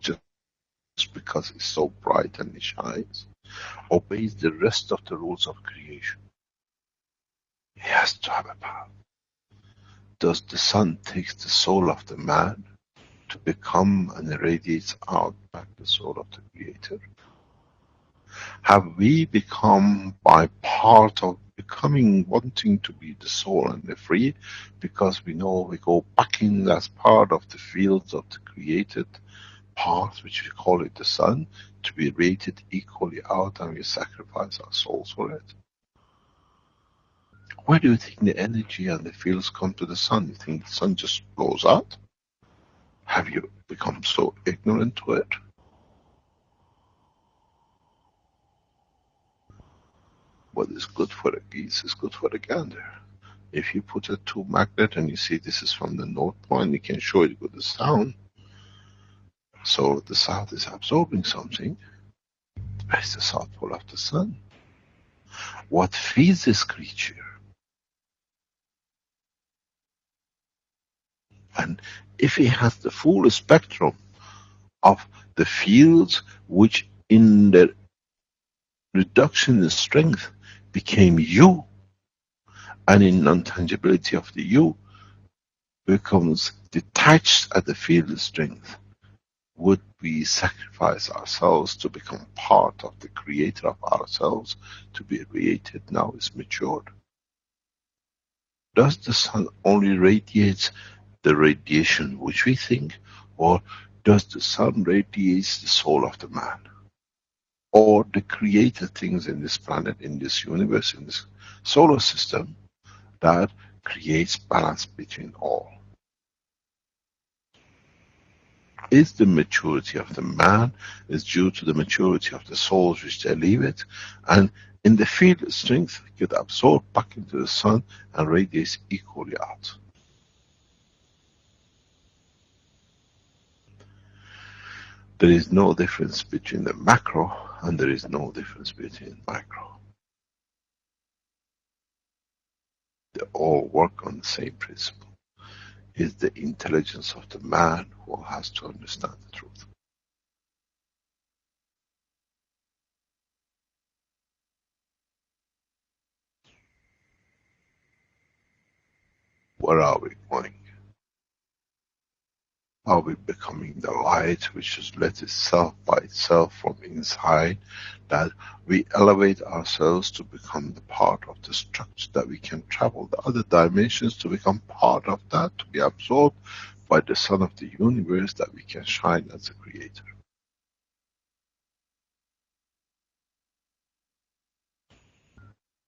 Just because it's so bright and it shines, obeys the rest of the rules of creation. It has to have a path. Does the sun take the soul of the man to become and irradiates out back the soul of the Creator? Have we become by part of becoming, wanting to be the soul and the free, because we know we go back in as part of the fields of the created part, which we call it the sun, to be rated equally out, and we sacrifice our souls for it? Where do you think the energy and the fields come to the sun? You think the sun just blows out? Have you become so ignorant to it? What is good for a geese is good for a gander. If you put a two magnet and you see this is from the north point, you can show it with the sound. So the south is absorbing something. Where's the south pole of the sun? What feeds this creature? And if it has the full spectrum of the fields, which in the reduction in strength became you, and in non-tangibility of the you becomes detached at the field strength, would we sacrifice ourselves to become part of the creator of ourselves, to be created now is matured? Does the sun only radiate the radiation which we think, or does the sun radiate the soul of the man? Or the created things in this planet, in this universe, in this solar system, that creates balance between all? Is the maturity of the man is due to the maturity of the souls which they leave it, and in the field strength get absorbed back into the sun and radiates equally out? There is no difference between the macro and there is no difference between micro. They all work on the same principle. It's the intelligence of the man who has to understand the truth. Where are we going? Are we becoming the light which is let itself by itself from inside, that we elevate ourselves to become the part of the structure, that we can travel the other dimensions to become part of that, to be absorbed by the sun of the universe, that we can shine as a creator?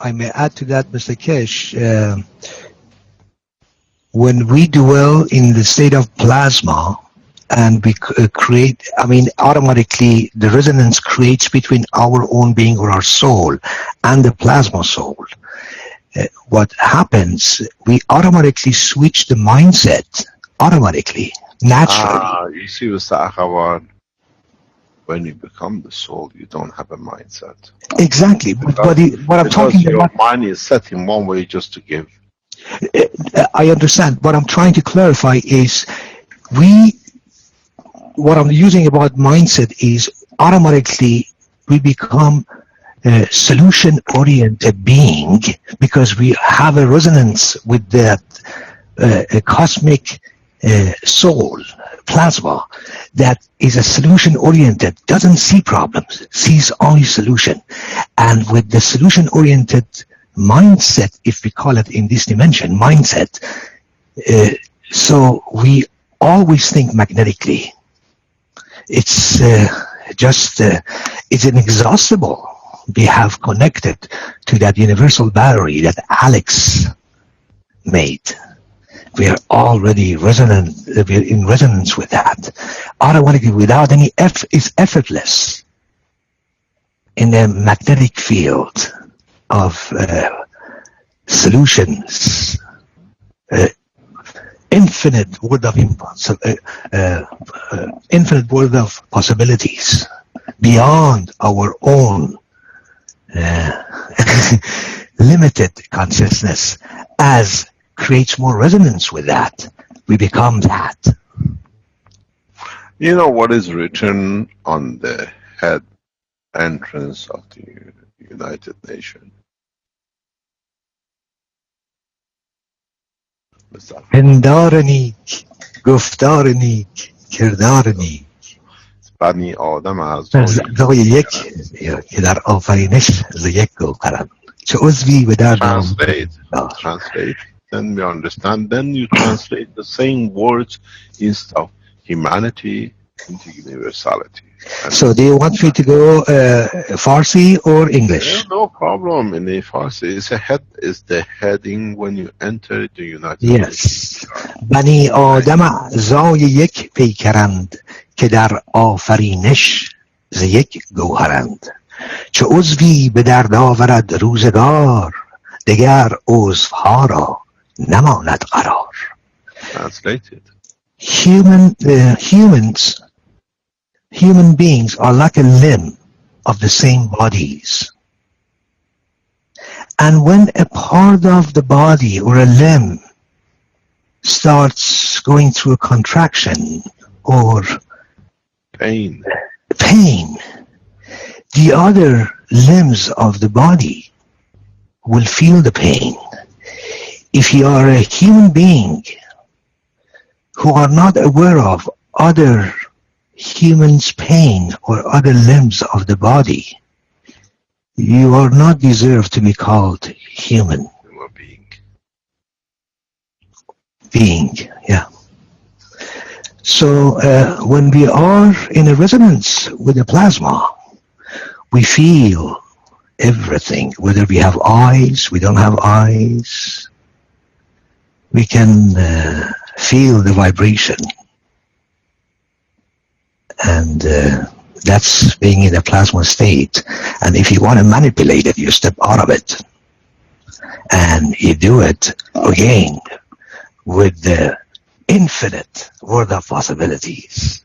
I may add to that, Mr. Kesh. When we dwell in the state of plasma and we create, automatically the resonance creates between our own being or our soul and the plasma soul. What happens, we automatically switch the mindset, automatically, naturally. You see, Mr. Akhawan, when you become the soul, you don't have a mindset. Exactly. What I'm talking your about, mind is set in one way just to give. I understand. What I'm trying to clarify is what I'm using about mindset is automatically we become a solution-oriented being because we have a resonance with that cosmic soul, plasma, that is a solution-oriented, doesn't see problems, sees only solution. And with the solution-oriented mindset, if we call it in this dimension, mindset, so we always think magnetically. It's it's inexhaustible. We have connected to that universal battery that Alex made. We are already resonant. We're in resonance with that. Automatically, without any effort, it's effortless in the magnetic field of solutions, infinite world of infinite world of possibilities beyond our own limited consciousness. As creates more resonance with that, we become that. You know what is written on the head entrance of the United Nations? پندار نیک، گفتار نیک، کردار نیک. بنی آدم از اعضای یک که در آفرینش ز یک گوهرند. چه عضوی به در Translate. Then we understand. Then you translate the same words instead of humanity into universality. So do you want me to go Farsi or English? Yeah, no problem. In the Farsi, is the heading when you enter the United Yes. States. بنی آدم اعضای یک پیکرند که در آفرینش ز یک گوهرند. چه عضوی به درد آورد روزگار، دگر عضوها را نماند قرار. Translated. Human beings are like a limb of the same bodies. And when a part of the body or a limb starts going through a contraction or pain, the other limbs of the body will feel the pain. If you are a human being who are not aware of other humans' pain or other limbs of the body, you are not deserved to be called human. Being, yeah. So when we are in a resonance with the plasma, we feel everything, whether we have eyes, we don't have eyes. We can feel the vibration. And that's being in a plasma state. And if you want to manipulate it, you step out of it. And you do it again with the infinite world of possibilities.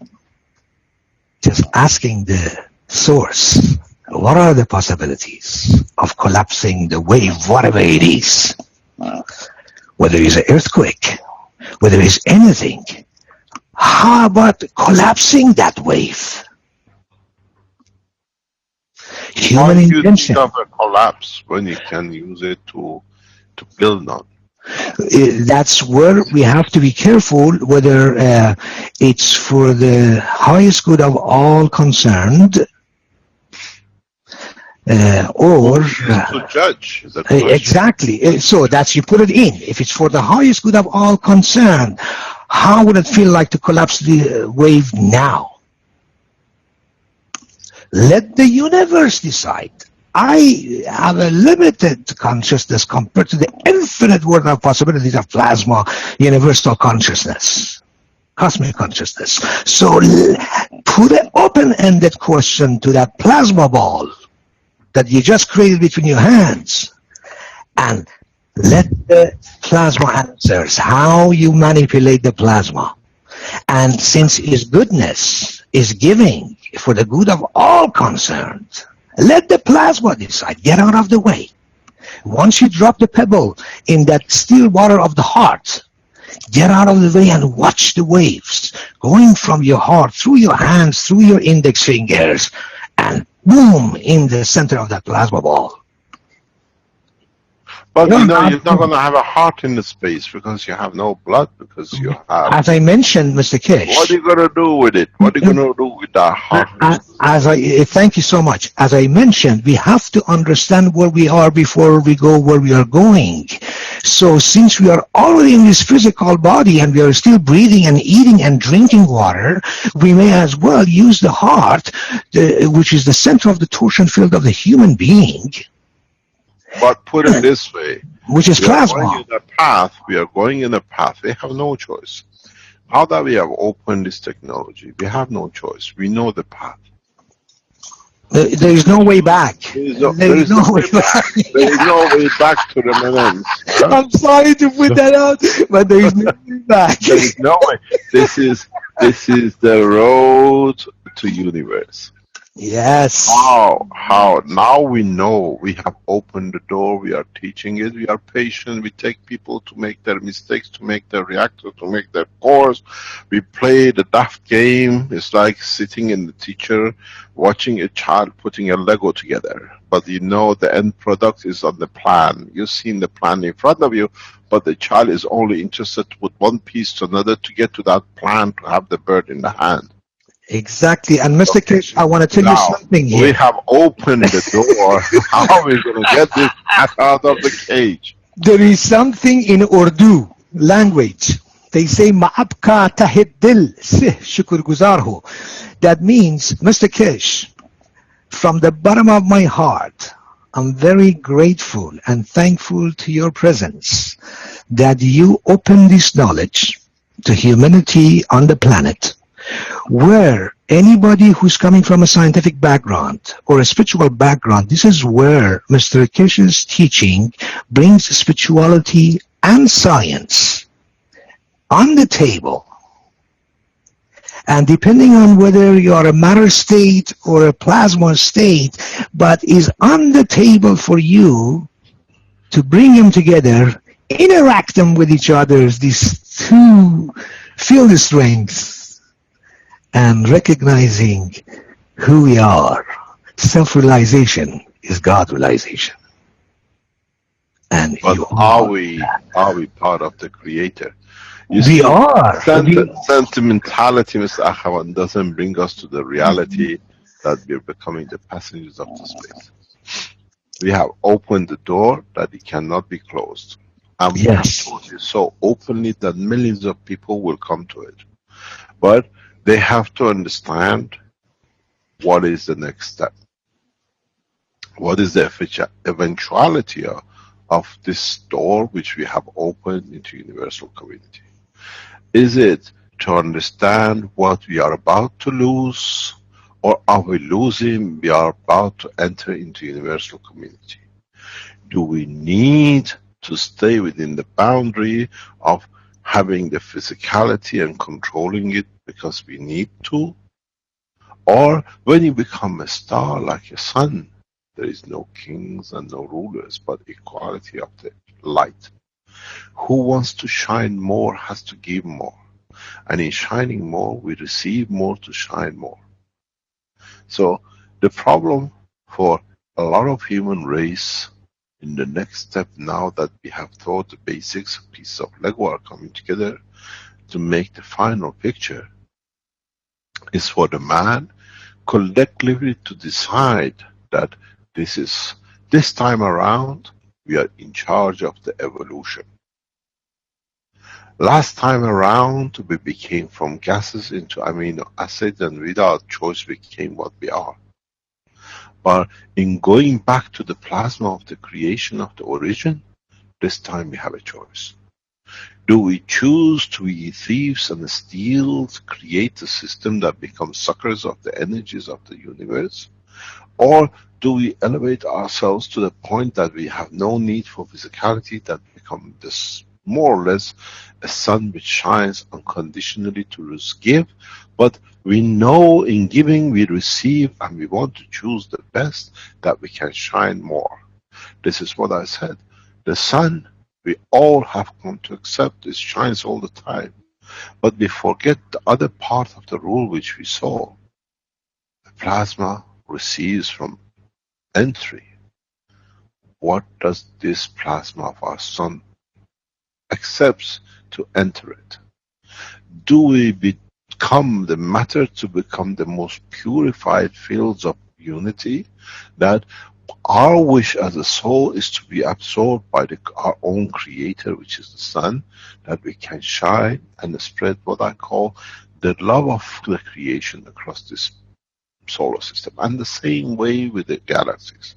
Just asking the source, what are the possibilities of collapsing the wave, whatever it is? Whether it's an earthquake, whether it's anything, how about collapsing that wave? Human intention. Of a collapse when you can use it to build on. That's where we have to be careful whether it's for the highest good of all concerned or to judge. Exactly. So that's, you put it in. If it's for the highest good of all concerned, how would it feel like to collapse the wave now? Let the universe decide. I have a limited consciousness compared to the infinite world of possibilities of plasma, universal consciousness, cosmic consciousness. So put an open-ended question to that plasma ball that you just created between your hands, and let the plasma answers how you manipulate the plasma. And since His goodness is giving for the good of all concerned, let the plasma decide. Get out of the way. Once you drop the pebble in that still water of the heart, get out of the way and watch the waves going from your heart, through your hands, through your index fingers, and boom, in the center of that plasma ball. But you know, you're not going to have a heart in the space because you have no blood, because you have... As I mentioned, Mr. Kish. What are you going to do with it? What are you going to do with that heart? Thank you so much. As I mentioned, we have to understand where we are before we go where we are going. So since we are already in this physical body and we are still breathing and eating and drinking water, we may as well use the heart, which is the center of the torsion field of the human being. But put it this way, which is plasma. We are going in a path. We have no choice. Now that we have opened this technology, we have no choice. We know the path. There is no way back. There is no way back. There is no way back to remembrance. I'm sorry to put that out, but there is no way back. There is no way. This is the road to universe. Yes. How? Now we know. We have opened the door. We are teaching it. We are patient. We take people to make their mistakes, to make their reactors, to make their cores. We play the daft game. It's like sitting in the teacher, watching a child putting a Lego together. But you know the end product is on the plan. You've seen the plan in front of you, but the child is only interested to put one piece to another to get to that plan, to have the bird in the hand. Exactly. And Mr. Kish, I want to tell you something here. We have opened the door. How are we going to get this cat out of the cage? There is something in Urdu language. They say, Ma'abka tahid dil sih shukur guzar ho. That means, Mr. Kish, from the bottom of my heart, I'm very grateful and thankful to your presence that you open this knowledge to humanity on the planet, where anybody who's coming from a scientific background or a spiritual background, this is where Mr. Kish's teaching brings spirituality and science on the table. And depending on whether you are a matter state or a plasma state, but is on the table for you to bring them together, interact them with each other, these two field strengths, and recognizing who we are. Self-realization is God-realization. And but are we part of the Creator? We are. Sentimentality, Mr. Akhavan, doesn't bring us to the reality that we're becoming the passengers of the space. We have opened the door that it cannot be closed. And we have told you so openly that millions of people will come to it. But they have to understand what is the next step. What is the eventuality of this door which we have opened into universal community? Is it to understand what we are about to lose, or are we losing, we are about to enter into universal community? Do we need to stay within the boundary of having the physicality and controlling it because we need to? Or when you become a star like a sun, there is no kings and no rulers, but equality of the light. Who wants to shine more has to give more. And in shining more, we receive more to shine more. So the problem for a lot of human race in the next step, now that we have taught the basics, pieces of Lego are coming together to make the final picture, is for the man collectively to decide that this time around we are in charge of the evolution. Last time around we became from gases into amino acids, and without choice we became what we are. But in going back to the plasma of the creation of the origin, this time we have a choice. Do we choose to be thieves and steal, to create a system that becomes suckers of the energies of the universe? Or do we elevate ourselves to the point that we have no need for physicality, that become this more or less a sun which shines unconditionally to give, but we know in giving we receive, and we want to choose the best that we can shine more. This is what I said. The sun, we all have come to accept, it shines all the time. But we forget the other part of the rule which we saw. The plasma receives from entry. What does this plasma of our sun accepts to enter it? Do we become the matter to become the most purified fields of unity, that our wish as a soul is to be absorbed by our own creator, which is the sun, that we can shine and spread what I call the love of the creation across this solar system? And the same way with the galaxies.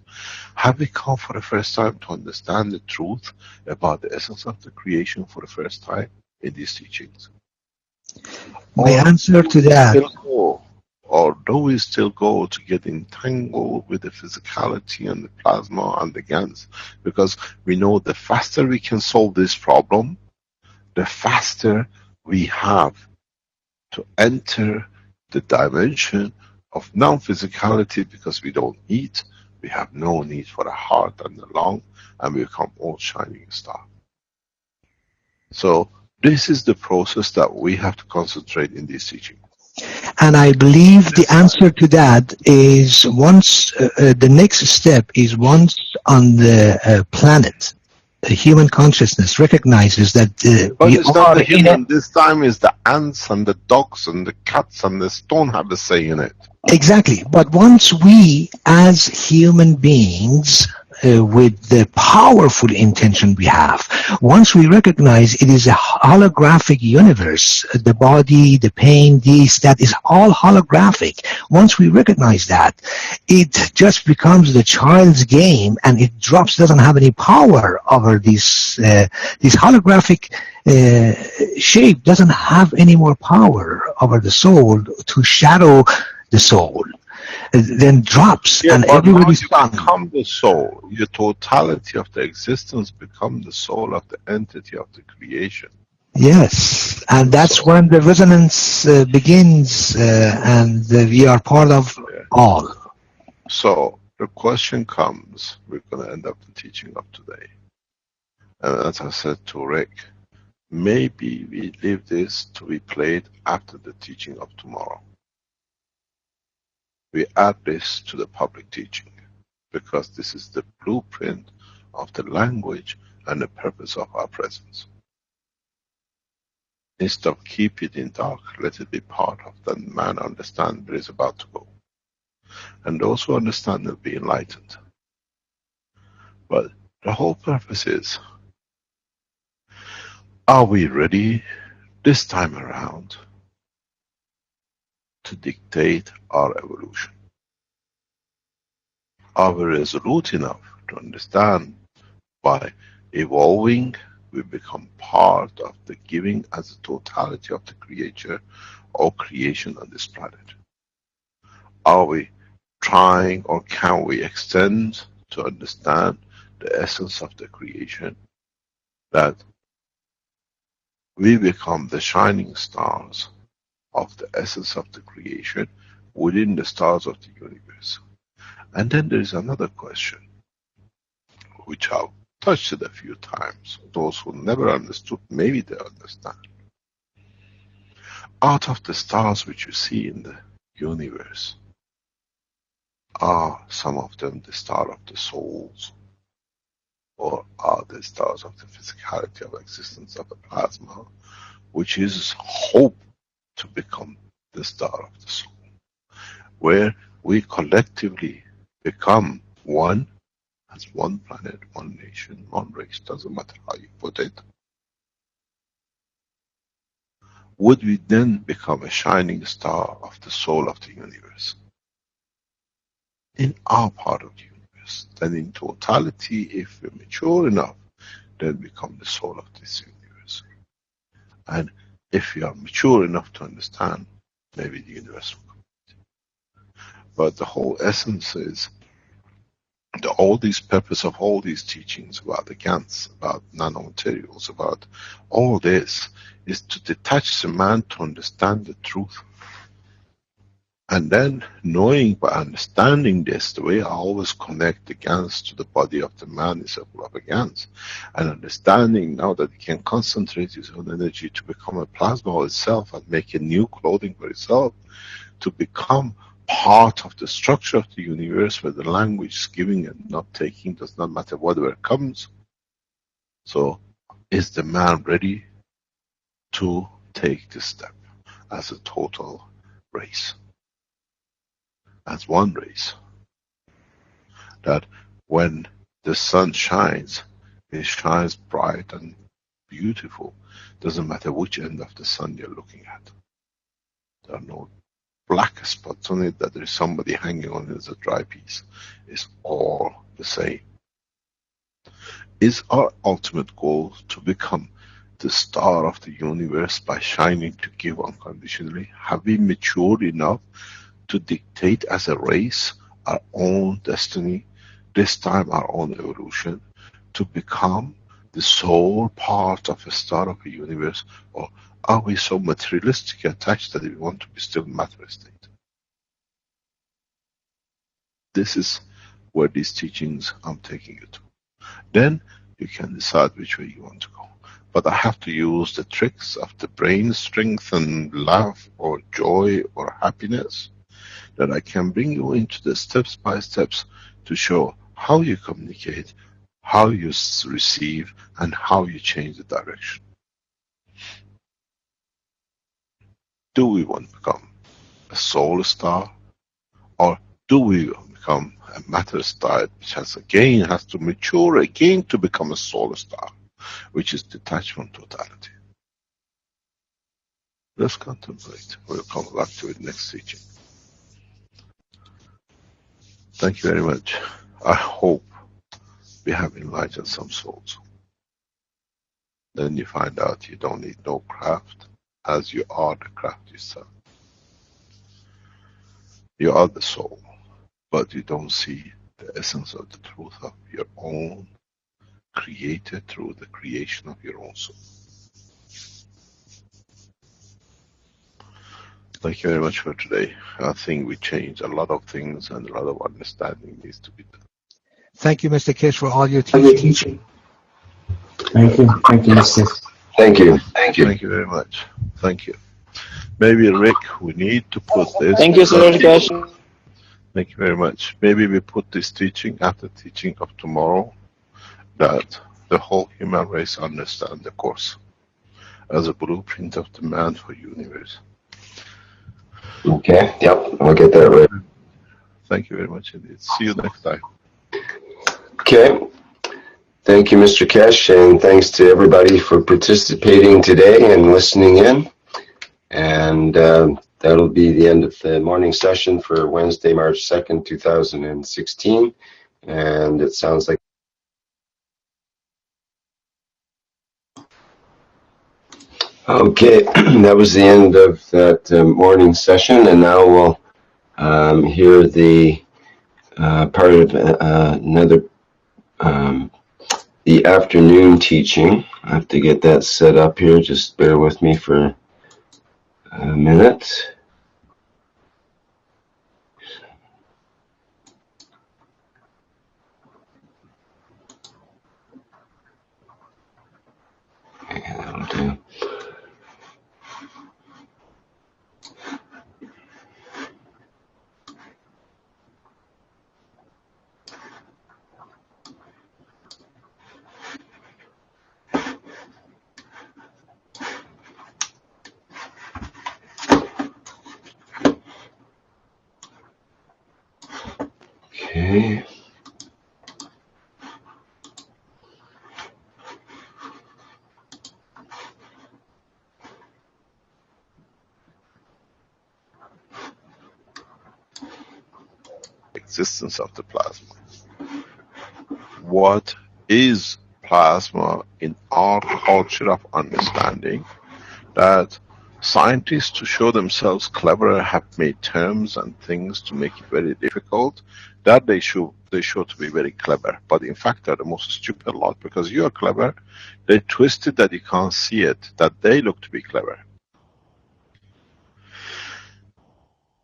Have we come for the first time to understand the truth about the essence of the creation for the first time in these teachings? My answer to that, Or do we still go to get entangled with the physicality and the plasma and the GANs? Because we know the faster we can solve this problem, the faster we have to enter the dimension of non-physicality, because we don't eat, we have no need for the heart and the lung, and we become all shining star. So this is the process that we have to concentrate in this teaching. And I believe the answer to that is once, the next step is once on the planet, the human consciousness recognizes that but we it's are not the human, this time is the ants and the dogs and the cats and the stone have a say in it. Exactly. But once we, as human beings, with the powerful intention we have, once we recognize it is a holographic universe, the body, the pain, this, that is all holographic. Once we recognize that, it just becomes the child's game, and it drops, doesn't have any power over this holographic shape, doesn't have any more power over the soul to shadow the soul. Then drops, yeah, and but everybody's you become the soul. Your totality of the existence become the soul of the entity of the creation. Yes, and that's So, when the resonance begins, and we are part of all. so the question comes, we're going to end up the teaching of today. And as I said to Rick, maybe we leave this to be played after the teaching of tomorrow. We add this to the public teaching, because this is the blueprint of the language and the purpose of our presence. Instead of keep it in dark, let it be part of that man understand where is about to go. And those who understand will be enlightened. But the whole purpose is, are we ready this time around to dictate our evolution? Are we resolute enough to understand by evolving we become part of the giving as the totality of the creature or creation on this planet? Are we trying, or can we extend to understand the essence of the creation, that we become the shining stars of the essence of the creation within the stars of the universe? And then there is another question, which I've touched it a few times. Those who never understood, maybe they understand. Out of the stars which you see in the universe, are some of them the star of the souls, or are the stars of the physicality of existence of the plasma, which is hope to become the star of the soul, where we collectively become one, as one planet, one nation, one race, doesn't matter how you put it. Would we then become a shining star of the soul of the universe? In our part of the universe. Then in totality, if we're mature enough, then become the soul of this universe. And if we are mature enough to understand, maybe the universe will come. But the whole essence is, all these purpose of all these teachings about the GANs, about nanomaterials, about all this, is to detach the man to understand the truth. And then knowing by understanding this, the way I always connect the GANs to the body of the man is full of GANs. And understanding now that he can concentrate his own energy to become a plasma of itself and make a new clothing for itself, to become part of the structure of the universe, where the language is giving and not taking, does not matter whatever comes. So is the man ready to take this step as a total race, as one race, that when the sun shines, it shines bright and beautiful. Doesn't matter which end of the sun you're looking at. There are no black spots on it that there is somebody hanging on it as a dry piece. It's all the same. Is our ultimate goal to become the star of the universe by shining to give unconditionally? Have we matured enough to dictate as a race our own destiny, this time our own evolution, to become the sole part of a star of a universe? Or are we so materialistic attached that we want to be still matter state? This is where these teachings I'm taking you to. Then you can decide which way you want to go. But I have to use the tricks of the brain strength and love or joy or happiness, that I can bring you into the steps by steps to show how you communicate, how you receive, and how you change the direction. Do we want to become a soul star, or do we become a matter star which has to mature again to become a soul star, which is detached from totality? Let's contemplate. We'll come back to it next teaching. Thank you very much. I hope we have enlightened some souls. Then you find out you don't need no craft, as you are the craft yourself. You are the soul, but you don't see the essence of the truth of your own, created through the creation of your own soul. Thank you very much for today. I think we changed a lot of things, and a lot of understanding needs to be done. Thank you, Mr. Kish, for all your teaching. Thank you. Thank you, Mr. Thank you. Thank you. Thank you very much. Thank you. Maybe, Rick, we need to put this... Thank you, Sir Kish. Thank you very much. Maybe we put this teaching after teaching of tomorrow, that the whole human race understand the course as a blueprint of the man for universe. Okay, yep, I'll get that right. Thank you very much indeed. See you next time. Okay. Thank you, Mr. Kesh, and thanks to everybody for participating today and listening in. And that'll be the end of the morning session for Wednesday, March 2nd, 2016. And it sounds like okay, that was the end of that morning session, and now we'll hear the part of another the afternoon teaching. I have to get that set up here. Just bear with me for a minute. Okay, that'll do. Okay. Existence of the plasma. What is plasma in our culture of understanding? That scientists, to show themselves clever, have made terms and things to make it very difficult, that they show to be very clever, but in fact they're the most stupid lot, because you are clever, they twist it that you can't see it, that they look to be clever.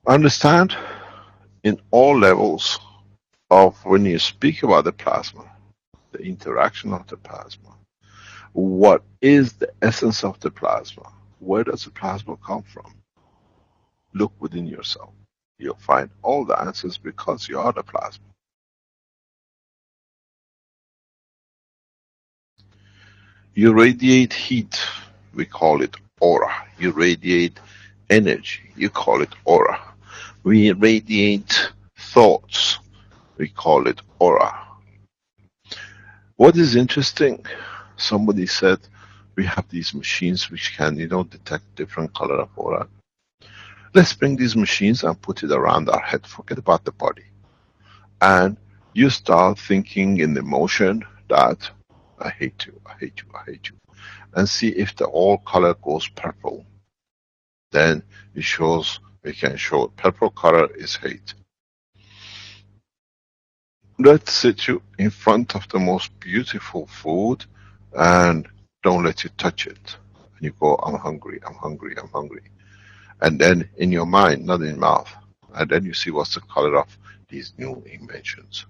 Understand, in all levels of when you speak about the plasma, the interaction of the plasma, what is the essence of the plasma? Where does the plasma come from? Look within yourself. You'll find all the answers, because you are the plasma. You radiate heat, we call it aura. You radiate energy, you call it aura. We radiate thoughts, we call it aura. What is interesting, somebody said we have these machines which can, detect different color of aura. Let's bring these machines and put it around our head. Forget about the body. And you start thinking in emotion that I hate you, I hate you, I hate you. And see if the all color goes purple. Then it shows we can show purple color is hate. Let's sit you in front of the most beautiful food and don't let you touch it. And you go, I'm hungry, I'm hungry, I'm hungry. And then in your mind, not in your mouth. And then you see what's the color of these new inventions.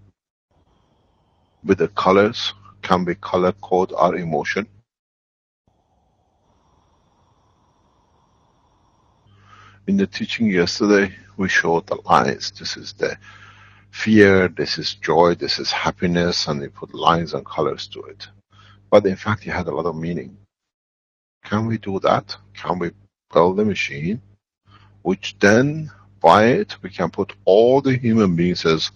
With the colors, can we color code our emotion? In the teaching yesterday, we showed the lines. This is the fear, this is joy, this is happiness, and we put lines and colors to it. But in fact, it had a lot of meaning. Can we do that? Can we build a machine, which then, by it, we can put all the human beings as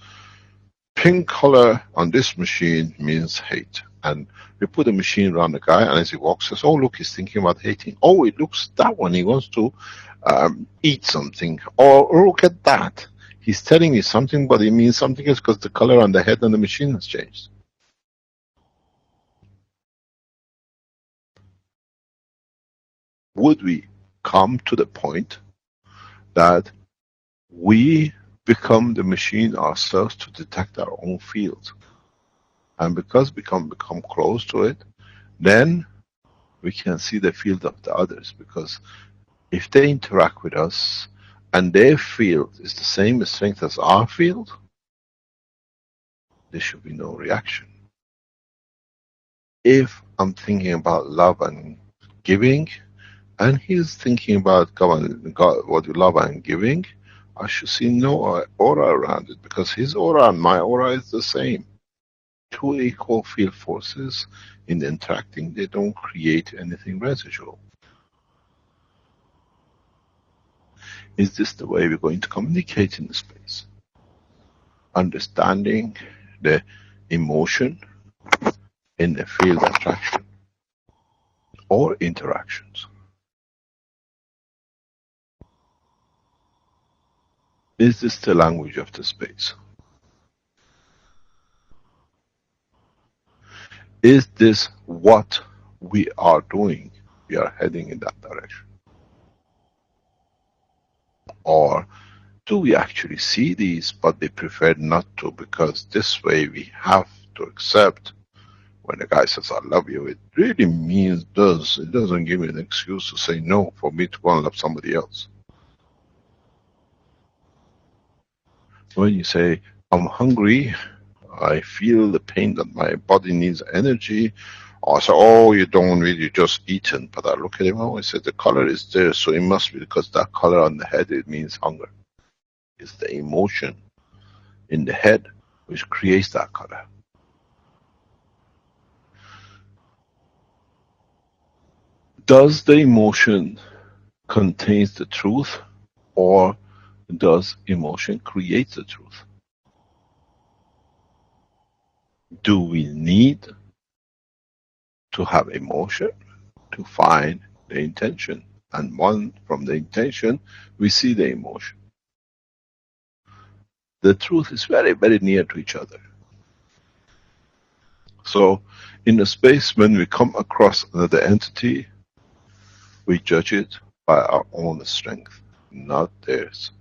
pink color on this machine means hate. And we put a machine around the guy, and as he walks, says, oh, look, he's thinking about hating. Oh, it looks that one, he wants to eat something. Or look at that. He's telling me something, but it means something else because the color on the head on the machine has changed. Would we come to the point that we become the machine ourselves to detect our own field? And because we become close to it, then we can see the field of the others. Because if they interact with us and their field is the same strength as our field, there should be no reaction. If I'm thinking about love and giving, and he's thinking about God, what we love and giving, I should see no aura around it, because his aura and my aura is the same. Two equal field forces in interacting, they don't create anything residual. Is this the way we're going to communicate in space? Understanding the emotion in the field attraction or interactions. Is this the language of the space? Is this what we are doing? We are heading in that direction. Or do we actually see these, but they prefer not to, because this way we have to accept when the guy says, I love you, it really means it doesn't give me an excuse to say no for me to go and love somebody else. When you say, I'm hungry, I feel the pain that my body needs energy, or say, oh, you don't really just eaten. But I look at him, oh, I said, the color is there, so it must be because that color on the head, it means hunger. It's the emotion in the head which creates that color. Does the emotion contains the truth, or does emotion create the truth? Do we need to have emotion to find the intention? And from the intention, we see the emotion. The truth is very, very near to each other. So, in the space, when we come across another entity, we judge it by our own strength, not theirs.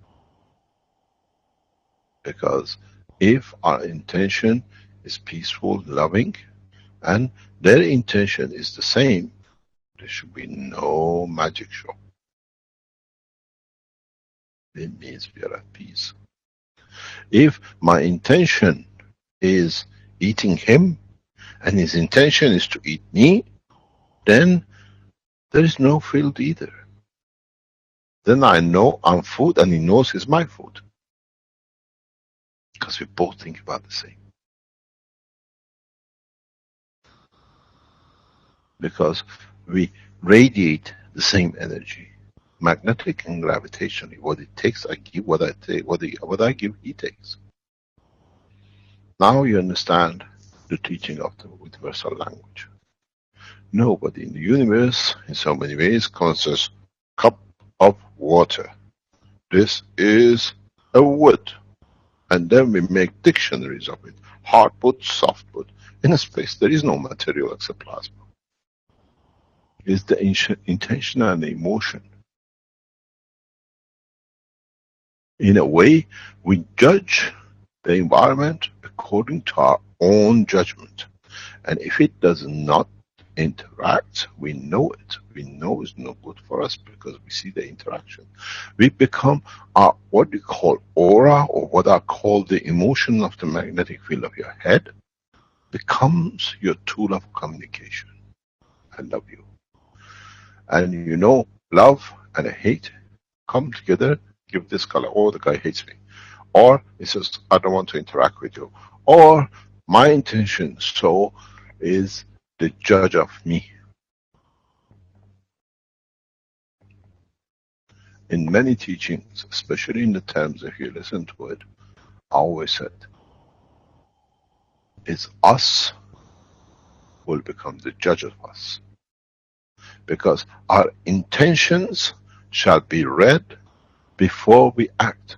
Because if our intention is peaceful, loving, and their intention is the same, there should be no magic show. It means we are at peace. If my intention is eating him, and his intention is to eat me, then there is no field either. Then I know I'm food and he knows he's my food. Because we both think about the same. Because we radiate the same energy. Magnetic and gravitationally. What it takes, I give. What I take, what I give, he takes. Now you understand the teaching of the universal language. Nobody in the universe, in so many ways, considers cup of water. This is a wood. And then we make dictionaries of it. Hardwood, softwood. In a space, there is no material except plasma. It's the intention and the emotion In a way, we judge the environment according to our own judgment. And if it does not interact, we know it. We know it's no good for us because we see the interaction. We become our, what we call aura, or what I call the emotion of the magnetic field of your head, becomes your tool of communication. I love you. And you know, love and hate come together, give this color, oh, the guy hates me. Or it says, I don't want to interact with you. Or my intention so is the judge of me. In many teachings, especially in the terms, if you listen to it, I always said, it's us who will become the judge of us. Because our intentions shall be read before we act.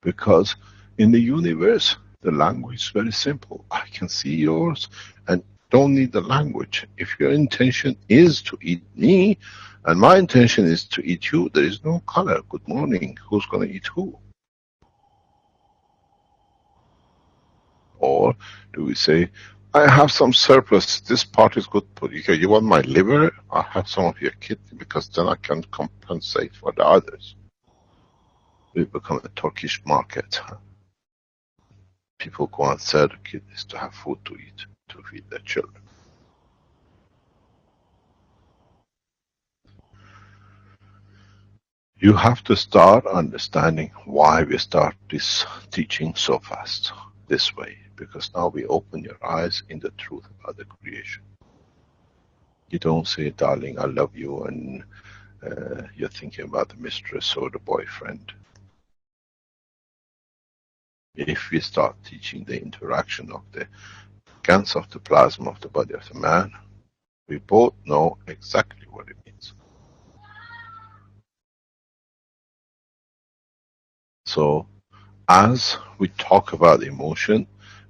Because in the universe, the language is very simple. I can see yours and don't need the language. If your intention is to eat me, and my intention is to eat you, there is no color. Good morning. Who's going to eat who? Or do we say, I have some surplus. This part is good for you. You want my liver? I have some of your kidney because then I can compensate for the others. We become a Turkish market. People go and sell the kidneys to have food to eat, to feed their children. You have to start understanding why we start this teaching so fast, this way. Because now we open your eyes in the truth about the creation. You don't say, darling, I love you, and you're thinking about the mistress or the boyfriend. If we start teaching the interaction of the gans of the plasma of the body of the man, we both know exactly what it means. So, as we talk about emotion,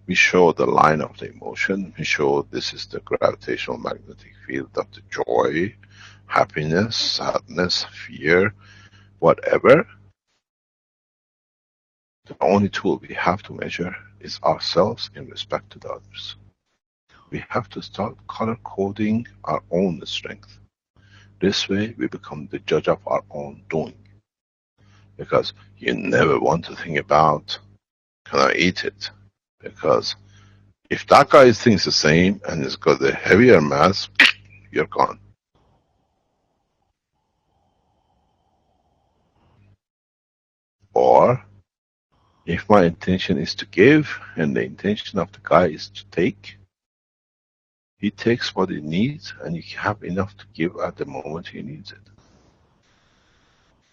we show the line of the emotion. We show this is the gravitational magnetic field of the joy, happiness, sadness, fear, whatever. The only tool we have to measure is ourselves in respect to the others. We have to start color coding our own strength. This way we become the judge of our own doing. Because you never want to think about, can I eat it? Because if that guy thinks the same and has got the heavier mass, you're gone. Or, if my intention is to give and the intention of the guy is to take, he takes what he needs and you have enough to give at the moment he needs it.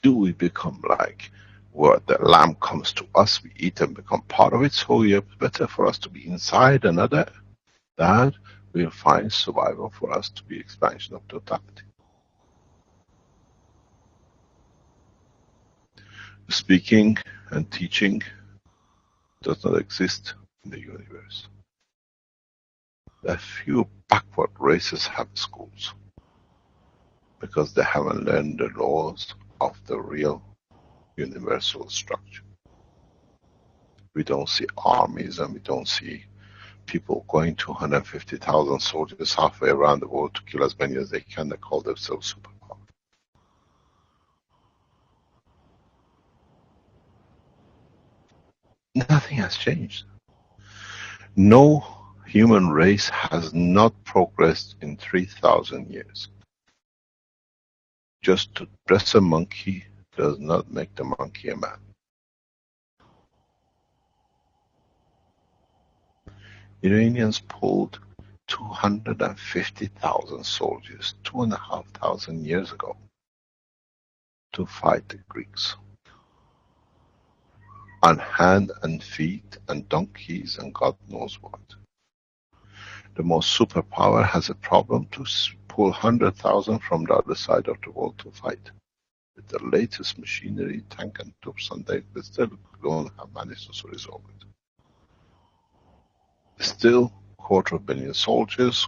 Do we become like where the lamb comes to us, we eat and become part of it, so it's better for us to be inside another, that we'll find survival for us to be expansion of totality. Speaking and teaching does not exist in the universe. A few backward races have schools because they haven't learned the laws of the real universal structure. We don't see armies and we don't see people going to 150,000 soldiers halfway around the world to kill as many as they can. They call themselves superpower. Nothing has changed. No human race has not progressed in 3,000 years. Just to dress a monkey does not make the monkey a man. Iranians pulled 250,000 soldiers 2,500 years ago to fight the Greeks. On hand and feet and donkeys and God knows what. The most superpower has a problem to pull 100,000 from the other side of the world to fight. With the latest machinery, tank and troops, and they still don't have managed to resolve it. Still, 250,000 soldiers,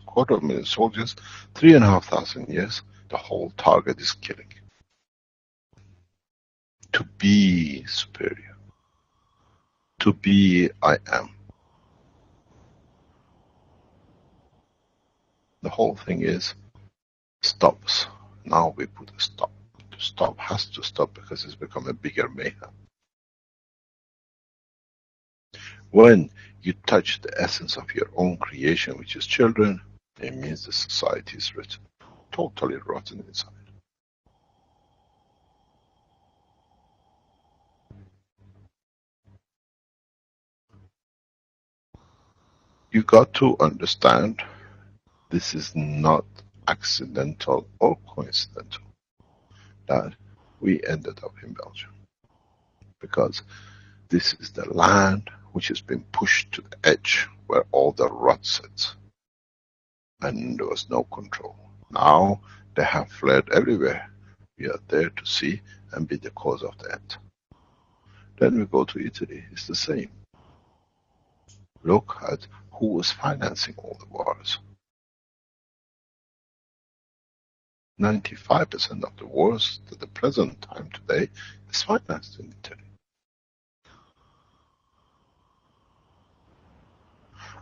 3,500 years, the whole target is killing. to be superior, to be I am. The whole thing is stops. Now we put a stop. The stop has to stop because it's become a bigger mayhem. When you touch the essence of your own creation, which is children, it means the society is written, totally rotten inside. You got to understand this is not accidental or coincidental that we ended up in Belgium, because this is the land which has been pushed to the edge where all the rot sits, and there was no control. Now they have fled everywhere. We are there to see and be the cause of the end. Then we go to Italy, it's the same. Look at who was financing all the wars. 95% of the wars to the present time today is financed in Italy.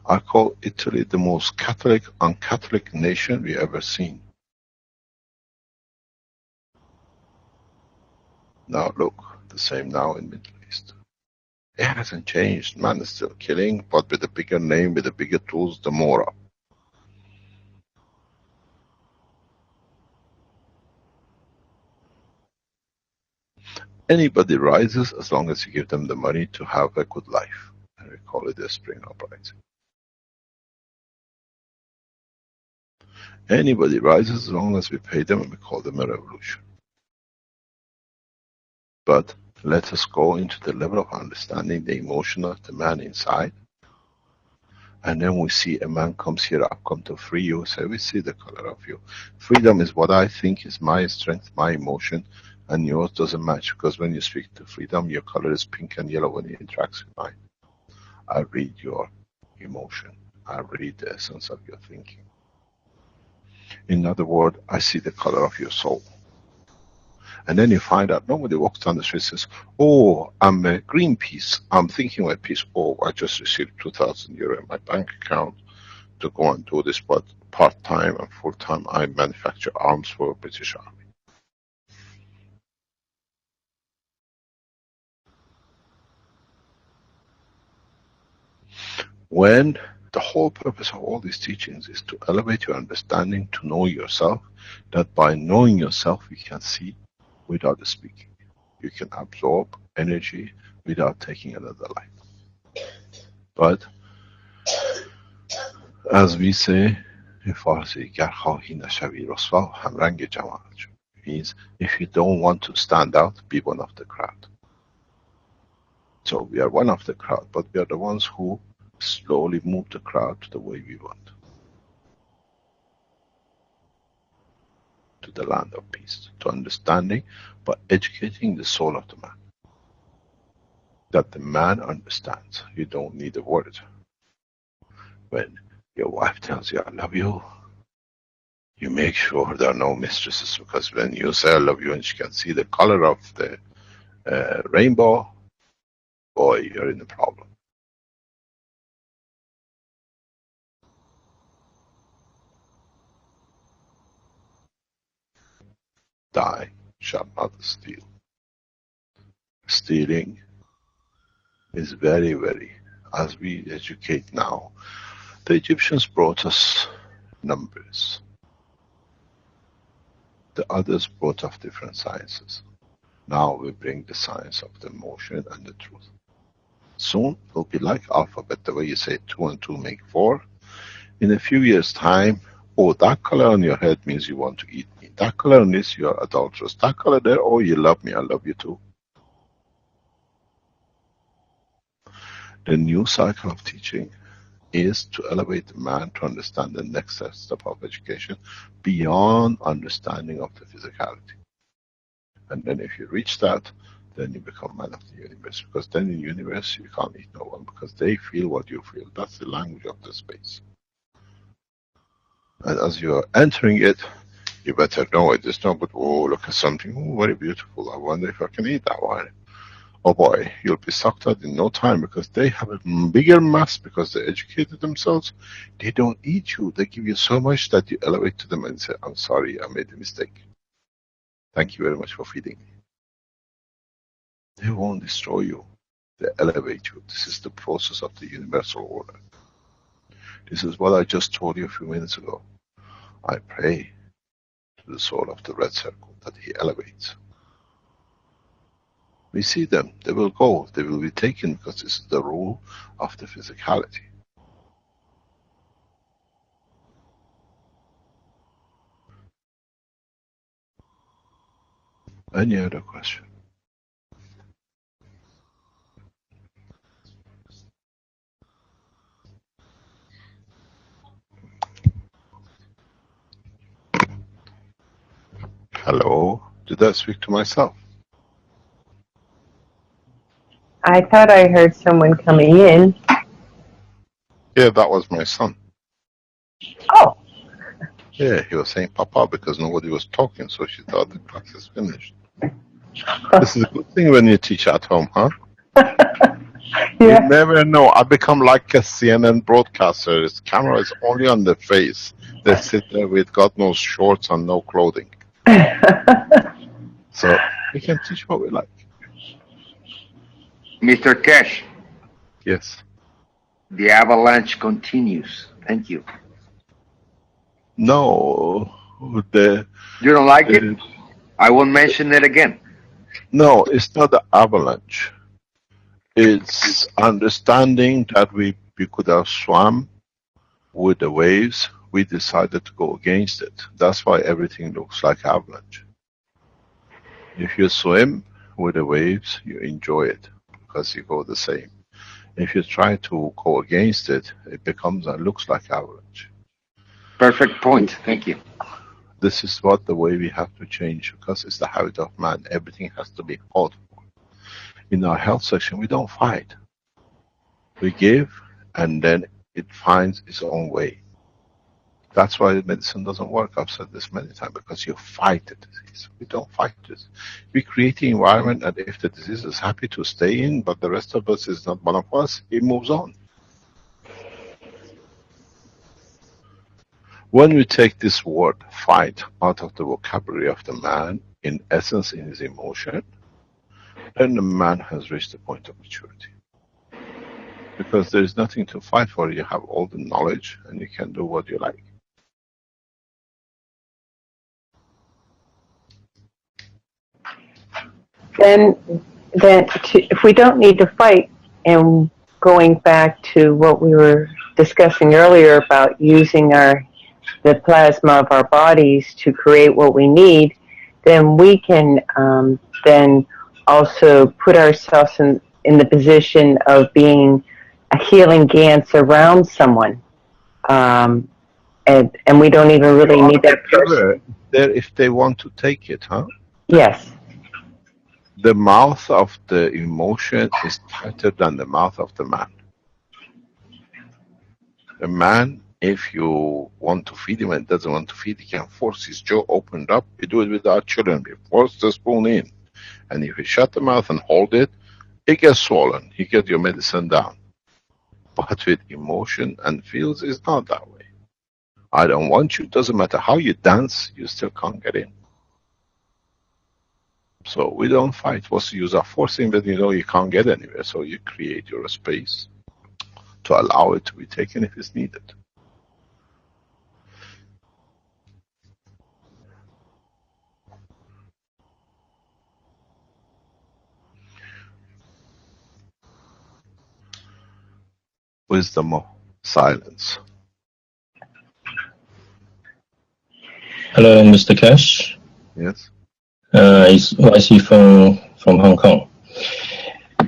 I call Italy the most Catholic, un-Catholic nation we ever seen. Now look, the same now in Middle East. It hasn't changed. Man is still killing, but with a bigger name, with the bigger tools, the more up. Anybody rises as long as you give them the money to have a good life. And we call it a spring uprising. Anybody rises as long as we pay them, and we call them a revolution. But let us go into the level of understanding the emotion of the man inside. And then we see a man comes here, I've come to free you. So we see the color of you. Freedom is what I think is my strength, my emotion, and yours doesn't match. Because when you speak to freedom, your color is pink and yellow when it interacts with mine. I read your emotion. I read the essence of your thinking. In other words, I see the color of your soul. And then you find out nobody walks down the street and says, oh, I'm a Greenpeace. I'm thinking about peace. Oh, I just received 2,000 euro in my bank account to go and do this, but part-time and full-time I manufacture arms for British Army. When the whole purpose of all these teachings is to elevate your understanding, to know yourself, that by knowing yourself you can see without speaking. You can absorb energy without taking another life. But as we say in Farsi, گر خواهی نشوی رسوا هم رنگ جماعت شو. Means if you don't want to stand out, be one of the crowd. So we are one of the crowd, but we are the ones who slowly move the crowd to the way we want. To the land of peace, to understanding, but educating the soul of the man. That the man understands. You don't need a word. When your wife tells you, I love you, you make sure there are no mistresses, because when you say I love you and she can see the color of the rainbow, boy, you're in a problem. Thou shalt not steal. Stealing is very, very, as we educate now, the Egyptians brought us numbers. The others brought us different sciences. Now we bring the science of the emotion and the truth. Soon it will be like alphabet, the way you say 2 and 2 make 4. In a few years' time, oh, that color on your head means you want to eat me. That color on this, you are adulterous. That color there, oh, you love me, I love you too. The new cycle of teaching is to elevate the man to understand the next step of education beyond understanding of the physicality. And then if you reach that, then you become man of the universe. Because then in the universe you can't eat no one, because they feel what you feel. That's the language of the space. And as you are entering it, You better know it. It's not, but oh, look at something, oh, very beautiful. I wonder if I can eat that one. Oh boy, you'll be sucked out in no time, because they have a bigger mass, because they educated themselves. They don't eat you. They give you so much that you elevate to them and say, I'm sorry, I made a mistake. Thank you very much for feeding me. They won't destroy you. They elevate you. This is the process of the universal order. This is what I just told you a few minutes ago. I pray to the soul of the red circle that he elevates. We see them. They will go. They will be taken, because this is the rule of the physicality. Any other question? Hello? Did I speak to myself? I thought I heard someone coming in. Yeah, that was my son. Oh. Yeah, he was saying Papa because nobody was talking, so she thought the class is finished. This is a good thing when you teach at home, huh? Yeah. You never know. I become like a CNN broadcaster. His camera is only on the face. They sit there with God knows shorts and no clothing. So we can teach what we like. Mr. Cash. Yes. The avalanche continues. Thank you. No. You don't like it? I won't mention it again. No, it's not the avalanche. It's understanding that we could have swam with the waves. We decided to go against it. That's why everything looks like avalanche. If you swim with the waves, you enjoy it because you go the same. If you try to go against it, it becomes and looks like avalanche. Perfect point. Thank you. This is what the way we have to change, because it's the habit of man. Everything has to be fought for. In our health section, we don't fight. We give, and then it finds its own way. That's why medicine doesn't work. I've said this many times, because you fight the disease. We don't fight this. We create the environment, and if the disease is happy to stay in, but the rest of us is not one of us, it moves on. When we take this word fight out of the vocabulary of the man, in essence, in his emotion, then the man has reached the point of maturity. Because there is nothing to fight for. You have all the knowledge and you can do what you like. Then if we don't need to fight, and going back to what we were discussing earlier about using the plasma of our bodies to create what we need, then we can then also put ourselves in the position of being a healing Gans around someone. And we don't even really need that person. There, if they want to take it, huh? Yes. The mouth of the emotion is tighter than the mouth of the man. The man, if you want to feed him and doesn't want to feed, he can force his jaw opened up. We do it with our children. We force the spoon in. And if you shut the mouth and hold it, it gets swollen. You get your medicine down. But with emotion and feels, it's not that way. I don't want you. Doesn't matter how you dance, you still can't get in. So we don't fight. What's the use of forcing that you know you can't get anywhere? So you create your space to allow it to be taken if it's needed. Wisdom of silence. Hello, Mr. Cash. Yes. It's YC from Hong Kong.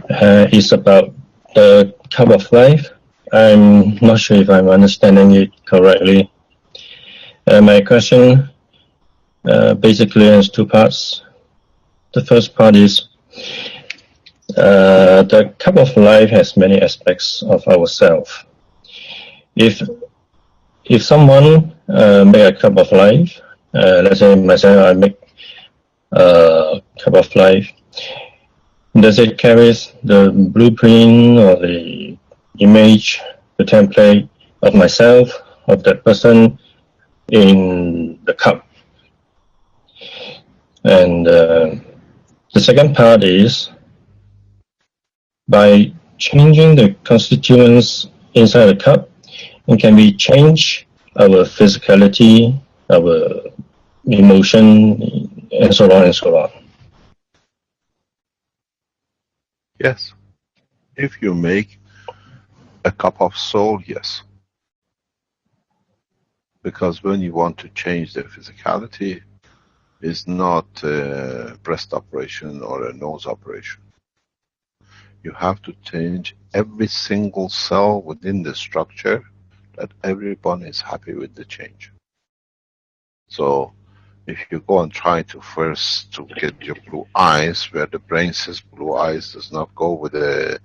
It's about the cup of life. I'm not sure if I'm understanding it correctly. My question basically has two parts. The first part is the cup of life has many aspects of ourselves. If someone make a cup of life let's say myself, I make a cup of life. Does it carry the blueprint or the image, the template of myself, of that person in the cup? And the second part is by changing the constituents inside the cup, it can be change our physicality, our emotion, and so on and so on. Yes. If you make a cup of soul, yes. Because when you want to change the physicality, it's not a breast operation or a nose operation. You have to change every single cell within the structure that everyone is happy with the change. So if you go and try to first to get your blue eyes, where the brain says blue eyes does not go with a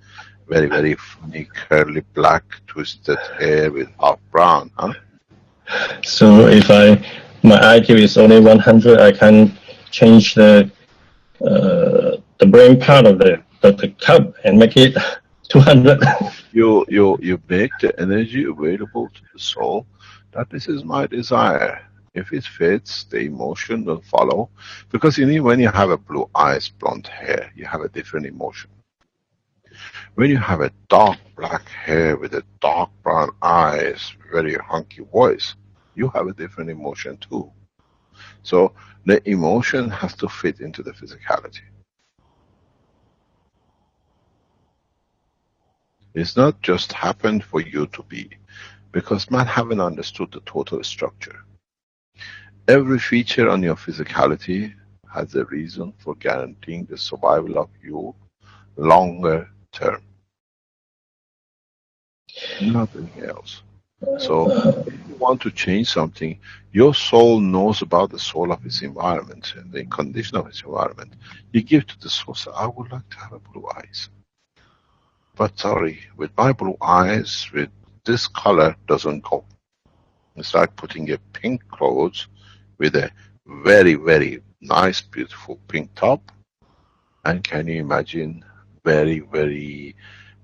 very, very funny, curly, black, twisted hair with half brown, huh? So if my IQ is only 100, I can change the brain part of the cup and make it 200. You make the energy available to the soul that this is my desire. If it fits, the emotion will follow. Because you know, when you have a blue eyes, blonde hair, you have a different emotion. When you have a dark black hair with a dark brown eyes, very hunky voice, you have a different emotion too. So the emotion has to fit into the physicality. It's not just happened for you to be, because man haven't understood the total structure. Every feature on your physicality has a reason for guaranteeing the survival of you longer term. Nothing else. So if you want to change something, your soul knows about the soul of its environment and the condition of its environment. You give to the soul, say, I would like to have a blue eyes. But sorry, with my blue eyes, with this color doesn't go. It's like putting a pink clothes with a very, very nice, beautiful pink top. And can you imagine very, very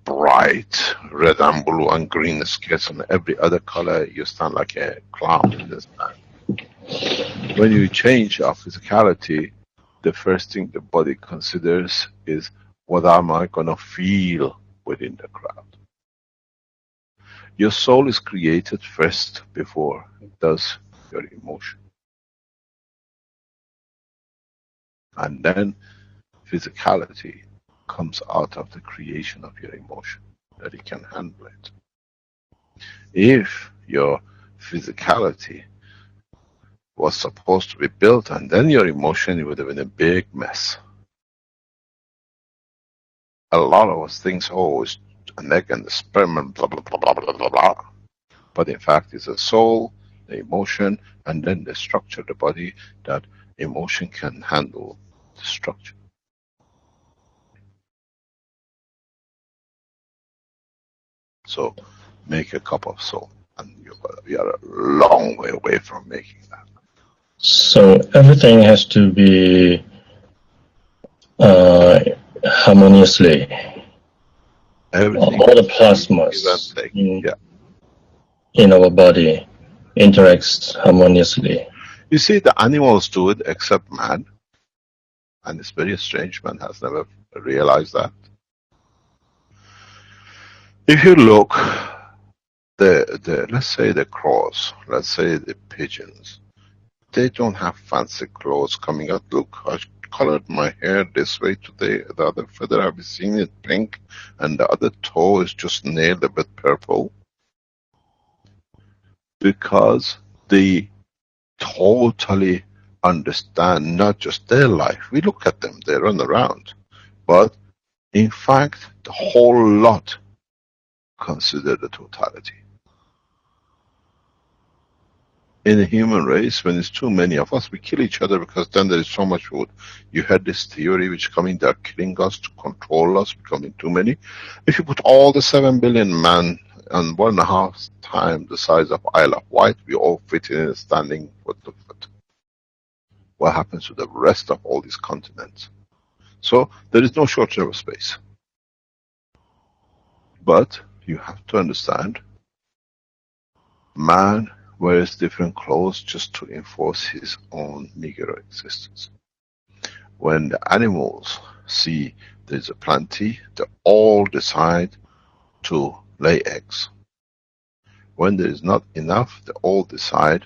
bright red and blue and green skirts and every other color? You stand like a clown in this time. When you change our physicality, the first thing the body considers is, what am I going to feel within the crowd? Your soul is created first before it does your emotion. And then physicality comes out of the creation of your emotion, that it can handle it. If your physicality was supposed to be built and then your emotion, it would have been a big mess. A lot of us think, oh, it's an egg and the sperm and blah, blah, blah, blah, blah, blah, blah. But in fact, it's the soul, the emotion, and then the structure of the body that emotion can handle the structure. So make a cup of soul, and you are a long way away from making that. So everything has to be harmoniously. Everything. All the plasmas in our body interacts harmoniously. You see, the animals do it except man. And it's very strange, man has never realized that. If you look, let's say the crows, let's say the pigeons, they don't have fancy clothes coming out. Look, I colored my hair this way today. The other feather, I've seen it pink, and the other toe is just nailed a bit purple. Because they totally understand not just their life. We look at them, they run around. But in fact, the whole lot consider the totality. In the human race, when it's too many of us, we kill each other because then there is so much food. You heard this theory which coming, they're killing us to control us, becoming too many. If you put all the 7 billion men on 1.5 times the size of Isle of Wight, we all fit in standing foot to foot. what happens to the rest of all these continents. So there is no shortage of space. But you have to understand, man wears different clothes just to enforce his own meager existence. When the animals see there's a plenty, they all decide to lay eggs. When there is not enough, they all decide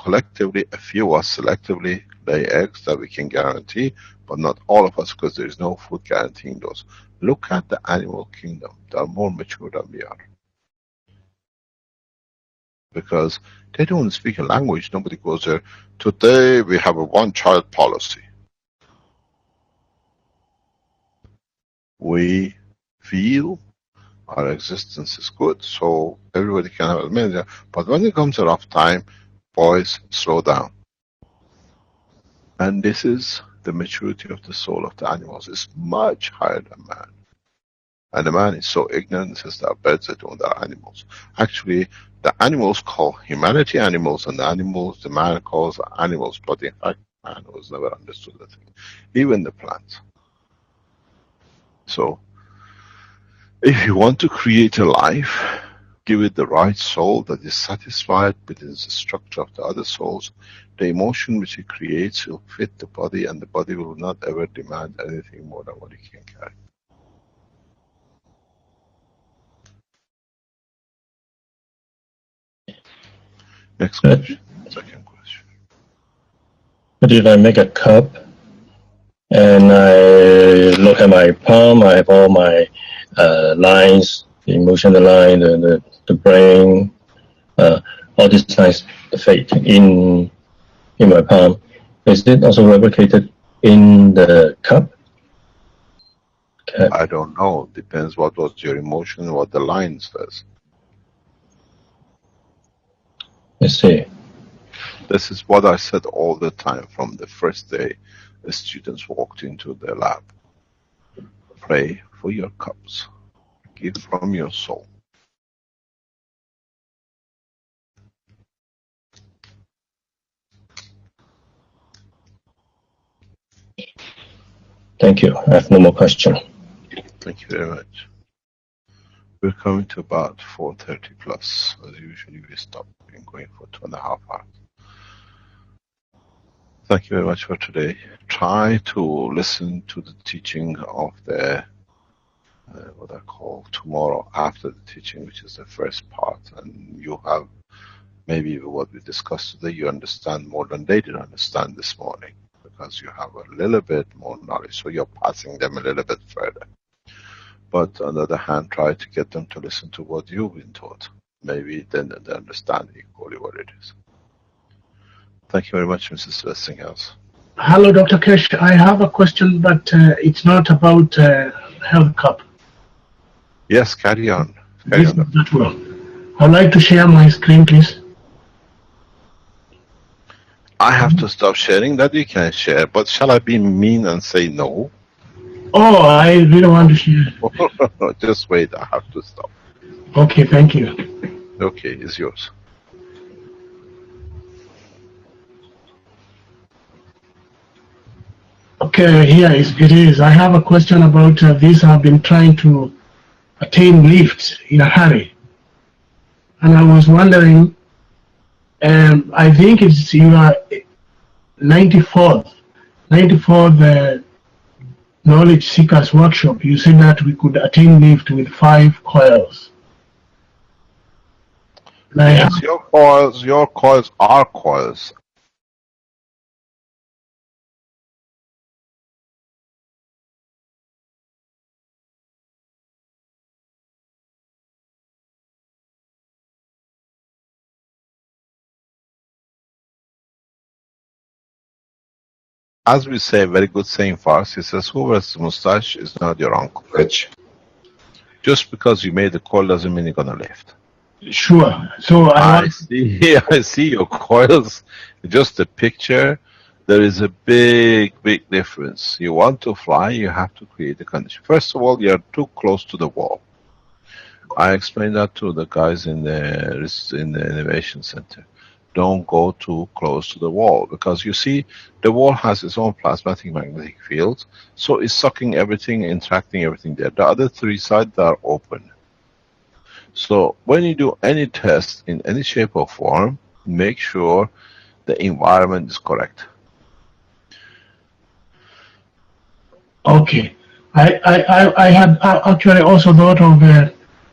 collectively, a few of us selectively lay eggs that we can guarantee, but not all of us, because there is no food guaranteeing those. Look at the animal kingdom. They are more mature than we are. Because they don't speak a language. Nobody goes there. Today we have a one-child policy. We feel our existence is good, so everybody can have a manager. But when it comes a rough time, boys, slow down. And this is the maturity of the soul of the animals. It's much higher than man. And the man is so ignorant, says that birds are doing that animals. Actually, the animals call humanity animals, and the animals, the man calls animals, but in fact, man was never understood that thing. Even the plants. So, if you want to create a life, give it the right soul that is satisfied within the structure of the other souls. The emotion which it creates will fit the body, and the body will not ever demand anything more than what it can carry. Next question. Second question. But if I make a cup and I look at my palm, I have all my lines, the emotional line, the brain, all these lines fade in my palm. Is it also replicated in the cup? Okay. I don't know. Depends what was your emotion, what the line says. I see. This is what I said all the time from the first day the students walked into the lab. Pray for your cups. Give from your soul. Thank you. I have no more question. Thank you very much. We're coming to about 4:30 plus. As usually we stop. We're going for 2.5 hours. Thank you very much for today. Try to listen to the teaching of the what I call tomorrow after the teaching, which is the first part, and you have maybe what we discussed today, you understand more than they did understand this morning, because you have a little bit more knowledge, so you're passing them a little bit further. But on the other hand, try to get them to listen to what you've been taught. Maybe then they understand equally what it is. Thank you very much, Mrs. Westinghouse. Hello, Dr. Kesh. I have a question, but it's not about Health Cup. Yes, carry on. This is not well. I'd like to share my screen, please. I have to stop sharing. That you can share, but shall I be mean and say no? Oh, I really want to share. No, just wait. I have to stop. Okay, thank you. Okay, it's yours. Okay, here it is. I have a question about this. I've been trying to attain lift in a hurry. And I was wondering, I think it's your 94th Knowledge Seekers Workshop. You said that we could attain lift with 5 coils. Yes, your coils are coils. As we say, a very good saying for us, he says, who wears the mustache is not your uncle. Which? Just because you made the coil doesn't mean you're going to lift. Sure. So I see your coils, just the picture. There is a big difference. You want to fly, you have to create the condition. First of all, you're too close to the wall. I explained that to the guys in the Innovation Center. don't go too close to the wall, because you see the wall has its own plasmatic magnetic field, so it's sucking everything, interacting everything there. The other three sides are open. So when you do any test in any shape or form, make sure the environment is correct. Okay. I had actually also thought of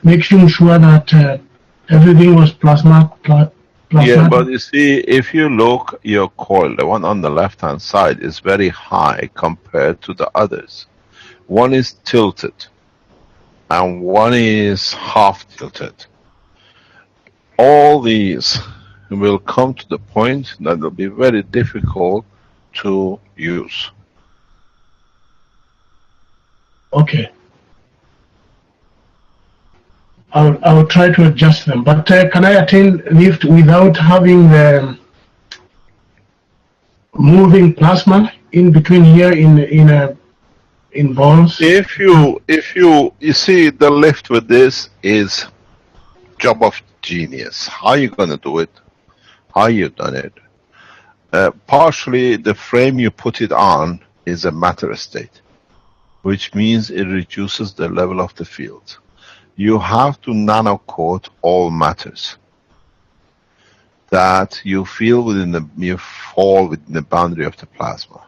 making sure that everything was plasmatic. Yeah, but you see, if you look, your coil, the one on the left-hand side, is very high compared to the others. One is tilted, and one is half tilted. All these will come to the point that will be very difficult to use. Okay. I will try to adjust them. But can I attain lift without having the moving plasma in between here in balls? If you see, the lift with this is job of genius. How you gonna do it? How you done it? Partially, the frame you put it on is a matter state, which means it reduces the level of the field. You have to nano coat all matters that you feel within you fall within the boundary of the plasma.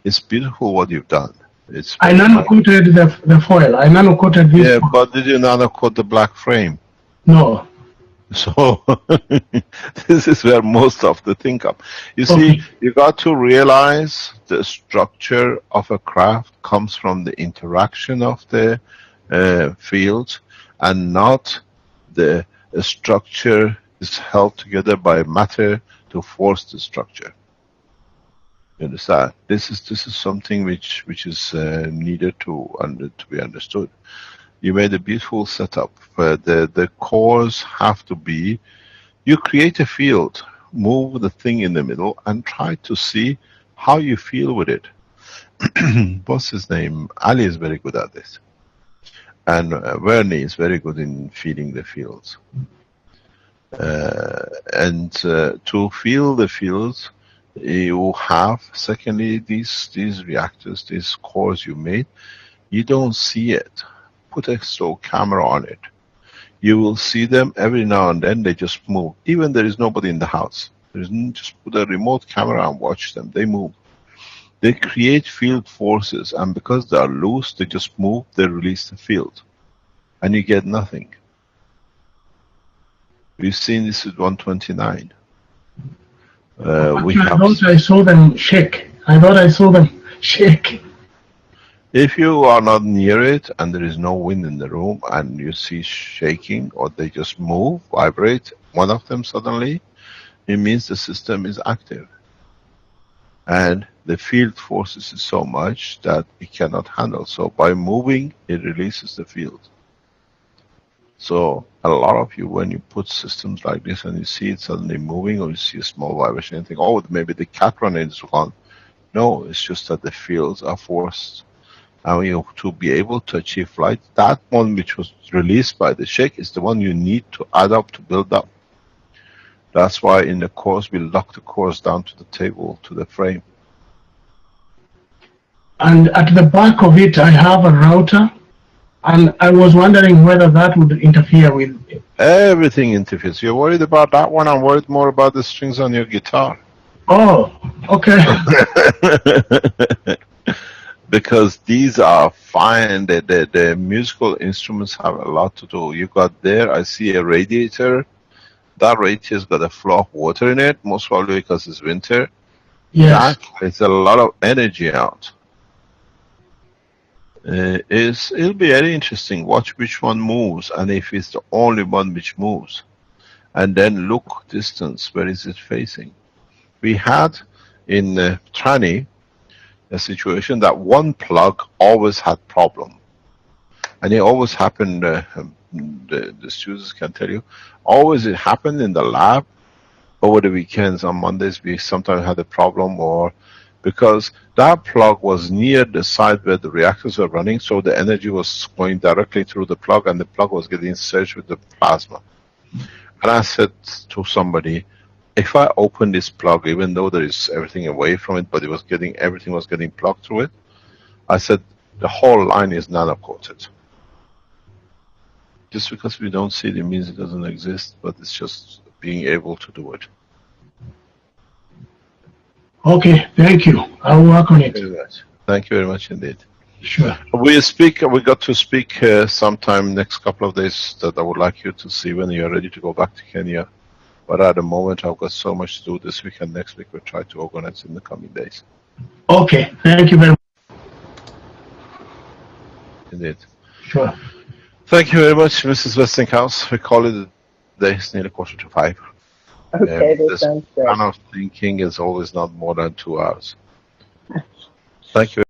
It's beautiful what you've done. I nano coated the foil. I nano coated this. Yeah, but did you nano coat the black frame? No. So this is where most of the thing comes. You see, you got to realize the structure of a craft comes from the interaction of the fields, and not the structure is held together by matter to force the structure. You understand? This is something which is needed to be understood. You made a beautiful setup. The cores have to be, you create a field, move the thing in the middle, and try to see how you feel with it. What's his name? Ali is very good at this. And Verne is very good in feeding the fields. To feel the fields, you have, secondly, these reactors, these cores you made, you don't see it. Put a slow camera on it. You will see them every now and then, they just move. Even there is nobody in the house. Just put a remote camera and watch them, they move. They create field forces, and because they are loose, they just move, they release the field. And you get nothing. We've seen this with 129. I thought I saw them shake. If you are not near it and there is no wind in the room and you see shaking, or they just move, vibrate, one of them suddenly, it means the system is active. And the field forces is so much that it cannot handle. So by moving, it releases the field. So a lot of you, when you put systems like this and you see it suddenly moving, or you see a small vibration, you think, oh, maybe the cat running is gone. No, it's just that the fields are forced. And you, to be able to achieve flight, that one which was released by the shake is the one you need to add up to build up. That's why in the course we lock the course down to the table, to the frame. And at the back of it, I have a router, and I was wondering whether that would interfere with it. Everything interferes. You're worried about that one, I'm worried more about the strings on your guitar. Oh, okay. Because these are fine, the musical instruments have a lot to do. You got there, I see a radiator. That radiator's got a flow of water in it, most probably because it's winter. Yes. That is a lot of energy out. It'll be very interesting. Watch which one moves, and if it's the only one which moves. And then look distance, where is it facing? We had in Trani a situation that one plug always had problem. And it always happened, the students can tell you, always it happened in the lab. Over the weekends, on Mondays, we sometimes had a problem, or because that plug was near the side where the reactors were running, so the energy was going directly through the plug, and the plug was getting surged with the plasma. And I said to somebody, if I open this plug, even though there is everything away from it, but everything was getting plugged through it, I said the whole line is nano-coated. Just because we don't see it means it doesn't exist, but it's just being able to do it. Okay, thank you. I'll work on it. Thank you very much indeed. Sure. We got to speak sometime next couple of days that I would like you to see when you're ready to go back to Kenya. But at the moment, I've got so much to do this week and next week. We'll try to organize in the coming days. Okay, thank you very much. Indeed. Sure. Thank you very much, Mrs. Westinghouse. We call it a day. It's nearly 4:45. Okay, that this sounds good. kind of thinking is always not more than 2 hours. Thank you.